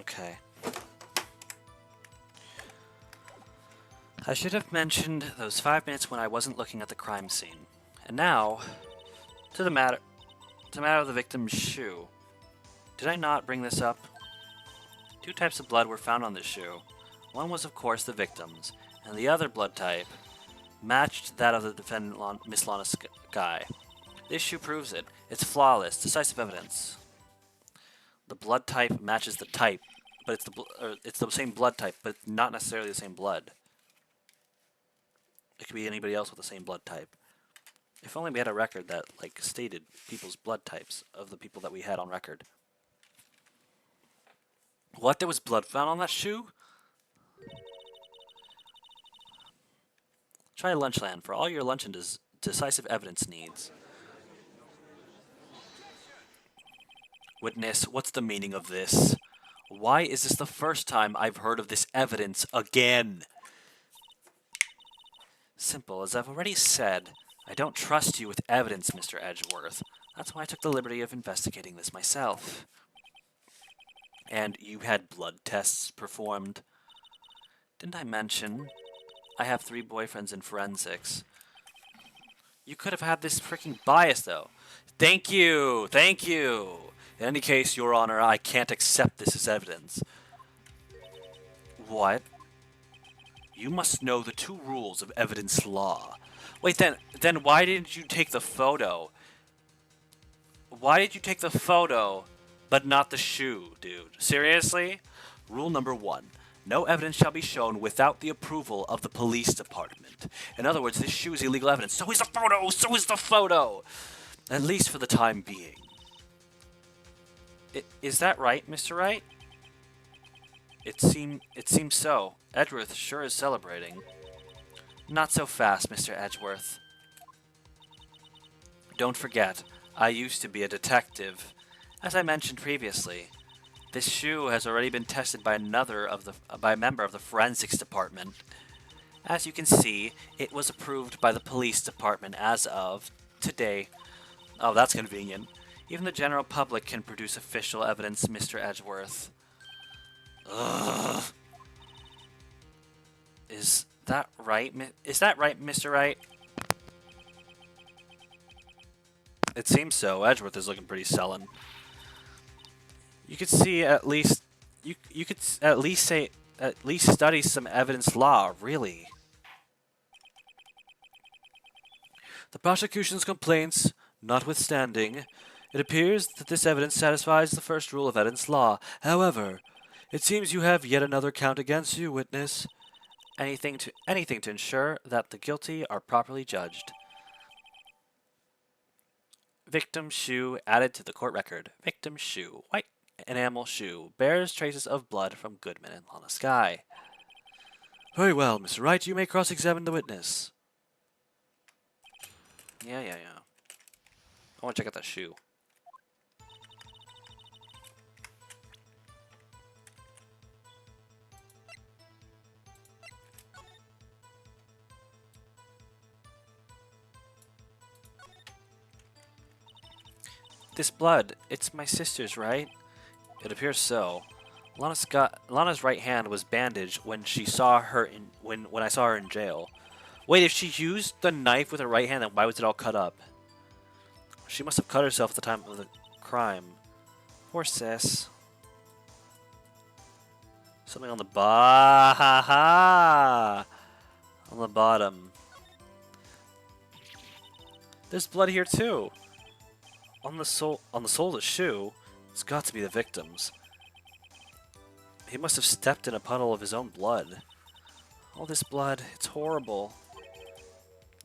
Okay. I should have mentioned those 5 minutes when I wasn't looking at the crime scene. And now, to the matter of the victim's shoe. Did I not bring this up? 2 types of blood were found on this shoe. One was, of course, the victim's, and the other blood type matched that of the defendant, Miss Lana Sky. This shoe proves it. It's flawless, decisive evidence. The blood type matches the type, but it's the same blood type, but not necessarily the same blood. It could be anybody else with the same blood type. If only we had a record that stated people's blood types of the people that we had on record. What? There was blood found on that shoe? Try Lunchland for all your lunch and decisive evidence needs. Witness, what's the meaning of this? Why is this the first time I've heard of this evidence again? Simple. As I've already said, I don't trust you with evidence, Mr. Edgeworth. That's why I took the liberty of investigating this myself. And you had blood tests performed. Didn't I mention I have 3 boyfriends in forensics? You could have had this freaking bias, though. Thank you! Thank you! In any case, Your Honor, I can't accept this as evidence. What? You must know the 2 rules of evidence law. Wait, then why didn't you take the photo? Why did you take the photo, but not the shoe, dude? Seriously? Rule number 1. No evidence shall be shown without the approval of the police department. In other words, this shoe is illegal evidence. So is the photo! So is the photo! At least for the time being. Is that right, Mr. Wright? It seems so. Edgeworth sure is celebrating. Not so fast, Mr. Edgeworth. Don't forget, I used to be a detective. As I mentioned previously, this shoe has already been tested by a member of the forensics department. As you can see, it was approved by the police department as of today. Oh, that's convenient. Even the general public can produce official evidence, Mr. Edgeworth. Ugh. Is that right, Mr. Wright? It seems so. Edgeworth is looking pretty sullen. You could see at least you could at least study some evidence law, really. The prosecution's complaints Notwithstanding, it appears that this evidence satisfies the first rule of evidence law. However, it seems you have yet another count against you, witness. Anything to ensure that the guilty are properly judged. Victim shoe added to the court record. Victim shoe, white enamel shoe, bears traces of blood from Goodman and Lana Skye. Very well, Mr. Wright, you may cross-examine the witness. Yeah. I want to check out that shoe. This blood, it's my sister's, right? It appears so. Lana's right hand was bandaged when she saw her in when I saw her in jail. Wait, if she used the knife with her right hand, then why was it all cut up? She must have cut herself at the time of the crime. Poor sis. Something on the on the bottom. There's blood here too. On the sole of the shoe. It's got to be the victim's. He must have stepped in a puddle of his own blood. All this blood, it's horrible.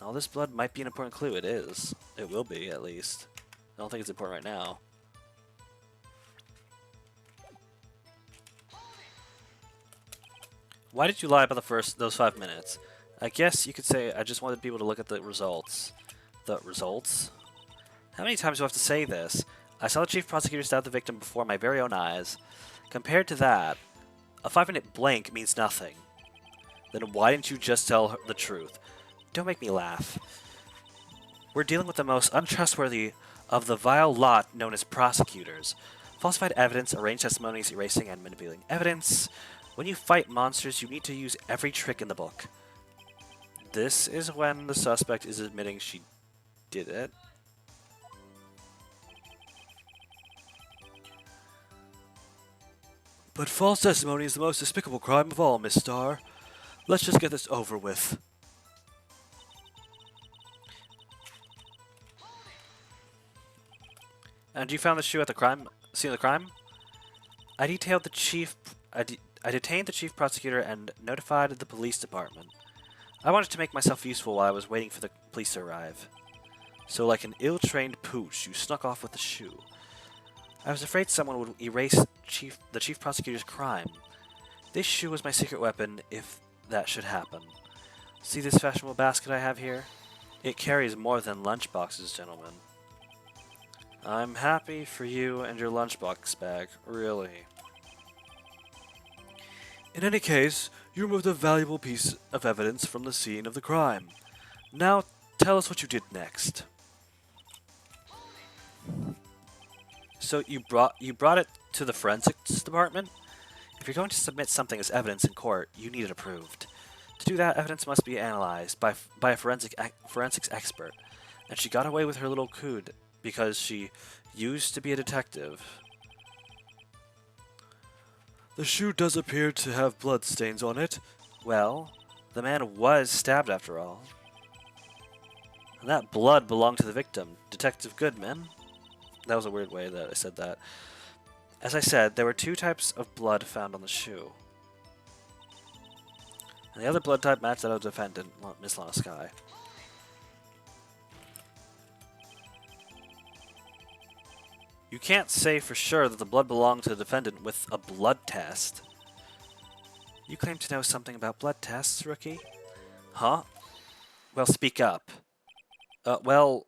All this blood might be an important clue. It is. It will be, at least. I don't think it's important right now. Why did you lie about those 5 minutes? I guess you could say I just wanted people to look at the results. The results? How many times do I have to say this? I saw the chief prosecutor stab the victim before my very own eyes. Compared to that, a 5-minute blank means nothing. Then why didn't you just tell her the truth? Don't make me laugh. We're dealing with the most untrustworthy of the vile lot known as prosecutors. Falsified evidence, arranged testimonies, erasing and manipulating evidence. When you fight monsters, you need to use every trick in the book. This is when the suspect is admitting she did it. But false testimony is the most despicable crime of all, Miss Starr. Let's just get this over with. And you found the shoe at the scene of the crime? I detained the chief prosecutor and notified the police department. I wanted to make myself useful while I was waiting for the police to arrive. So like an ill-trained pooch, you snuck off with the shoe. I was afraid someone would erase the chief prosecutor's crime. This shoe was my secret weapon if that should happen. See this fashionable basket I have here? It carries more than lunchboxes, gentlemen. I'm happy for you and your lunchbox bag, really. In any case, you removed a valuable piece of evidence from the scene of the crime. Now, tell us what you did next. So you brought it to the forensics department? If you're going to submit something as evidence in court, you need it approved. To do that, evidence must be analyzed by a forensics expert. And she got away with her little coup because she used to be a detective. The shoe does appear to have blood stains on it. Well, the man was stabbed after all. And that blood belonged to the victim, Detective Goodman. That was a weird way that I said that. As I said, there were 2 types of blood found on the shoe. And the other blood type matched that of the defendant, Miss Lana Skye. You can't say for sure that the blood belonged to the defendant with a blood test. You claim to know something about blood tests, rookie? Huh? Well, speak up. Well,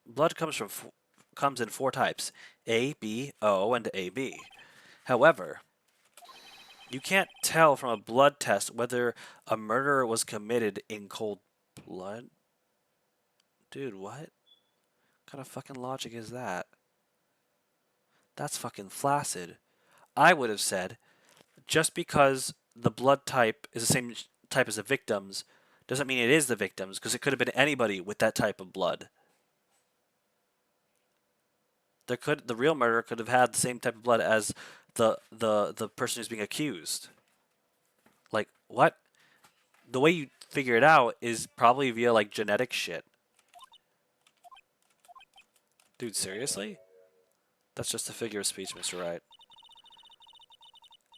blood comes in 4 types: A, B, O, and AB. However, you can't tell from a blood test whether a murder was committed in cold blood. Dude, what kind of fucking logic is that? That's fucking flaccid. I would have said, just because the blood type is the same type as the victim's doesn't mean it is the victim's, because it could have been anybody with that type of blood. The real murderer could have had the same type of blood as the person who's being accused. Like, what? The way you figure it out is probably via like genetic shit. Dude, seriously? That's just a figure of speech, Mr. Wright.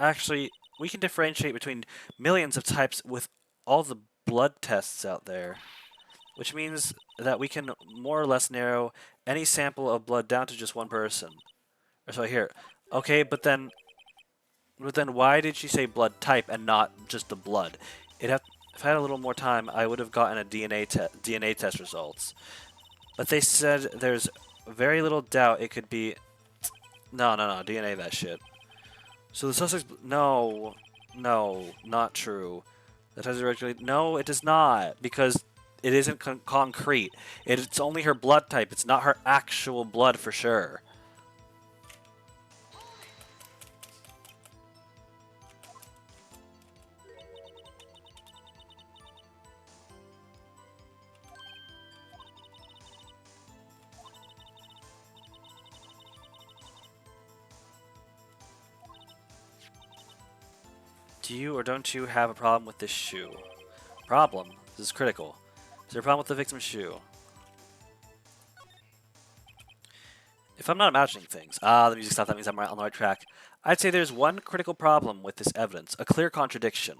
Actually, we can differentiate between millions of types with all the blood tests out there, which means that we can more or less narrow any sample of blood down to just one person. So here, okay, but then why did she say blood type and not just the blood? If I had a little more time, I would have gotten a DNA test results. But they said there's very little doubt it could be. No, no, no, DNA that shit. So the suspect's no, no, not true. That has originally no, it does not because it isn't concrete. It's only her blood type. It's not her actual blood for sure. Do you or don't you have a problem with this shoe? Problem? This is critical. Is there a problem with the victim's shoe? If I'm not imagining things, the music stopped, that means I'm right on the right track. I'd say there's one critical problem with this evidence, a clear contradiction.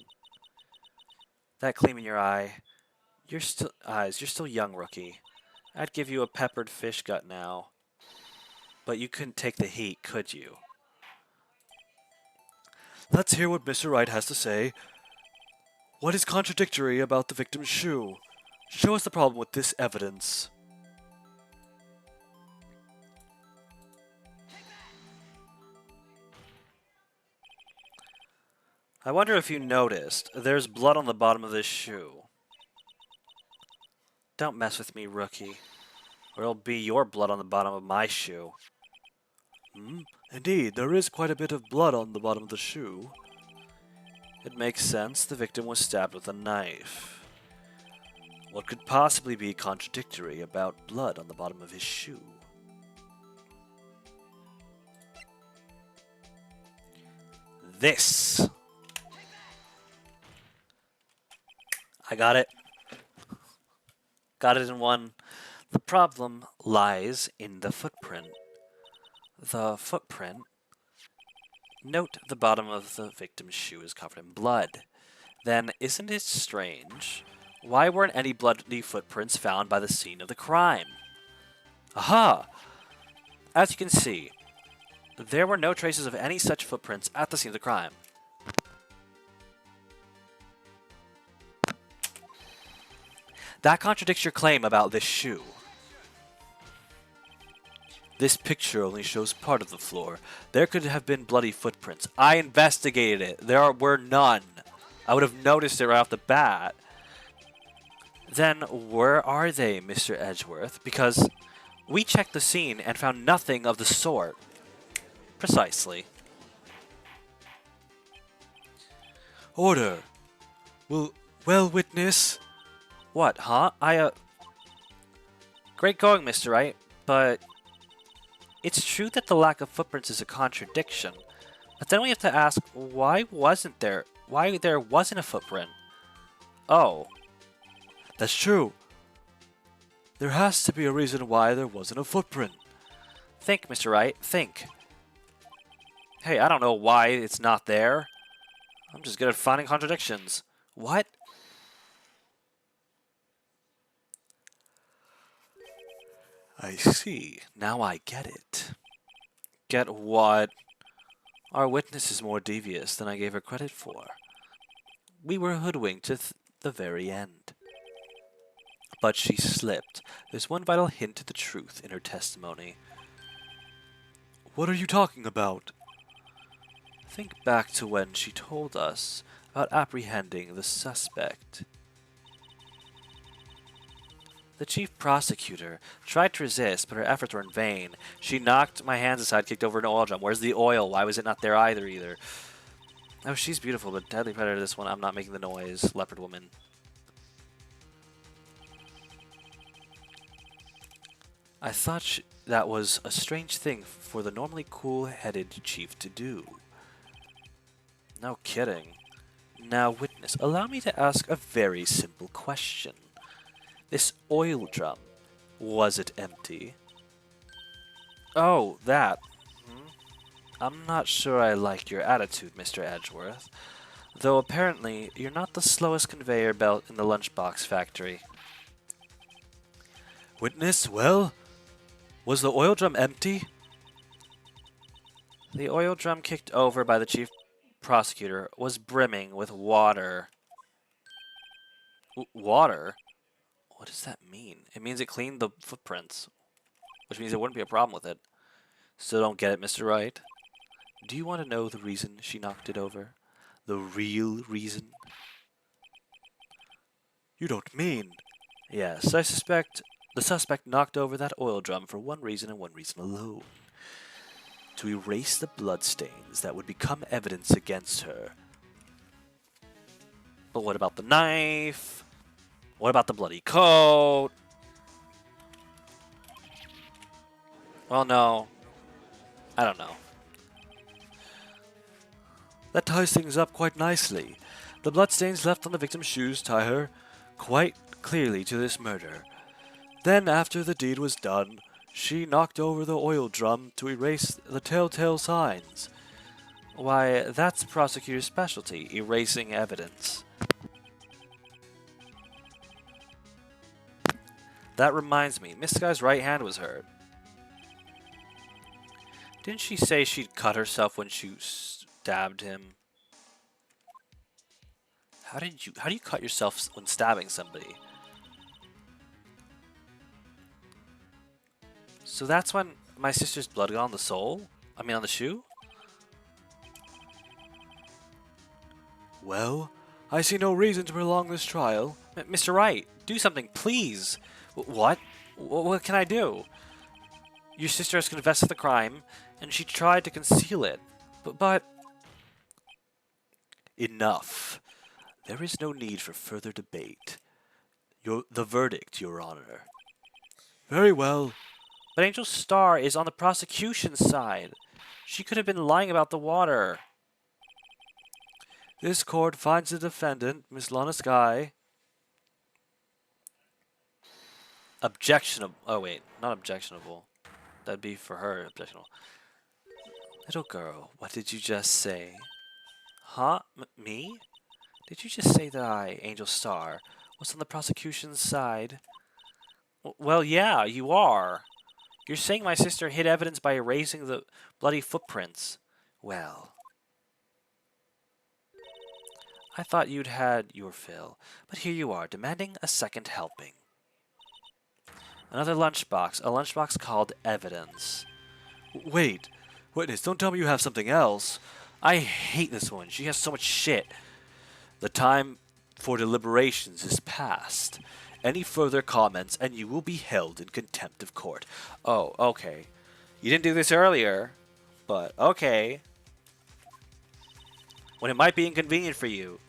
That gleam in your you're still young, rookie. I'd give you a peppered fish gut now. But you couldn't take the heat, could you? Let's hear what Mr. Wright has to say. What is contradictory about the victim's shoe? Show us the problem with this evidence. I wonder if you noticed, there's blood on the bottom of this shoe. Don't mess with me, rookie, or it'll be your blood on the bottom of my shoe. Indeed, there is quite a bit of blood on the bottom of the shoe. It makes sense. The victim was stabbed with a knife. What could possibly be contradictory about blood on the bottom of his shoe? This. I got it. Got it in one. The problem lies in the footprint. The footprint. Note the bottom of the victim's shoe is covered in blood. Then, isn't it strange? Why weren't any bloody footprints found by the scene of the crime? Aha! As you can see, there were no traces of any such footprints at the scene of the crime. That contradicts your claim about this shoe. This picture only shows part of the floor. There could have been bloody footprints. I investigated it. There were none. I would have noticed it right off the bat. Then where are they, Mr. Edgeworth? Because we checked the scene and found nothing of the sort. Precisely. Order. Well, witness. What, huh? Great going, Mr. Wright, but it's true that the lack of footprints is a contradiction. But then we have to ask, why there wasn't a footprint? Oh. That's true. There has to be a reason why there wasn't a footprint. Think, Mr. Wright, think. Hey, I don't know why it's not there. I'm just good at finding contradictions. What? I see. Now I get it. Get what? Our witness is more devious than I gave her credit for. We were hoodwinked to the very end. But she slipped. There's one vital hint to the truth in her testimony. What are you talking about? Think back to when she told us about apprehending the suspect. The chief prosecutor tried to resist, but her efforts were in vain. She knocked my hands aside, kicked over an oil drum. Where's the oil? Why was it not there either? Oh, she's beautiful, but deadly predator this one. I'm not making the noise. Leopard woman. I thought that was a strange thing for the normally cool-headed chief to do. No kidding. Now, witness, allow me to ask a very simple question. This oil drum, was it empty? Oh, that. Hmm? I'm not sure I like your attitude, Mr. Edgeworth. Though apparently, you're not the slowest conveyor belt in the lunchbox factory. Witness, well, was the oil drum empty? The oil drum kicked over by the chief prosecutor was brimming with water. Water? What does that mean? It means it cleaned the footprints, which means there wouldn't be a problem with it. Still don't get it, Mr. Wright. Do you want to know the reason she knocked it over? The real reason? You don't mean? Yes, I suspect the suspect knocked over that oil drum for one reason and one reason alone. To erase the bloodstains that would become evidence against her. But what about the knife? What about the bloody coat? Well, no. I don't know. That ties things up quite nicely. The bloodstains left on the victim's shoes tie her quite clearly to this murder. Then, after the deed was done, she knocked over the oil drum to erase the telltale signs. Why, that's the prosecutor's specialty, erasing evidence. That reminds me, Miss Guy's right hand was hurt. Didn't she say she'd cut herself when she stabbed him? How do you cut yourself when stabbing somebody? So that's when my sister's blood got on the sole? I mean on the shoe? Well, I see no reason to prolong this trial. Mr. Wright, do something, please! What? What can I do? Your sister has confessed to the crime, and she tried to conceal it. But... Enough. There is no need for further debate. The verdict, Your Honor. Very well. But Angel Star is on the prosecution's side. She could have been lying about the water. This court finds the defendant, Miss Lana Sky, objectionable. Oh, wait. Not objectionable. That'd be for her, objectionable. Little girl, what did you just say? Huh? Me? Did you just say that I, Angel Star, was on the prosecution's side? Well, yeah, you are. You're saying my sister hid evidence by erasing the bloody footprints. Well, I thought you'd had your fill, but here you are, demanding a second helping. Another lunchbox, a lunchbox called evidence. Wait, witness, don't tell me you have something else. I hate this woman. She has so much shit. The time for deliberations is past. Any further comments and you will be held in contempt of court. Oh, okay. You didn't do this earlier, but okay. When it might be inconvenient for you.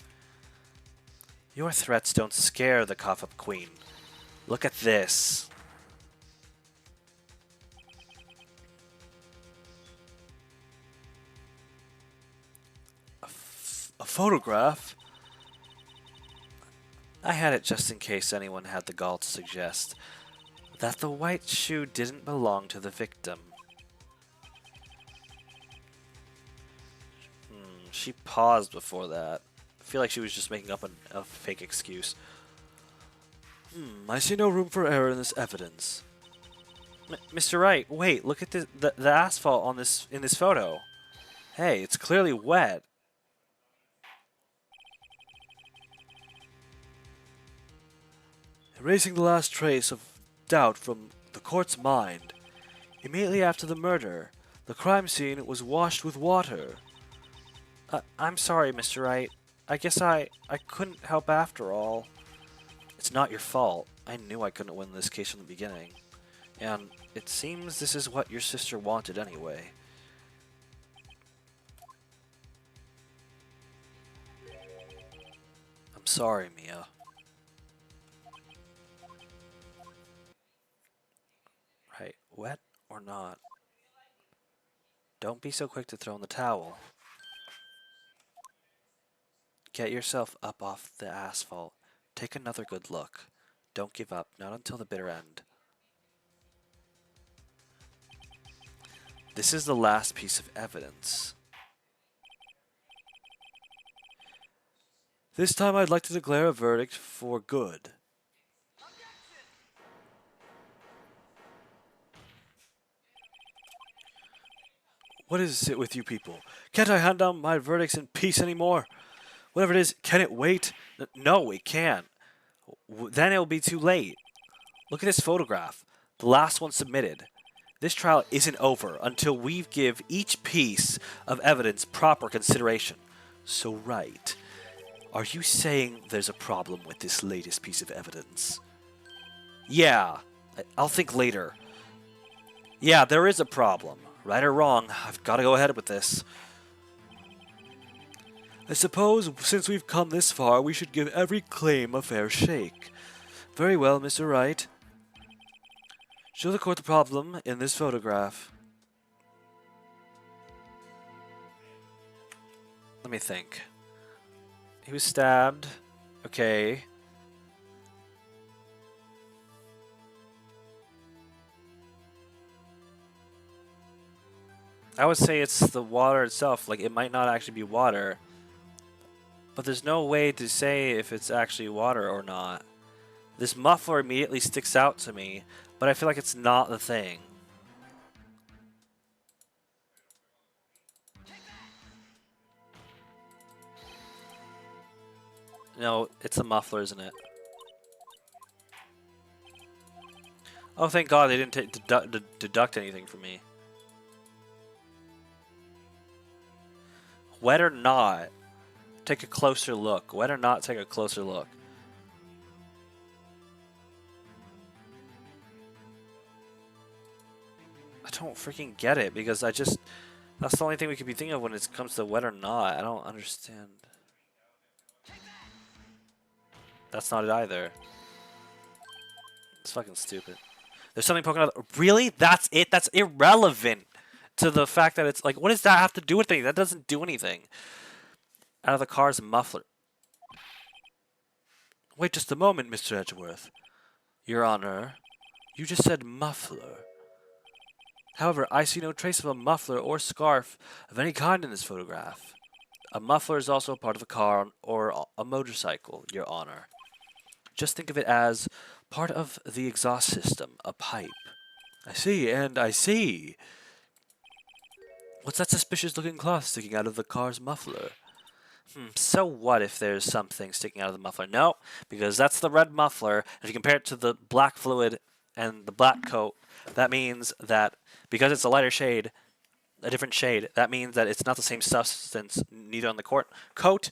Your threats don't scare the cough-up queen. Look at this. A photograph? I had it just in case anyone had the gall to suggest that the white shoe didn't belong to the victim. She paused before that. I feel like she was just making up a fake excuse. I see no room for error in this evidence. Mr. Wright, wait, look at the asphalt on in this photo. Hey, it's clearly wet. Erasing the last trace of doubt from the court's mind. Immediately after the murder, the crime scene was washed with water. I'm sorry, Mr. Wright. I guess I couldn't help after all. It's not your fault. I knew I couldn't win this case from the beginning. And it seems this is what your sister wanted anyway. I'm sorry, Mia. Right, wet or not? Don't be so quick to throw in the towel. Get yourself up off the asphalt. Take another good look. Don't give up, not until the bitter end. This is the last piece of evidence. This time I'd like to declare a verdict for good. What is it with you people? Can't I hand down my verdicts in peace anymore? Whatever it is, can it wait? No, it can't. Then it will be too late. Look at this photograph. The last one submitted. This trial isn't over until we give each piece of evidence proper consideration. So, Wright, are you saying there's a problem with this latest piece of evidence? Yeah, I'll think later. Yeah, there is a problem. Right or wrong, I've got to go ahead with this. I suppose since we've come this far, we should give every claim a fair shake. Very well, Mr. Wright. Show the court the problem in this photograph. Let me think. He was stabbed. Okay. I would say it's the water itself. Like, it might not actually be water. But there's no way to say if it's actually water or not. This muffler immediately sticks out to me, but I feel like it's not the thing. No, it's the muffler, isn't it? Oh, thank God they didn't deduct anything from me. Wet or not, take a closer look. Wet or not, take a closer look. I don't freaking get it because that's the only thing we could be thinking of when it comes to wet or not. I don't understand. That's not it either. It's fucking stupid. There's something poking out. Really? That's it? That's irrelevant to the fact that it's like, what does that have to do with anything? That doesn't do anything. Out of the car's muffler. Wait just a moment, Mr. Edgeworth. Your Honor, you just said muffler. However, I see no trace of a muffler or scarf of any kind in this photograph. A muffler is also a part of a car or a motorcycle, Your Honor. Just think of it as part of the exhaust system, a pipe. I see, and I see. What's that suspicious-looking cloth sticking out of the car's muffler? So what if there's something sticking out of the muffler? No, because that's the red muffler. If you compare it to the black fluid and the black coat, that means that because it's a lighter shade, a different shade, that means that it's not the same substance, neither on the coat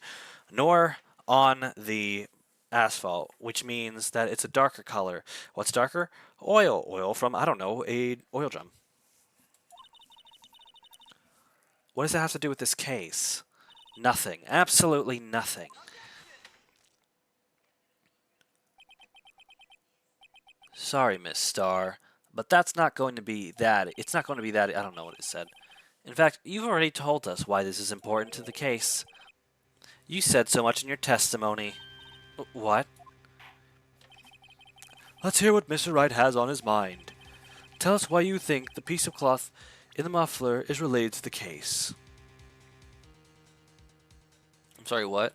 nor on the asphalt, which means that it's a darker color. What's darker? Oil. Oil from, I don't know, a oil drum. What does that have to do with this case? Nothing. Absolutely nothing. Sorry, Miss Starr, but that's not going to be that. It's not going to be that. I don't know what it said. In fact, you've already told us why this is important to the case. You said so much in your testimony. What? Let's hear what Mr. Wright has on his mind. Tell us why you think the piece of cloth in the muffler is related to the case. I'm sorry, what?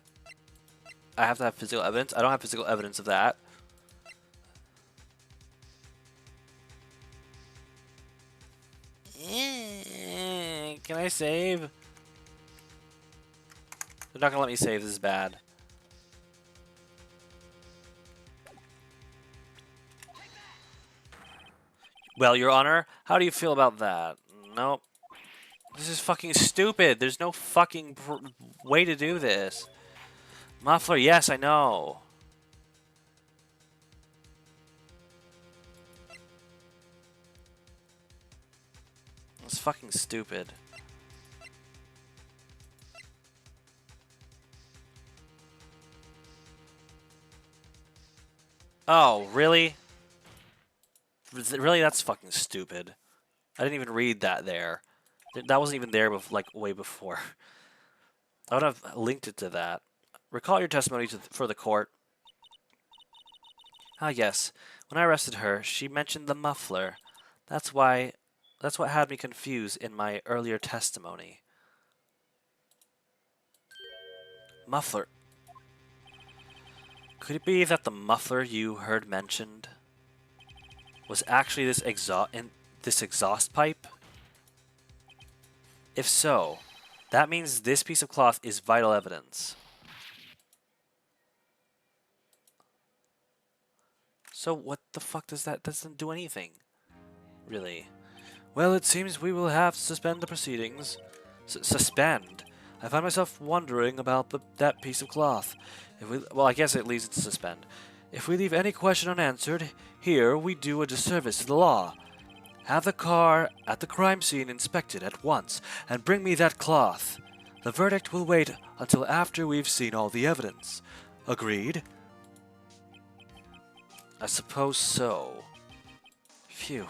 I have to have physical evidence? I don't have physical evidence of that. Can I save? They're not gonna let me save. This is bad. Well, Your Honor, how do you feel about that? Nope. This is fucking stupid. There's no fucking way to do this. Muffler, yes, I know. It's fucking stupid. Oh, really? Really? That's fucking stupid. I didn't even read that there. That wasn't even there, like, way before. I would have linked it to that. Recall your testimony for the court. Ah, yes. When I arrested her, she mentioned the muffler. That's why That's what had me confused in my earlier testimony. Muffler. Could it be that the muffler you heard mentioned was actually this exhaust pipe? If so, that means this piece of cloth is vital evidence. So what the fuck does that? Doesn't do anything, really. Well, it seems we will have to suspend the proceedings. Suspend? I find myself wondering about that piece of cloth. Well, I guess it leaves it to suspend. If we leave any question unanswered, here we do a disservice to the law. Have the car at the crime scene inspected at once, and bring me that cloth. The verdict will wait until after we've seen all the evidence. Agreed? I suppose so. Phew,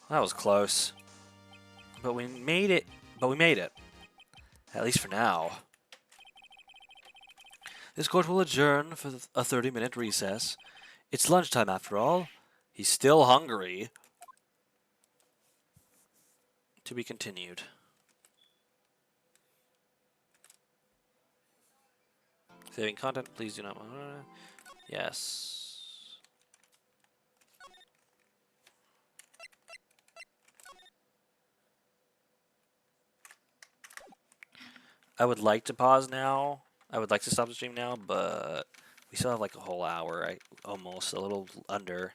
that was close. But we made it. At least for now. This court will adjourn for a 30-minute recess. It's lunchtime after all. He's still hungry. To be continued. Saving content, please do not. Yes. I would like to pause now. I would like to stop the stream now, but we still have like a whole hour, almost a little under.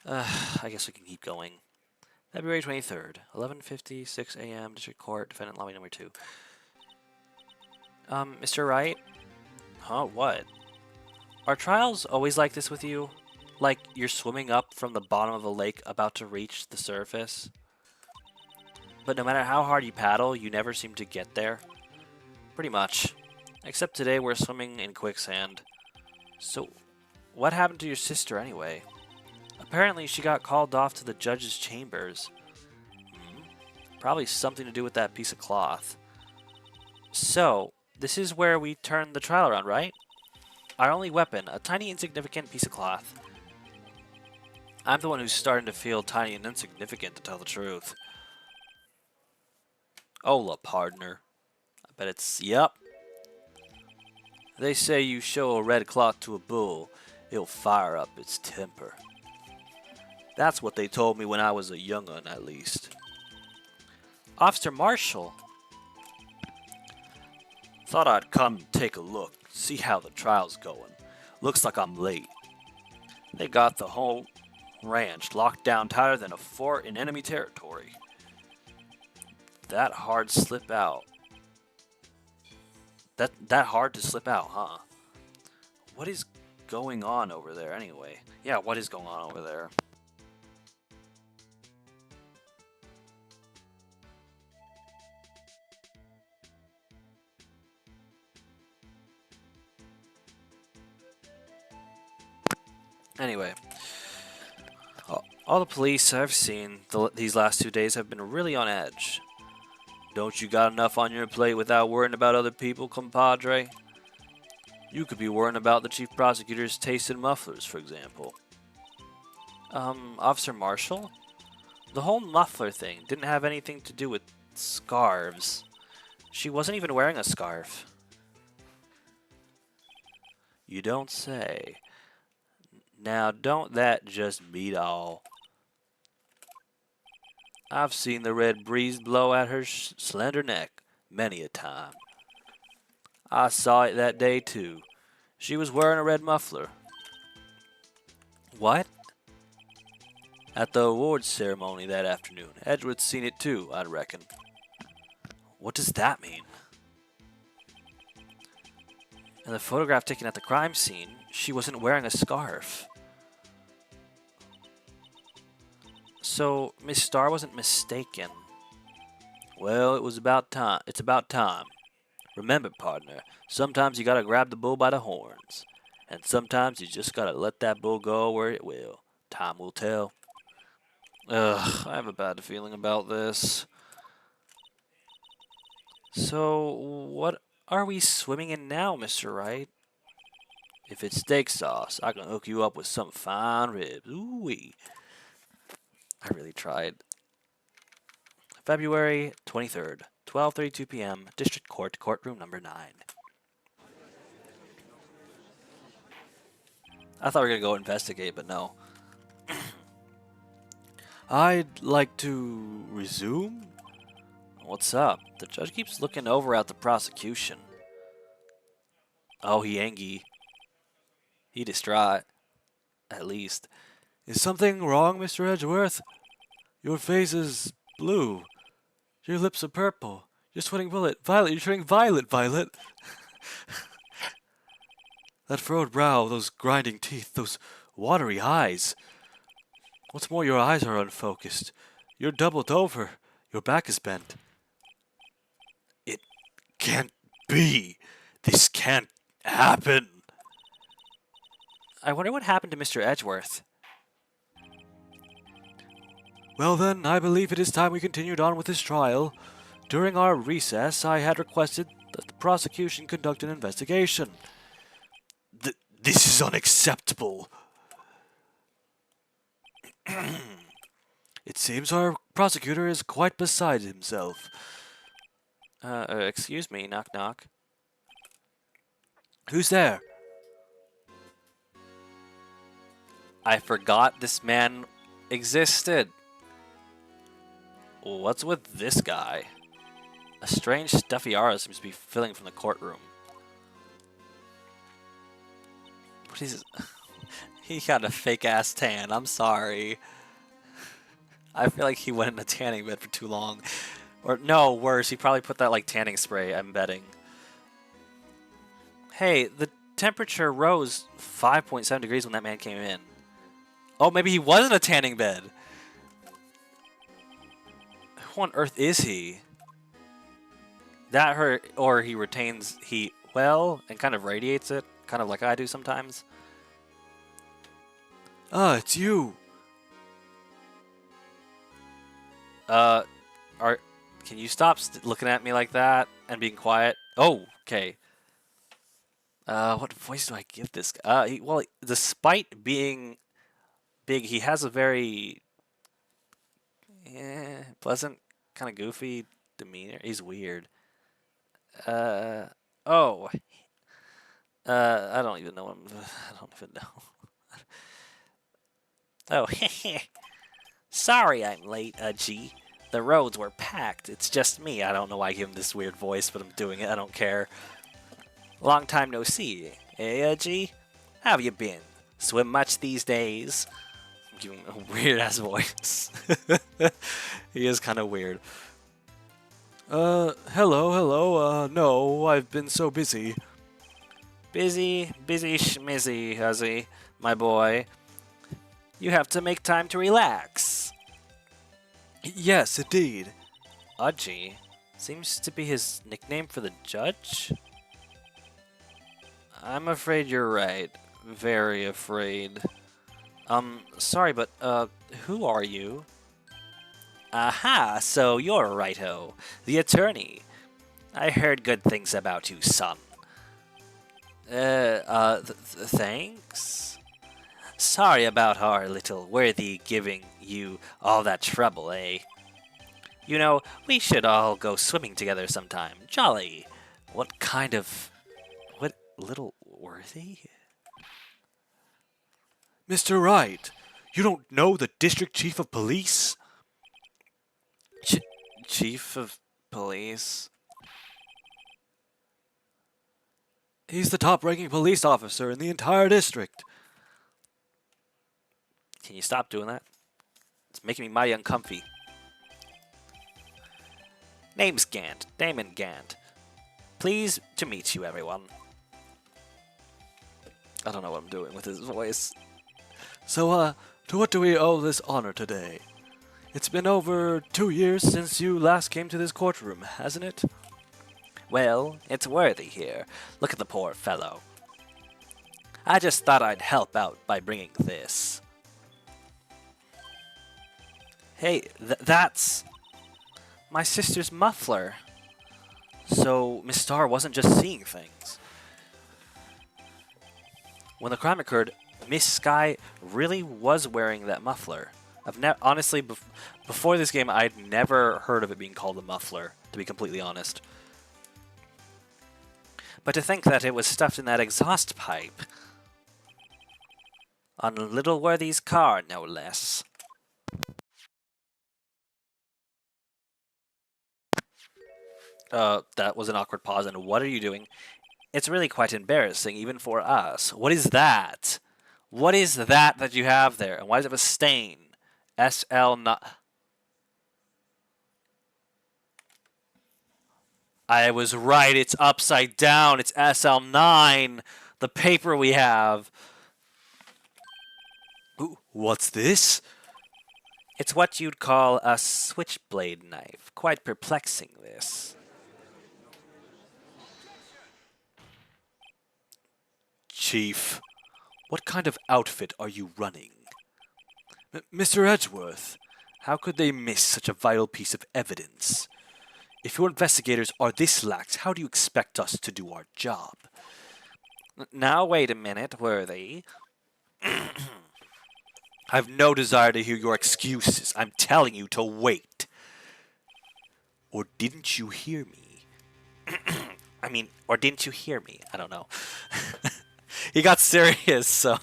I guess we can keep going. February 23rd, 11:56 a.m. District Court, Defendant Lobby Number 2. Mr. Wright? Huh, what? Are trials always like this with you? Like you're swimming up from the bottom of a lake about to reach the surface? But no matter how hard you paddle, you never seem to get there? Pretty much. Except today we're swimming in quicksand. So, what happened to your sister anyway? Apparently she got called off to the judge's chambers. Probably something to do with that piece of cloth. So, this is where we turn the trial around, right? Our only weapon, a tiny insignificant piece of cloth. I'm the one who's starting to feel tiny and insignificant, to tell the truth. Hola, partner. I bet it's, yep. They say you show a red cloth to a bull, it'll fire up its temper. That's what they told me when I was a young'un, at least. Officer Marshall. Thought I'd come and take a look, see how the trial's going. Looks like I'm late. They got the whole ranch locked down tighter than a fort in enemy territory. That hard slip out. That hard to slip out, huh? What is going on over there anyway? Yeah, what is going on over there? Anyway, all the police I've seen these last 2 days have been really on edge. Don't you got enough on your plate without worrying about other people, compadre? You could be worrying about the chief prosecutor's taste in mufflers, for example. Officer Marshall? The whole muffler thing didn't have anything to do with scarves. She wasn't even wearing a scarf. You don't say. Now, don't that just beat all? I've seen the red breeze blow at her slender neck many a time. I saw it that day, too. She was wearing a red muffler. What? At the awards ceremony that afternoon. Edward's seen it too, I'd reckon. What does that mean? In the photograph taken at the crime scene, she wasn't wearing a scarf. So, Miss Starr wasn't mistaken. Well, it was about time. It's about time. Remember, partner, sometimes you gotta grab the bull by the horns. And sometimes you just gotta let that bull go where it will. Time will tell. Ugh, I have a bad feeling about this. So, what are we swimming in now, Mr. Wright? If it's steak sauce, I can hook you up with some fine ribs. Ooh-wee. I really tried. February 23rd, 12:32 p.m., District Court, courtroom number 9. I thought we were going to go investigate, but no. I'd like to resume? What's up? The judge keeps looking over at the prosecution. Oh, he angry. He distraught. At least. Is something wrong, Mr. Edgeworth? Your face is blue. Your lips are purple. You're sweating violet. You're turning violet, Violet. That furrowed brow, those grinding teeth, those watery eyes. What's more, your eyes are unfocused. You're doubled over. Your back is bent. It can't be. This can't happen. I wonder what happened to Mr. Edgeworth. Well then, I believe it is time we continued on with this trial. During our recess, I had requested that the prosecution conduct an investigation. This is unacceptable. It seems our prosecutor is quite beside himself. Excuse me, knock knock. Who's there? I forgot this man existed. What's with this guy? A strange stuffy aura seems to be filling from the courtroom. What is... He got a fake-ass tan. I'm sorry. I feel like he went in a tanning bed for too long. Or, no, worse. He probably put that, like, tanning spray, I'm betting. Hey, the temperature rose 5.7 degrees when that man came in. Oh, maybe he was in a tanning bed. Who on earth is he? That hurt, or he retains heat well and kind of radiates it, kind of like I do sometimes. Ah, it's you. Can you stop looking at me like that and being quiet? Oh, okay. What voice do I give this guy? Well, despite being big, he has a very pleasant, kind of goofy demeanor. He's weird. I don't even know him. I don't even know. Oh, sorry I'm late, G. The roads were packed. It's just me. I don't know why I give him this weird voice, but I'm doing it. I don't care. Long time no see. Eh, G? How have you been? Swim much these days? I'm giving him a weird-ass voice. He is kind of weird. Hello, no, I've been so busy. Busy schmizzy, huzzy, my boy. You have to make time to relax. Yes, indeed. Udgy seems to be his nickname for the judge? I'm afraid you're right. Very afraid. Sorry, but, who are you? Aha, so you're Righto, the attorney. I heard good things about you, son. Thanks? Sorry about our little worthy giving you all that trouble, eh? You know, we should all go swimming together sometime. Jolly. What little worthy? Mr. Wright, you don't know the district chief of police? Chief of police? He's the top-ranking police officer in the entire district. Can you stop doing that? It's making me mighty uncomfy. Name's Gant. Damon Gant. Pleased to meet you, everyone. I don't know what I'm doing with his voice. So, to what do we owe this honor today? It's been over 2 years since you last came to this courtroom, hasn't it? Well, it's worthy here. Look at the poor fellow. I just thought I'd help out by bringing this. Hey, that's my sister's muffler. So Miss Starr wasn't just seeing things. When the crime occurred, Miss Sky really was wearing that muffler. Honestly, before this game, I'd never heard of it being called a muffler, to be completely honest. But to think that it was stuffed in that exhaust pipe. On Little Worthy's car, no less. That was an awkward pause, and what are you doing? It's really quite embarrassing, even for us. What is that? What is that you have there? And why does it have a stain? SL not... I was right, it's upside down. It's SL9, the paper we have. Ooh, what's this? It's what you'd call a switchblade knife. Quite perplexing, this. Chief, what kind of outfit are you running? Mr. Edgeworth, how could they miss such a vital piece of evidence? If your investigators are this lax, how do you expect us to do our job? Now wait a minute, Worthy. I've no desire to hear your excuses. I'm telling you to wait. Or didn't you hear me? Or didn't you hear me? I don't know. He got serious, so...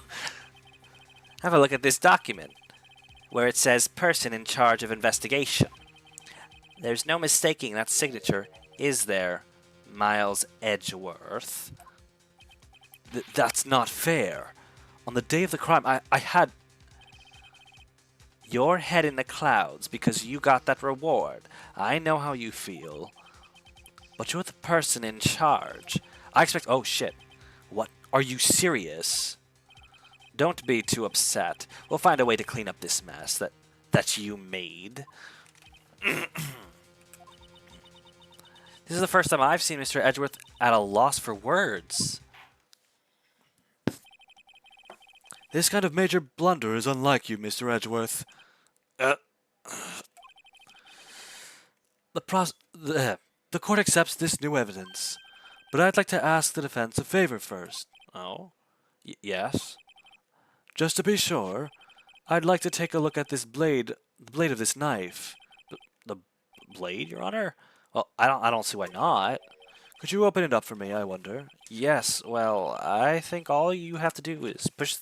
Have a look at this document, where it says person in charge of investigation. There's no mistaking that signature, is there, Miles Edgeworth? That's not fair. On the day of the crime, I had... Your head in the clouds because you got that reward. I know how you feel. But you're the person in charge. I expect... Oh, shit. What? Are you serious? Don't be too upset. We'll find a way to clean up this mess that you made. This is the first time I've seen Mr. Edgeworth at a loss for words. This kind of major blunder is unlike you, Mr. Edgeworth. The court accepts this new evidence, but I'd like to ask the defense a favor first. Oh? Yes? Just to be sure, I'd like to take a look at this blade, the blade of this knife. The blade, Your Honor? Well, I don't see why not. Could you open it up for me, I wonder? Yes, well, I think all you have to do is push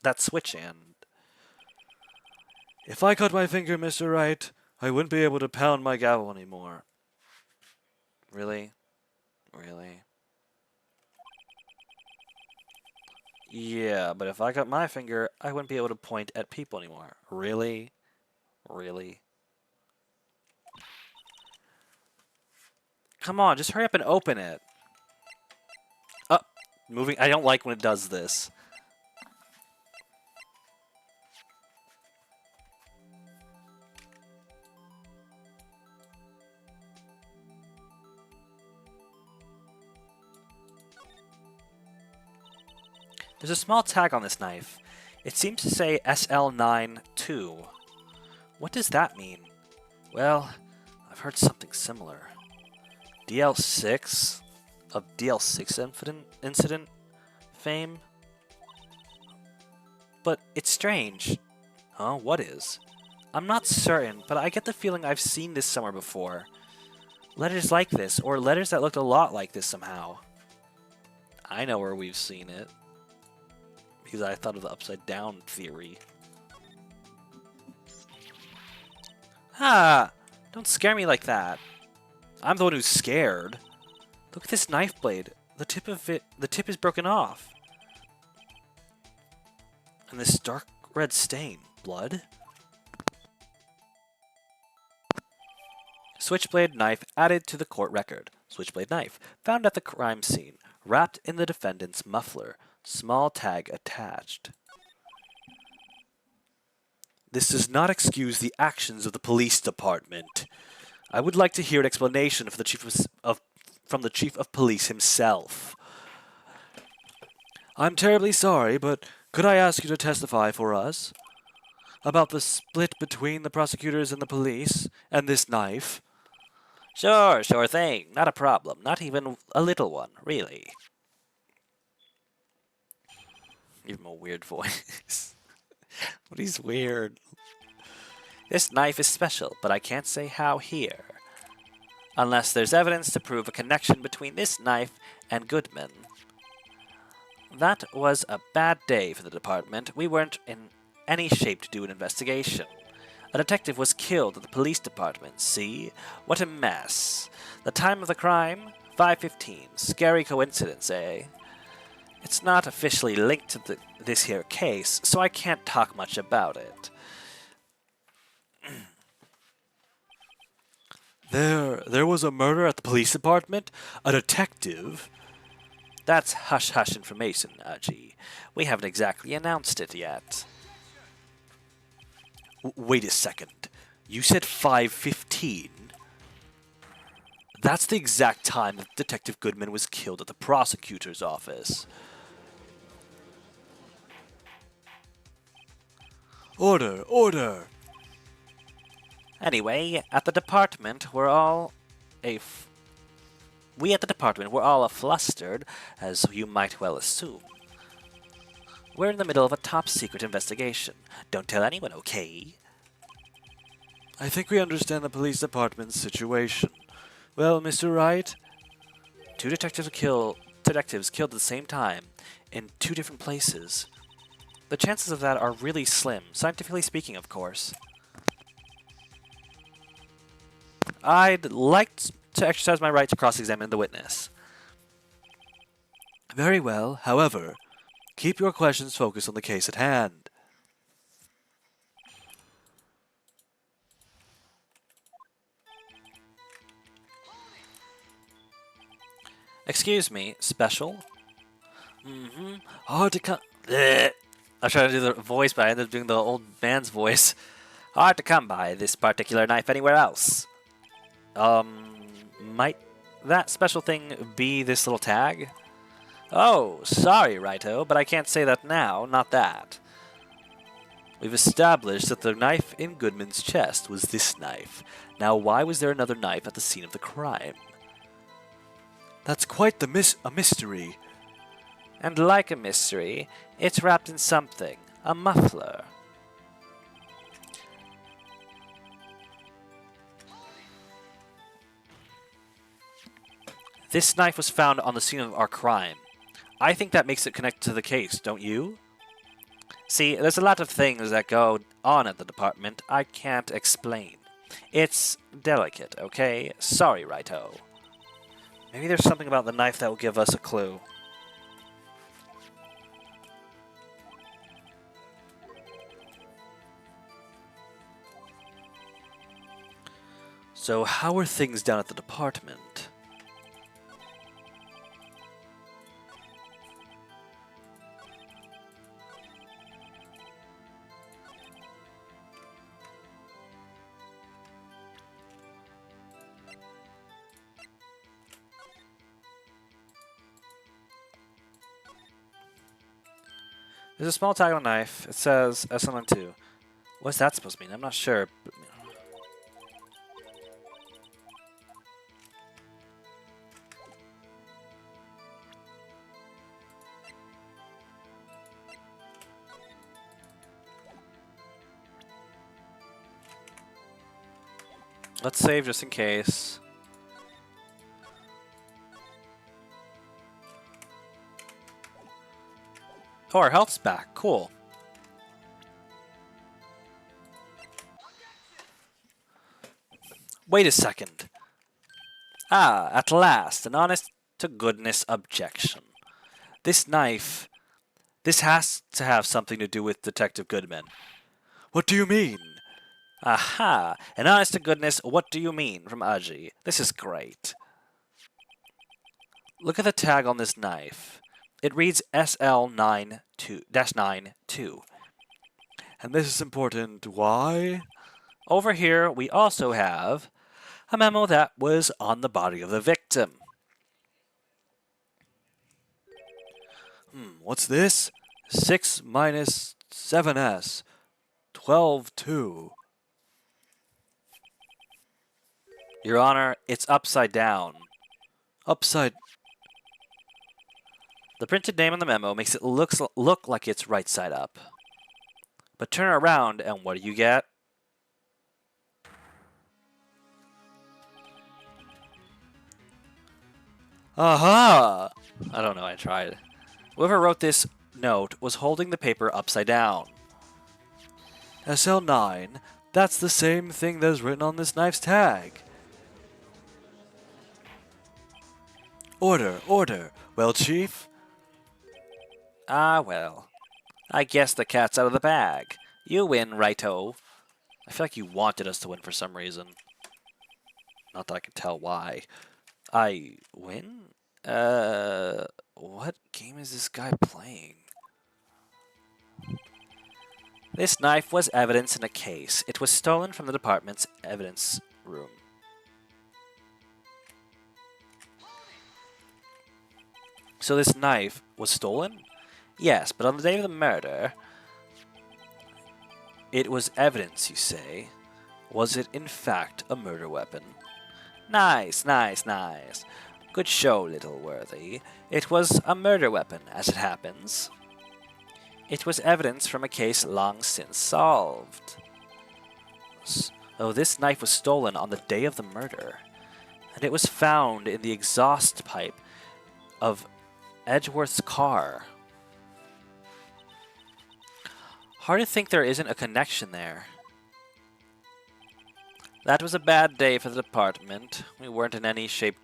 that switch in. If I cut my finger, Mr. Wright, I wouldn't be able to pound my gavel anymore. Really? Really? Yeah, but if I cut my finger, I wouldn't be able to point at people anymore. Really? Really? Come on, just hurry up and open it. Moving. I don't like when it does this. There's a small tag on this knife. It seems to say SL92. What does that mean? Well, I've heard something similar. DL6? Of DL6 incident fame? But it's strange. Huh? What is? I'm not certain, but I get the feeling I've seen this somewhere before. Letters like this, or letters that looked a lot like this somehow. I know where we've seen it. Because I thought of the upside down theory. Ah! Don't scare me like that. I'm the one who's scared. Look at this knife blade. The tip is broken off. And this dark red stain. Blood? Switchblade knife added to the court record. Switchblade knife found at the crime scene, wrapped in the defendant's muffler. Small tag attached. This does not excuse the actions of the police department. I would like to hear an explanation from the chief of police himself. I'm terribly sorry, but could I ask you to testify for us about the split between the prosecutors and the police and this knife? Sure thing. Not a problem. Not even a little one, really. Give him a weird voice. But he's weird. This knife is special, but I can't say how here. Unless there's evidence to prove a connection between this knife and Goodman. That was a bad day for the department. We weren't in any shape to do an investigation. A detective was killed at the police department, see? What a mess. The time of the crime? 5:15. Scary coincidence, eh? It's not officially linked to this here case, so I can't talk much about it. There was a murder at the police department? A detective? That's hush-hush information, Aji. We haven't exactly announced it yet. Wait a second. You said 5:15? That's the exact time that Detective Goodman was killed at the prosecutor's office. Order! Order! Anyway, at the department, we're all flustered, as you might well assume. We're in the middle of a top-secret investigation. Don't tell anyone, okay? I think we understand the police department's situation. Well, Mr. Wright? Two detectives killed at the same time, in two different places. The chances of that are really slim, scientifically speaking, of course. I'd like to exercise my right to cross-examine the witness. Very well. However, keep your questions focused on the case at hand. Excuse me, special? Mm-hmm. Hard to come... I was trying to do the voice, but I ended up doing the old man's voice. Hard to come by this particular knife anywhere else. Might that special thing be this little tag? Oh, sorry, Righto, but I can't say that now, not that. We've established that the knife in Goodman's chest was this knife. Now, why was there another knife at the scene of the crime? That's quite a mystery. And like a mystery, it's wrapped in something. A muffler. This knife was found on the scene of our crime. I think that makes it connected to the case, don't you? See, there's a lot of things that go on at the department I can't explain. It's delicate, okay? Sorry, Righto. Maybe there's something about the knife that will give us a clue. So, how are things down at the department? There's a small tag on the knife. It says S112. What's that supposed to mean? I'm not sure. Let's save just in case. Oh, our health's back. Cool. Wait a second. Ah, at last, an honest-to-goodness objection. This knife... This has to have something to do with Detective Goodman. What do you mean? Aha! An honest-to-goodness, what do you mean from Aji? This is great. Look at the tag on this knife. It reads SL92-92. And this is important. Why? Over here, we also have a memo that was on the body of the victim. What's this? 6 minus 7s. 12-2. Your Honor, it's upside down. Upside... The printed name on the memo makes it look like it's right side up. But turn it around, and what do you get? Aha! I don't know, I tried. Whoever wrote this note was holding the paper upside down. SL9, that's the same thing that is written on this knife's tag. Order, order. Well, Chief? Ah, well. I guess the cat's out of the bag. You win, Righto. I feel like you wanted us to win for some reason. Not that I can tell why. I win? What game is this guy playing? This knife was evidence in a case. It was stolen from the department's evidence room. So this knife was stolen? Yes, but on the day of the murder, it was evidence, you say. Was it in fact a murder weapon? Nice, nice, nice. Good show, little worthy. It was a murder weapon, as it happens. It was evidence from a case long since solved. So this knife was stolen on the day of the murder, and it was found in the exhaust pipe of Edgeworth's car. Hard to think there isn't a connection there. That was a bad day for the department. We weren't in any shape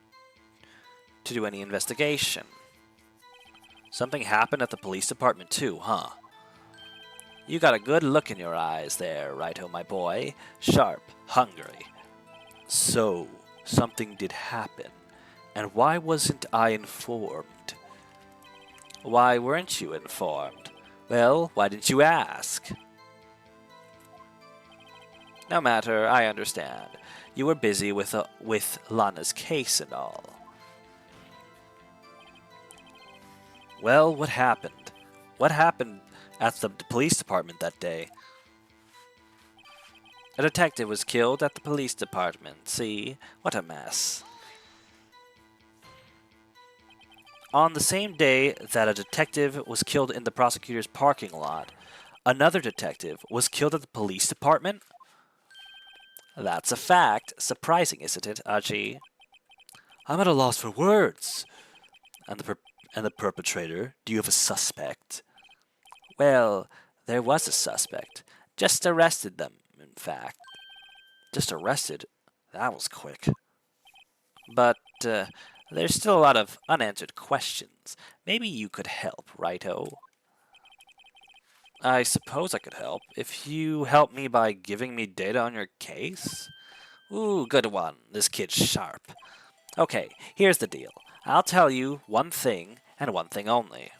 to do any investigation. Something happened at the police department too, huh? You got a good look in your eyes there, Righto, my boy. Sharp, hungry. So, something did happen. And why wasn't I informed? Why weren't you informed? Well, why didn't you ask? No matter, I understand. You were busy with Lana's case and all. Well, what happened? What happened at the police department that day? A detective was killed at the police department. See? What a mess. On the same day that a detective was killed in the prosecutor's parking lot, another detective was killed at the police department? That's a fact. Surprising, isn't it, Aji? I'm at a loss for words. And the perpetrator? Do you have a suspect? Well, there was a suspect. Just arrested them, in fact. Just arrested? That was quick. But, there's still a lot of unanswered questions. Maybe you could help, Righto? I suppose I could help. If you help me by giving me data on your case? Ooh, good one. This kid's sharp. Okay, here's the deal. I'll tell you one thing, and one thing only.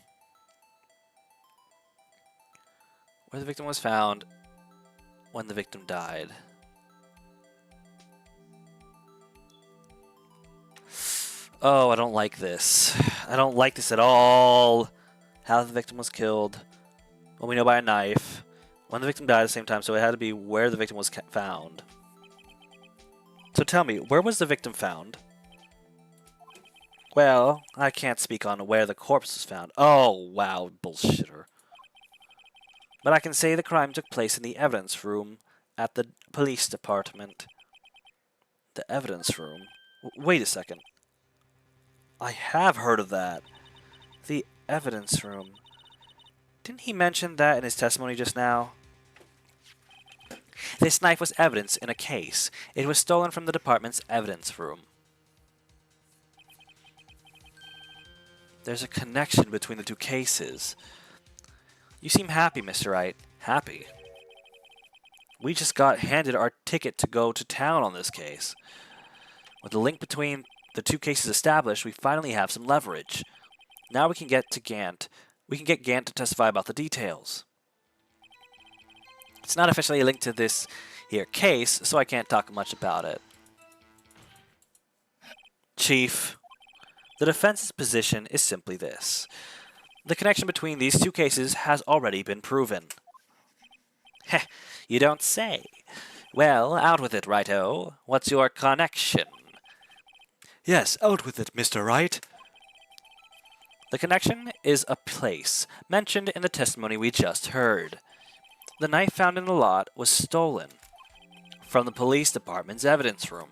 Where the victim was found, when the victim died. Oh, I don't like this. I don't like this at all. How the victim was killed. Well, we know by a knife. When the victim died at the same time, so it had to be where the victim was found. So tell me, where was the victim found? Well, I can't speak on where the corpse was found. Oh, wow, bullshitter. But I can say the crime took place in the evidence room at the police department. The evidence room? Wait a second. I have heard of that. The evidence room. Didn't he mention that in his testimony just now? This knife was evidence in a case. It was stolen from the department's evidence room. There's a connection between the two cases. You seem happy, Mr. Wright. Happy? We just got handed our ticket to go to town on this case. With the link between the two cases established, we finally have some leverage. Now we can get to Gant. We can get Gant to testify about the details. It's not officially linked to this here case, so I can't talk much about it. Chief, the defense's position is simply this. The connection between these two cases has already been proven. Heh, you don't say. Well, out with it, Righto. What's your connection? Yes, out with it, Mr. Wright. The connection is a place mentioned in the testimony we just heard. The knife found in the lot was stolen from the police department's evidence room.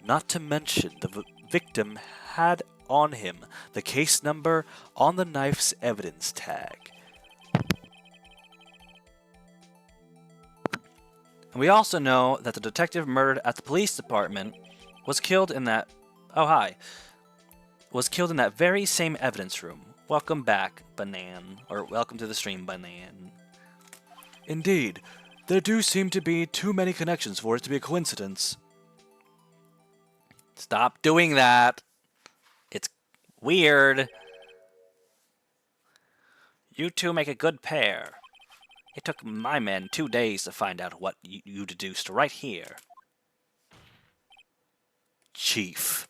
Not to mention the victim had on him the case number on the knife's evidence tag. We also know that the detective murdered at the police department was killed in that... Oh, hi. Was killed in that very same evidence room. Welcome back, Banan. Or welcome to the stream, Banan. Indeed. There do seem to be too many connections for it to be a coincidence. Stop doing that. It's weird. You two make a good pair. It took my men 2 days to find out what you deduced right here. Chief,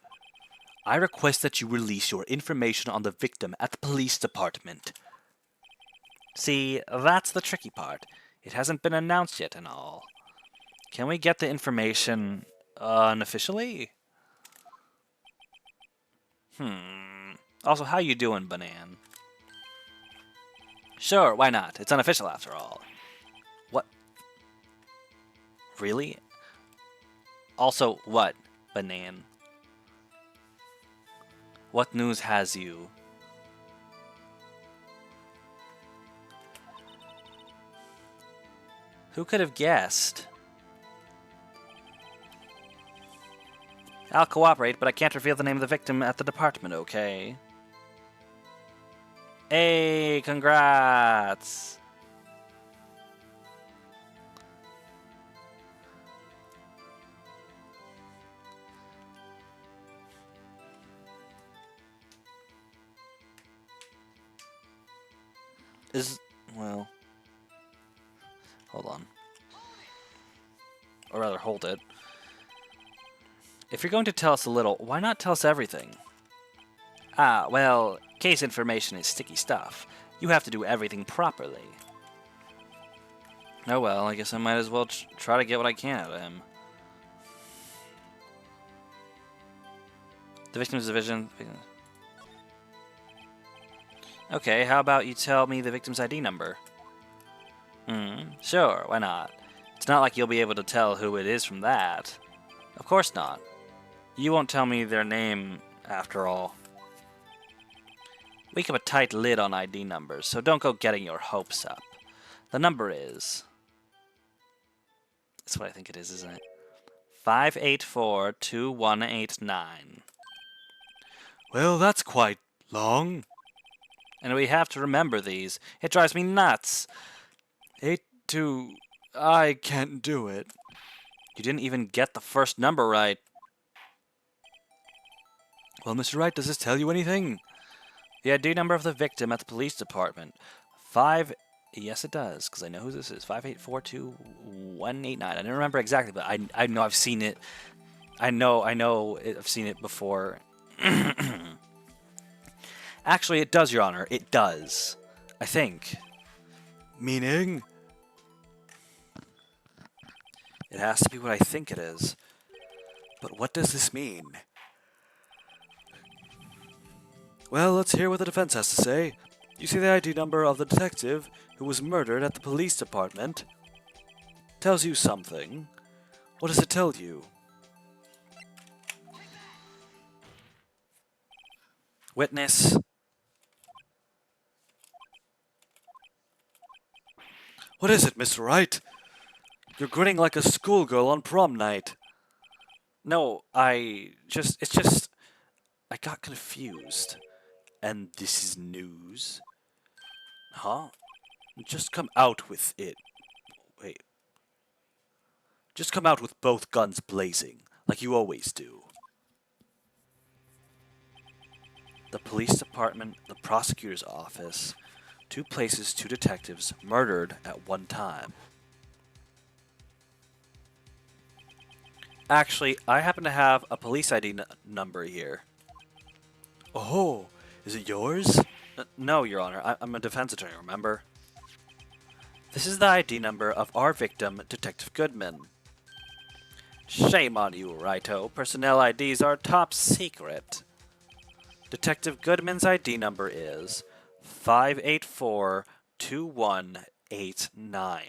I request that you release your information on the victim at the police department. See, that's the tricky part. It hasn't been announced yet and all. Can we get the information unofficially? Also, how you doing, Banan? Sure, why not? It's unofficial after all. What? Really? Also, what, Banan? What news has you? Who could have guessed? I'll cooperate, but I can't reveal the name of the victim at the department, okay? Hey, congrats! Well... Hold on. Or rather, hold it. If you're going to tell us a little, why not tell us everything? Ah, well, case information is sticky stuff. You have to do everything properly. Oh well, I guess I might as well try to get what I can out of him. The victim's division... Okay, how about you tell me the victim's ID number? Sure, why not? It's not like you'll be able to tell who it is from that. Of course not. You won't tell me their name, after all. We keep a tight lid on ID numbers, so don't go getting your hopes up. The number is... That's what I think it is, isn't it? 584-2189. Well, that's quite long. And we have to remember these. It drives me nuts. 82... I can't do it. You didn't even get the first number right. Well, Mr. Wright, does this tell you anything? The ID number of the victim at the police department. Yes, it does, because I know who this is. 5842189. I don't remember exactly, but I know I've seen it. I've seen it before. Actually, it does, Your Honor. It does. I think. Meaning? It has to be what I think it is. But what does this mean? Well, let's hear what the defense has to say. You see the ID number of the detective who was murdered at the police department? Tells you something. What does it tell you? Witness. What is it, Mr. Wright? You're grinning like a schoolgirl on prom night. No, I got confused. And this is news? Huh? Just come out with it. Wait. Just come out with both guns blazing, like you always do. The police department, the prosecutor's office, 2 places, 2 detectives, murdered at one time. Actually, I happen to have a police ID number here. Oh, is it yours? No, Your Honor. I'm a defense attorney, remember? This is the ID number of our victim, Detective Goodman. Shame on you, Righto. Personnel IDs are top secret. Detective Goodman's ID number is 5842189.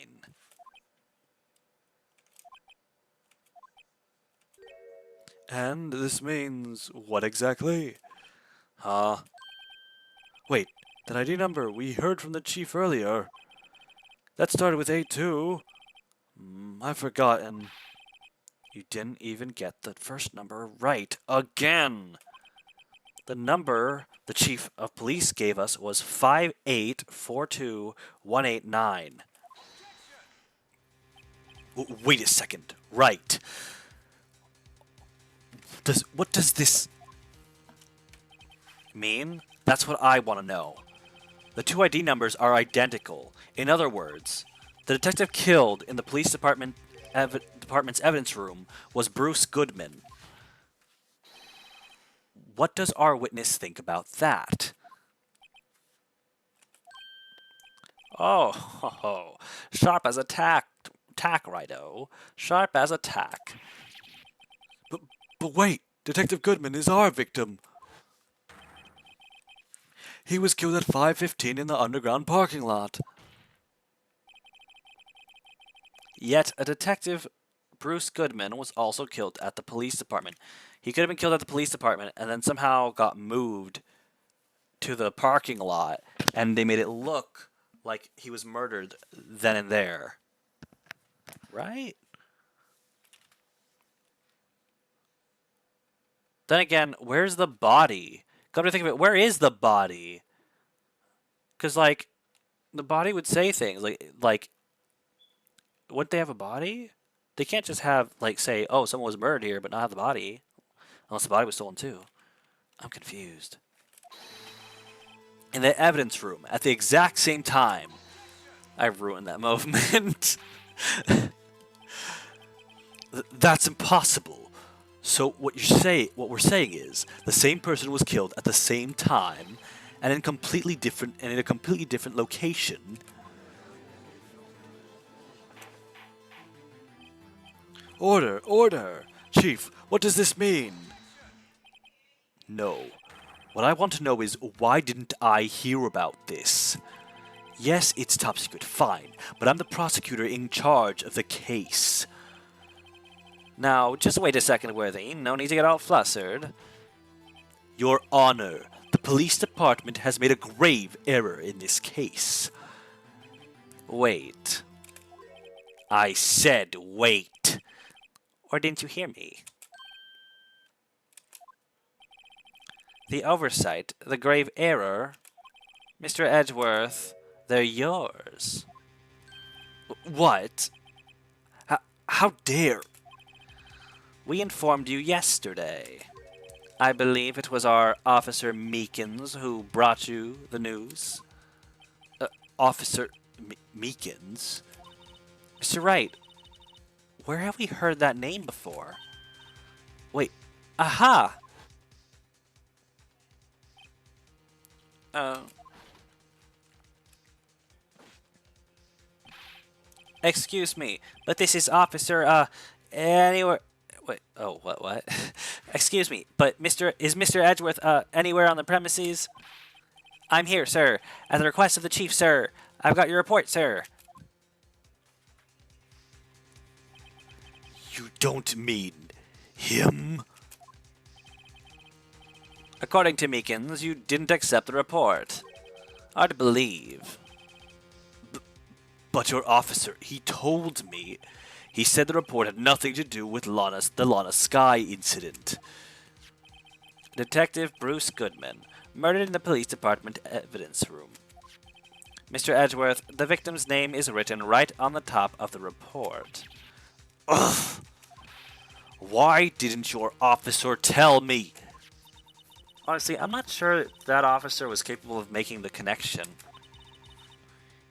And this means what exactly? Huh? Wait, that ID number we heard from the chief earlier. That started with 82. I forgot, and you didn't even get the first number right again. The number the chief of police gave us was 5842189. Wait a second. Right. What does this mean? That's what I want to know. The two ID numbers are identical. In other words, the detective killed in the police department's evidence room was Bruce Goodman. What does our witness think about that? Oh, ho, ho. Sharp as a tack, Righto. Sharp as a tack. But wait, Detective Goodman is our victim. He was killed at 5:15 in the underground parking lot. Yet a detective, Bruce Goodman, was also killed at the police department. He could have been killed at the police department and then somehow got moved to the parking lot, and they made it look like he was murdered then and there. Right? Then again, where's the body? Come to think of it, where is the body? Because, like, the body would say things. Like, wouldn't they have a body? They can't just have, like, say, oh, someone was murdered here, but not have the body. Unless the body was stolen, too. I'm confused. In the evidence room, at the exact same time. I've ruined that movement. That's impossible. So what we're saying is the same person was killed at the same time and in a completely different location. Order. Chief, what does this mean? No. What I want to know is why didn't I hear about this? Yes, it's top secret, fine, but I'm the prosecutor in charge of the case. Now, just wait a second, Worthy. No need to get all flustered. Your Honor, the police department has made a grave error in this case. Wait. I said wait. Or didn't you hear me? The oversight, the grave error. Mr. Edgeworth, they're yours. What? How dare? We informed you yesterday. I believe it was our Officer Meekins who brought you the news. Officer Meekins? Mr. Wright, where have we heard that name before? Wait, aha! Excuse me, but this is Officer, anywhere... Wait, oh, what? Excuse me, but is Mr. Edgeworth, anywhere on the premises? I'm here, sir. At the request of the chief, sir. I've got your report, sir. You don't mean him? According to Meekins, you didn't accept the report. Hard to believe. But your officer, he told me. He said the report had nothing to do with the Lana Sky incident. Detective Bruce Goodman, murdered in the police department evidence room. Mr. Edgeworth, the victim's name is written right on the top of the report. Ugh! Why didn't your officer tell me? Honestly, I'm not sure that officer was capable of making the connection.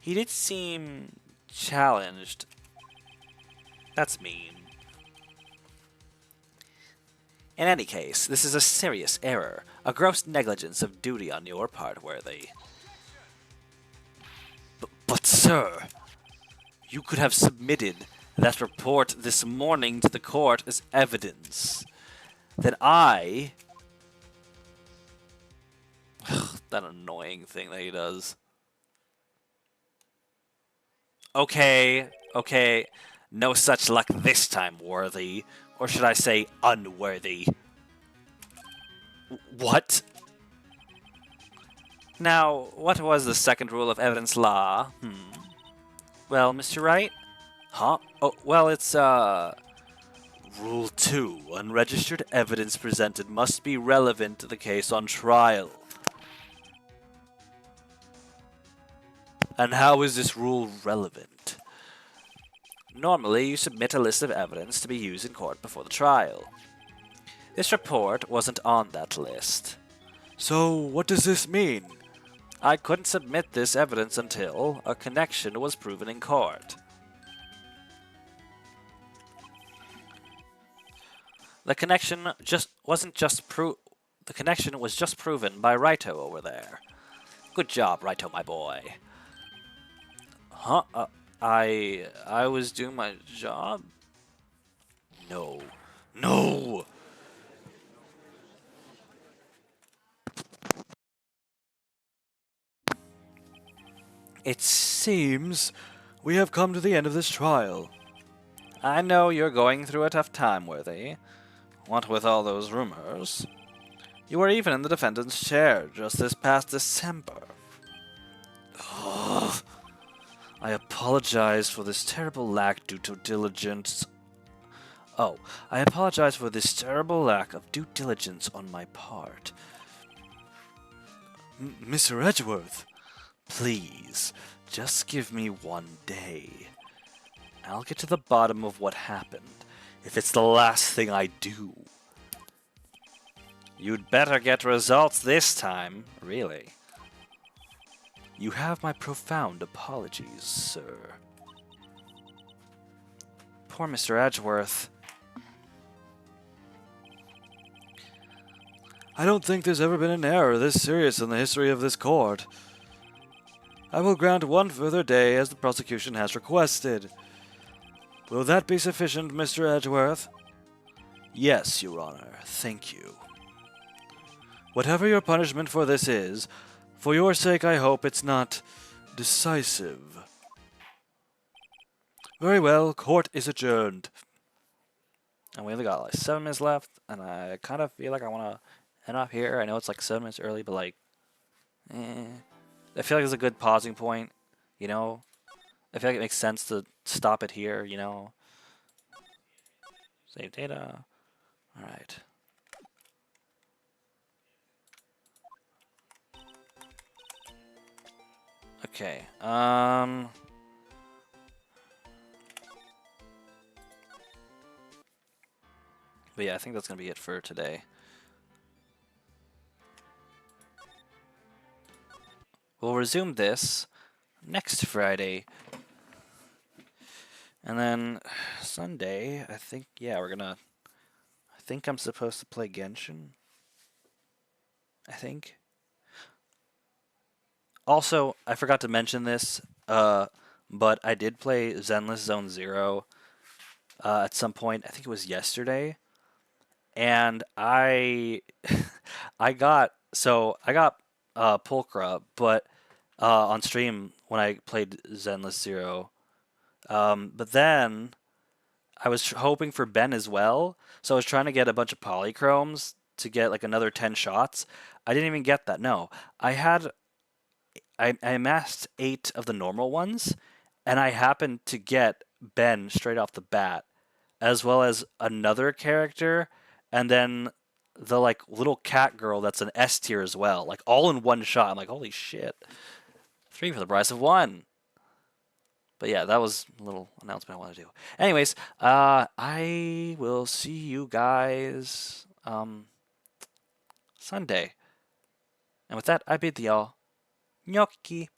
He did seem challenged. That's mean. In any case, this is a serious error, a gross negligence of duty on your part, Worthy. But sir, you could have submitted that report this morning to the court as evidence. Then I... that annoying thing that he does. Okay. No such luck this time, Worthy. Or should I say, unworthy. What? Now, what was the second rule of evidence law? Well, Mr. Wright? Huh? Oh, well, it's, Rule 2. Unregistered evidence presented must be relevant to the case on trial. And how is this rule relevant? Normally, you submit a list of evidence to be used in court before the trial. This report wasn't on that list. So, what does this mean? I couldn't submit this evidence until a connection was proven in court. The connection the connection was just proven by Raito over there. Good job, Raito, my boy. Huh? I was doing my job? No. No! It seems we have come to the end of this trial. I know you're going through a tough time, Worthy. What with all those rumors? You were even in the defendant's chair just this past December. Ugh. I apologize for this terrible lack due to diligence. Oh, I apologize for this terrible lack of due diligence on my part. Mr. Edgeworth, please, just give me one day. I'll get to the bottom of what happened, if it's the last thing I do. You'd better get results this time, really. You have my profound apologies, sir. Poor Mr. Edgeworth. I don't think there's ever been an error this serious in the history of this court. I will grant one further day as the prosecution has requested. Will that be sufficient, Mr. Edgeworth? Yes, Your Honor. Thank you. Whatever your punishment for this is, for your sake I hope it's not decisive. Very well, court is adjourned. And we only got like 7 minutes left, and I kind of feel like I want to end off here. I know it's like 7 minutes early, but like, I feel like it's a good pausing point, you know? I feel like it makes sense to stop it here, you know? Save data. Alright. Okay, but yeah, I think that's gonna be it for today. We'll resume this next Friday. And then Sunday, I think, yeah, I think I'm supposed to play Genshin. I think. Also, I forgot to mention this, but I did play Zenless Zone Zero at some point. I think it was yesterday. And I got Pulchra, but on stream when I played Zenless Zero. But then I was hoping for Ben as well, so I was trying to get a bunch of polychromes to get like another 10 shots. I didn't even get that. No, I amassed 8 of the normal ones, and I happened to get Ben straight off the bat, as well as another character, and then the like little cat girl that's an S tier as well, like all in one shot. I'm like, holy shit, 3 for the price of 1. But yeah, that was a little announcement I want to do. Anyways, I will see you guys Sunday. And with that, I bid y'all gnocchi.